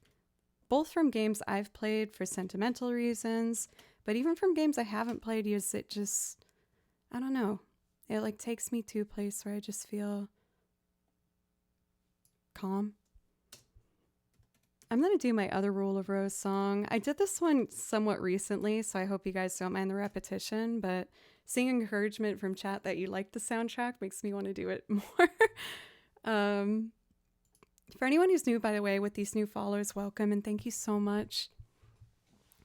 [SPEAKER 1] both from games I've played for sentimental reasons, but even from games I haven't played, because it just, I don't know, it like takes me to a place where I just feel calm. I'm going to do my other Rule of Rose song. I did this one somewhat recently, so I hope you guys don't mind the repetition, but seeing encouragement from chat that you like the soundtrack makes me want to do it more. For anyone who's new, by the way, with these new followers, welcome and thank you so much.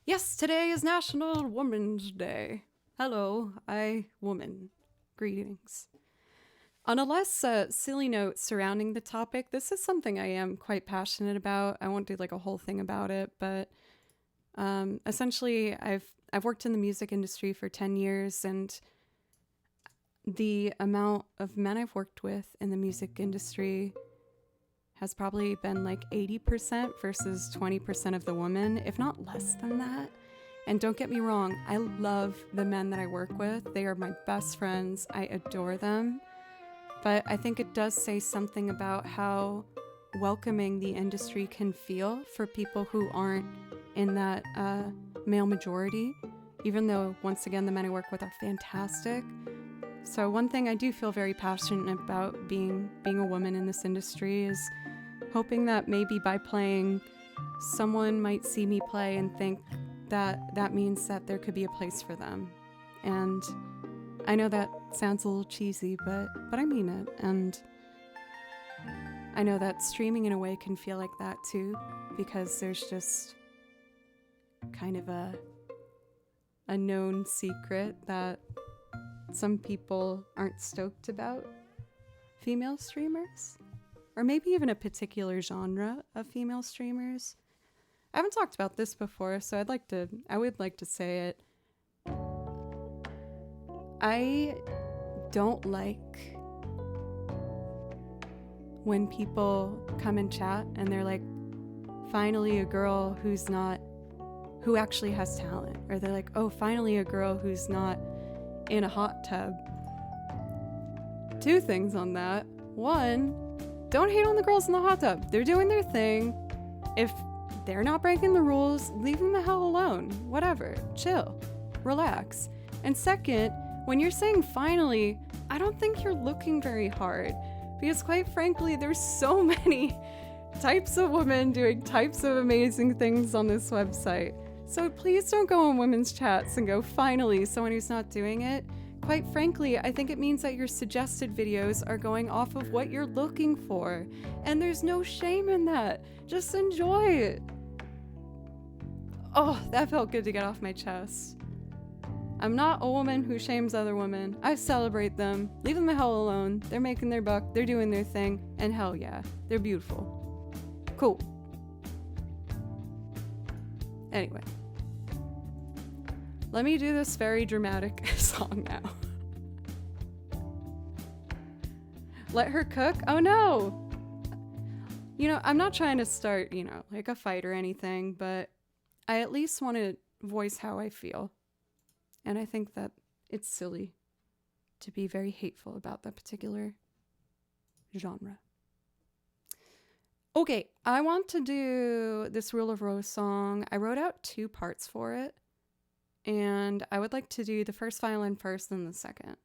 [SPEAKER 1] Yes, today is National Women's Day. Hello, woman. Greetings. On a less silly note surrounding the topic, this is something I am quite passionate about. I won't do like a whole thing about it, but essentially I've worked in the music industry for 10 years, and the amount of men I've worked with in the music industry has probably been like 80% versus 20% of the women, if not less than that. And don't get me wrong, I love the men that I work with. They are my best friends. I adore them. But I think it does say something about how welcoming the industry can feel for people who aren't in that male majority, even though, once again, the men I work with are fantastic. So one thing I do feel very passionate about being a woman in this industry is hoping that maybe by playing, someone might see me play and think that means that there could be a place for them. And I know that sounds a little cheesy, but I mean it. And I know that streaming in a way can feel like that too, because there's just kind of a known secret that some people aren't stoked about female streamers, or maybe even a particular genre of female streamers. I haven't talked about this before, so I would like to say it. I don't like when people come and chat and they're like, finally a girl who actually has talent. Or they're like, oh, finally a girl who's not in a hot tub. Two things on that. One, don't hate on the girls in the hot tub. They're doing their thing. If they're not breaking the rules, leave them the hell alone. Whatever. Chill. Relax. And second, when you're saying finally, I don't think you're looking very hard. Because quite frankly, there's so many types of women doing types of amazing things on this website. So please don't go on women's chats and go, finally, someone who's not doing it. Quite frankly, I think it means that your suggested videos are going off of what you're looking for. And there's no shame in that. Just enjoy it. Oh, that felt good to get off my chest. I'm not a woman who shames other women. I celebrate them. Leave them the hell alone. They're making their buck. They're doing their thing. And hell yeah, they're beautiful. Cool. Anyway. Let me do this very dramatic song now. Let her cook? Oh no! I'm not trying to start, like a fight or anything, but I at least want to voice how I feel. And I think that it's silly to be very hateful about that particular genre. Okay, I want to do this Rule of Rose song. I wrote out 2 parts for it. And I would like to do the first violin first and the second.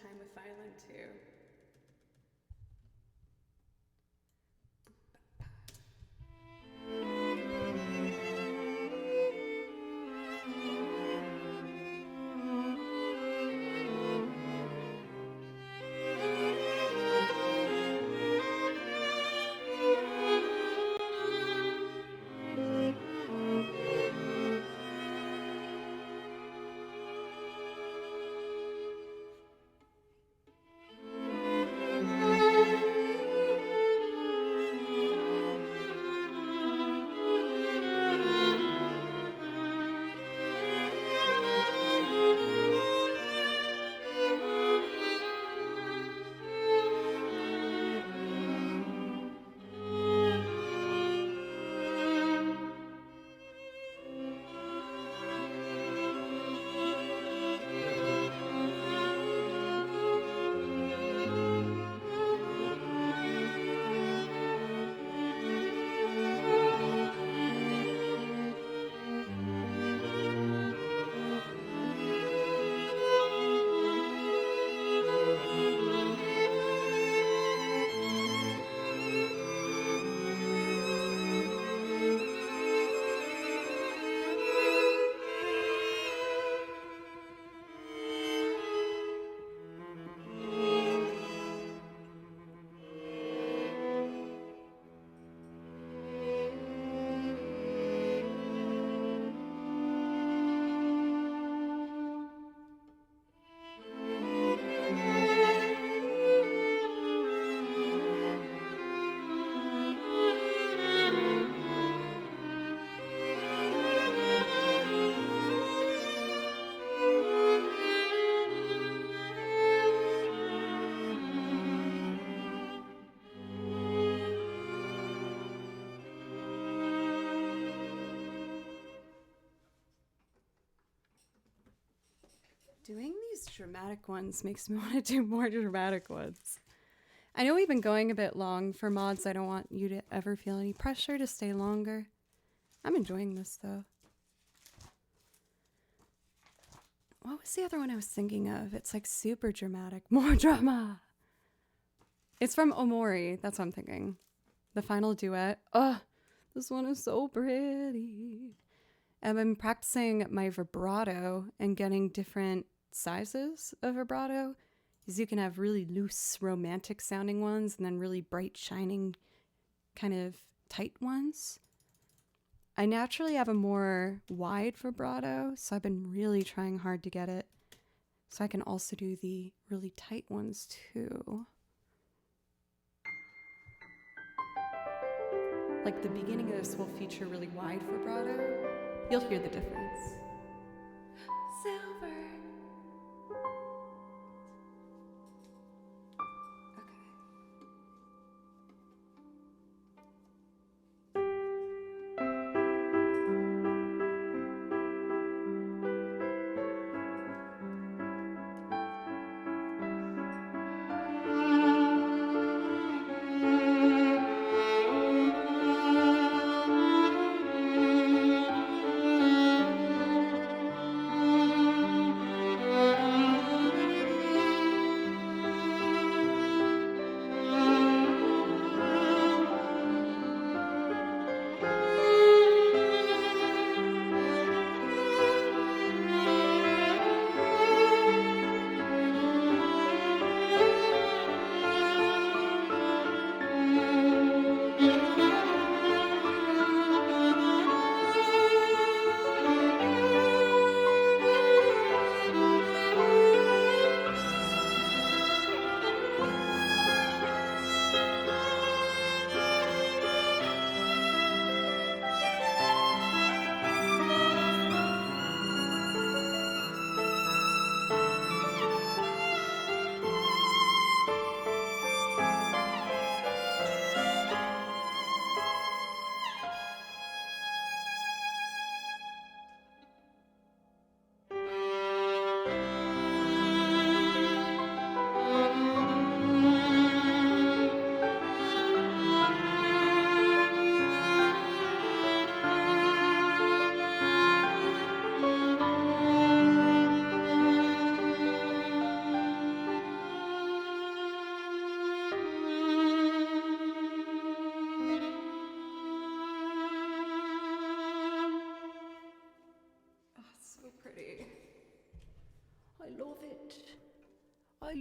[SPEAKER 1] time with violin too. Doing these dramatic ones makes me want to do more dramatic ones. I know we've been going a bit long for mods. I don't want you to ever feel any pressure to stay longer. I'm enjoying this though. What was the other one I was thinking of? It's like super dramatic. More drama. It's from Omori. That's what I'm thinking. The final duet. Oh, this one is so pretty. I've been practicing my vibrato and getting different sizes of vibrato. Because you can have really loose, romantic sounding ones and then really bright, shining, kind of tight ones. I naturally have a more wide vibrato, so I've been really trying hard to get it. So I can also do the really tight ones too. Like the beginning of this will feature really wide vibrato. You'll hear the difference. Silver.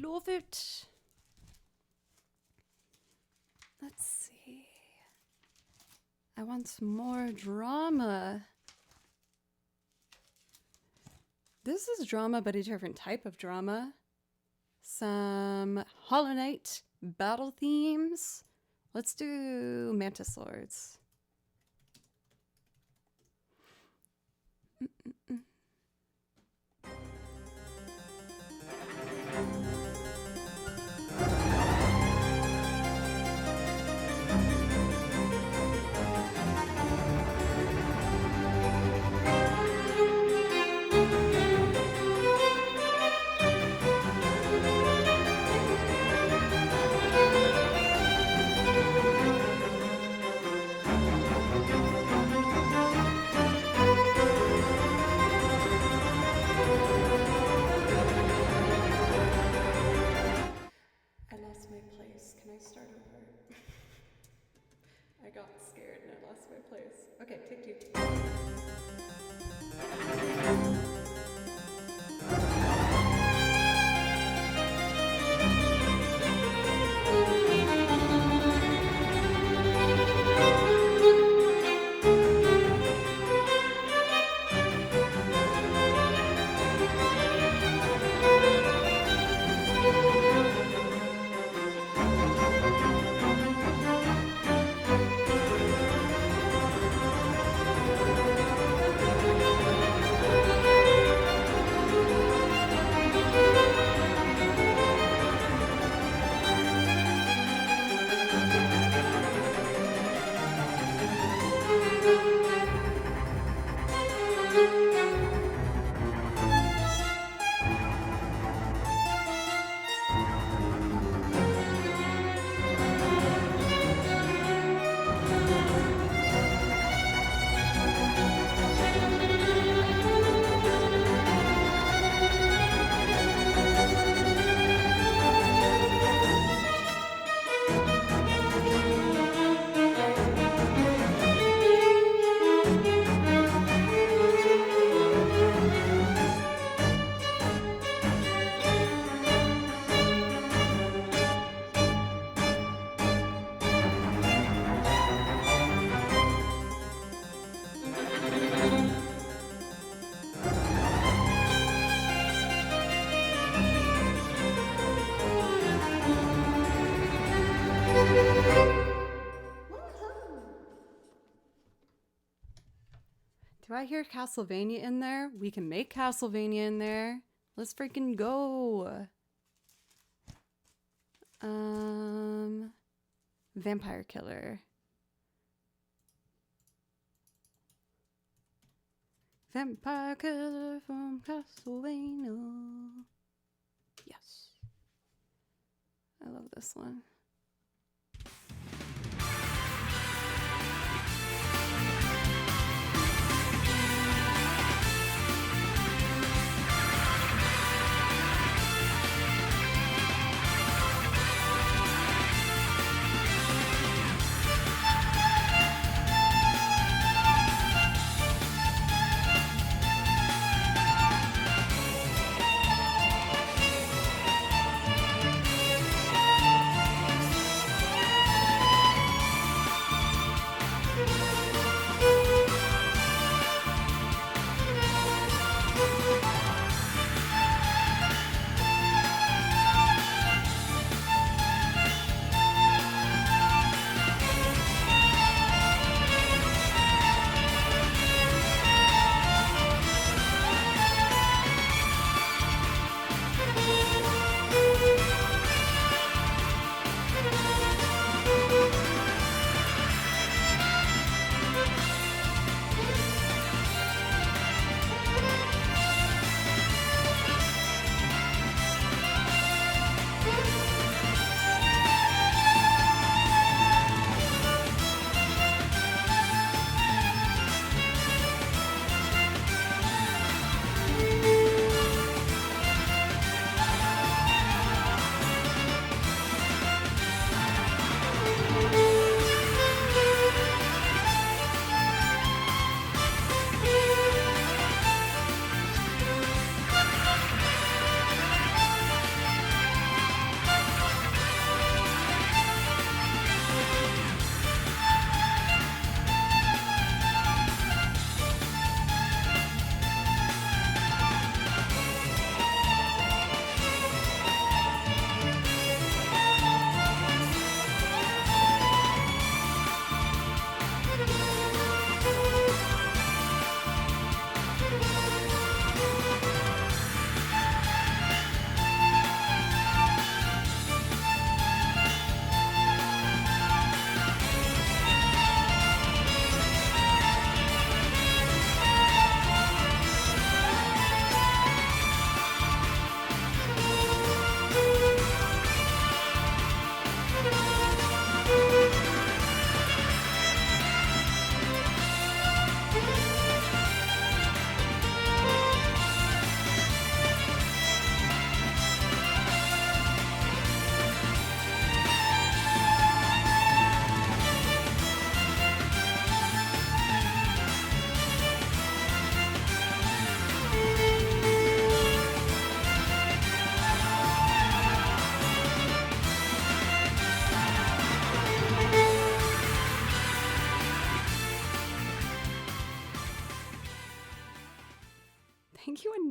[SPEAKER 1] love it. Let's see. I want some more drama. This is drama, but a different type of drama. Some Hollow Knight battle themes. Let's do Mantis Lords. I lost my place. Can I start over? I got scared and I lost my place. Okay, take two. Do I hear Castlevania in there? We can make Castlevania in there. Let's freaking go. Vampire Killer. Vampire Killer from Castlevania. Yes. I love this one.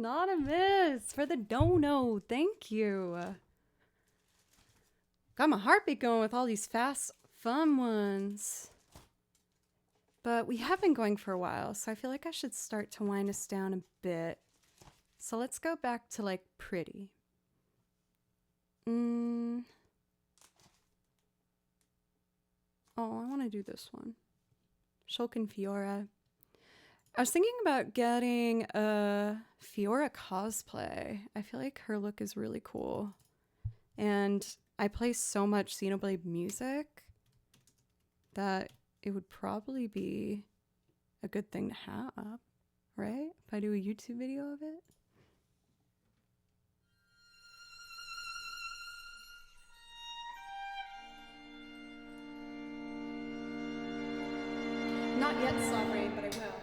[SPEAKER 1] Anonymous for the dono. Thank you. Got my heartbeat going with all these fast, fun ones. But we have been going for a while, so I feel like I should start to wind us down a bit. So let's go back to like pretty. Oh, I want to do this one. Shulk and Fiora. I was thinking about getting a Fiora cosplay. I feel like her look is really cool. And I play so much Xenoblade music that it would probably be a good thing to have, right? If I do a YouTube video of it. Not yet, Slobbery, but I will.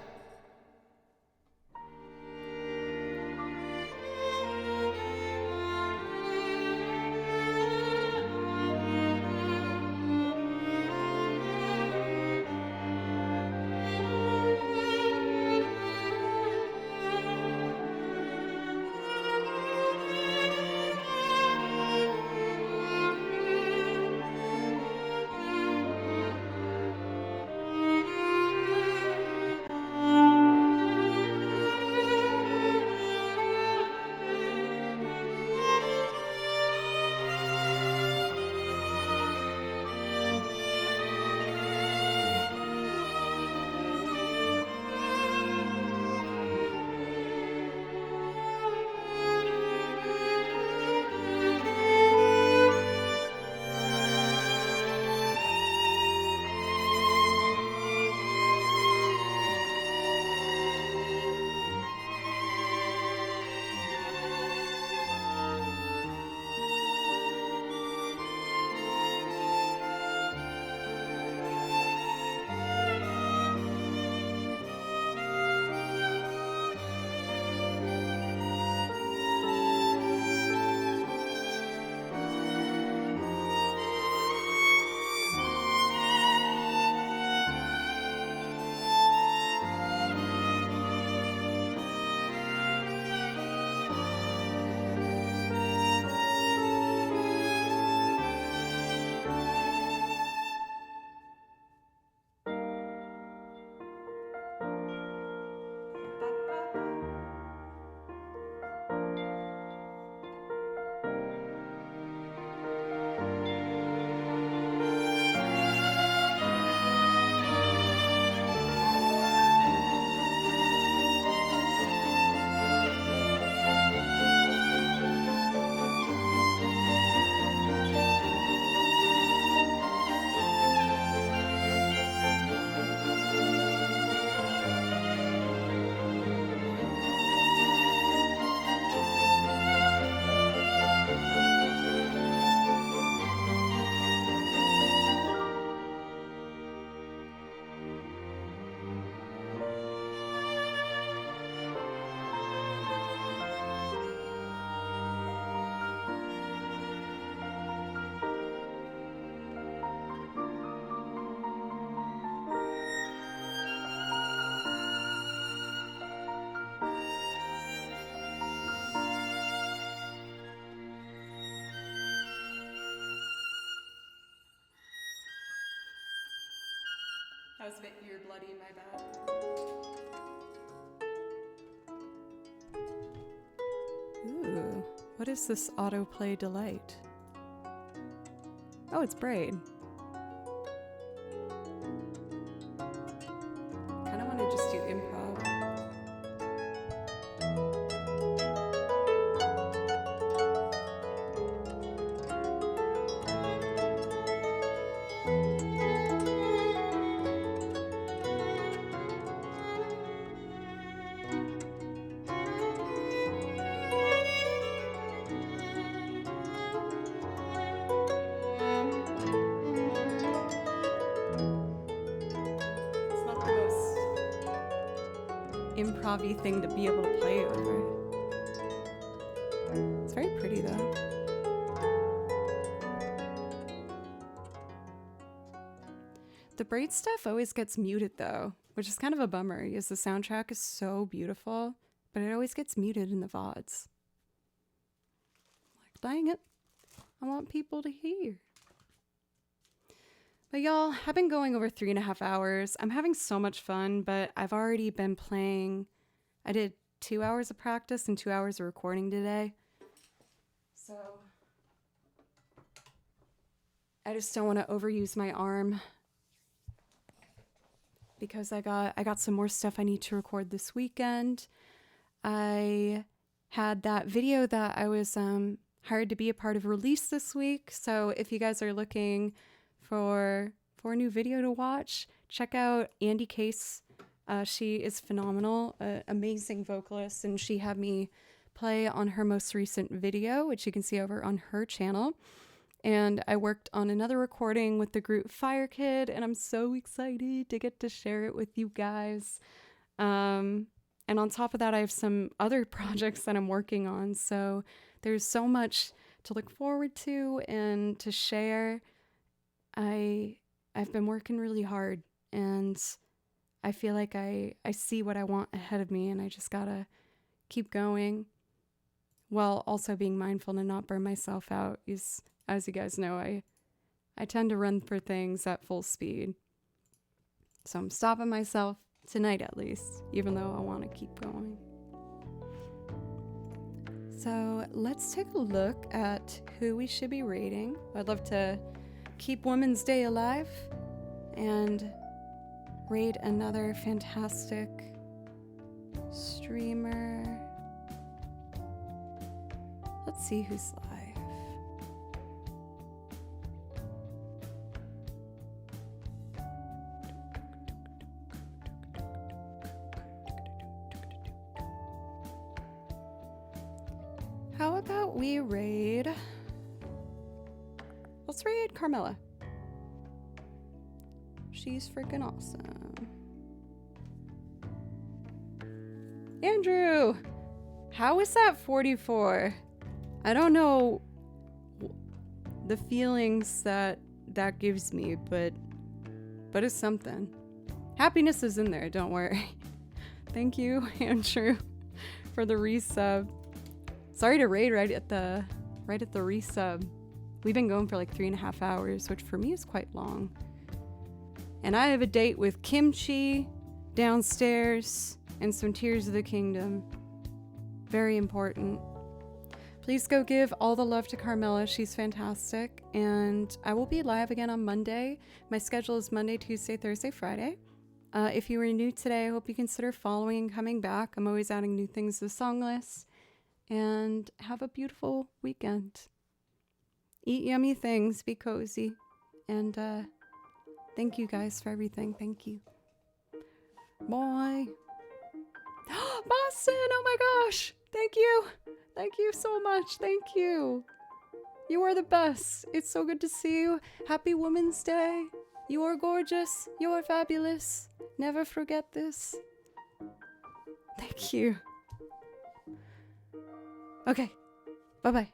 [SPEAKER 1] That was a bit ear bloody, my bad. Ooh, what is this autoplay delight? Oh, it's Braid. Kind of want to just do improv. Improv-y thing to be able to play over. It's very pretty though. The Braid stuff always gets muted though, which is kind of a bummer because the soundtrack is so beautiful, but it always gets muted in the VODs. Like, dang it. I want people to hear. But y'all, I've been going over 3.5 hours. I'm having so much fun, but I've already been playing. I did 2 hours of practice and 2 hours of recording today. So I just don't want to overuse my arm because I got some more stuff I need to record this weekend. I had that video that I was hired to be a part of release this week. So if you guys are looking for a new video to watch, check out Andy Case. She is phenomenal, amazing vocalist, and she had me play on her most recent video, which you can see over on her channel. And I worked on another recording with the group Fire Kid, and I'm so excited to get to share it with you guys. And on top of that, I have some other projects that I'm working on. So there's so much to look forward to and to share. I've been working really hard, and I feel like I see what I want ahead of me, and I just gotta keep going while also being mindful to not burn myself out. As you guys know, I tend to run for things at full speed. So I'm stopping myself tonight at least, even though I want to keep going. So let's take a look at who we should be rating. I'd love to keep Women's Day alive and rate another fantastic streamer. Let's see who's live. How about we raid? Let's raid Carmela. She's freaking awesome. Andrew, how is that 44? I don't know the feelings that gives me, but it's something. Happiness is in there, don't worry. Thank you, Andrew, for the resub. Sorry to raid right at the resub. We've been going for like 3.5 hours, which for me is quite long. And I have a date with kimchi downstairs and some Tears of the Kingdom. Very important. Please go give all the love to Carmela. She's fantastic. And I will be live again on Monday. My schedule is Monday, Tuesday, Thursday, Friday. If you were new today, I hope you consider following and coming back. I'm always adding new things to the song list. And have a beautiful weekend. Eat yummy things, be cozy. And thank you guys for everything. Thank you. Bye. Boston, oh my gosh. Thank you. Thank you so much. Thank you. You are the best. It's so good to see you. Happy Women's Day. You are gorgeous. You are fabulous. Never forget this. Thank you. Okay. Bye-bye.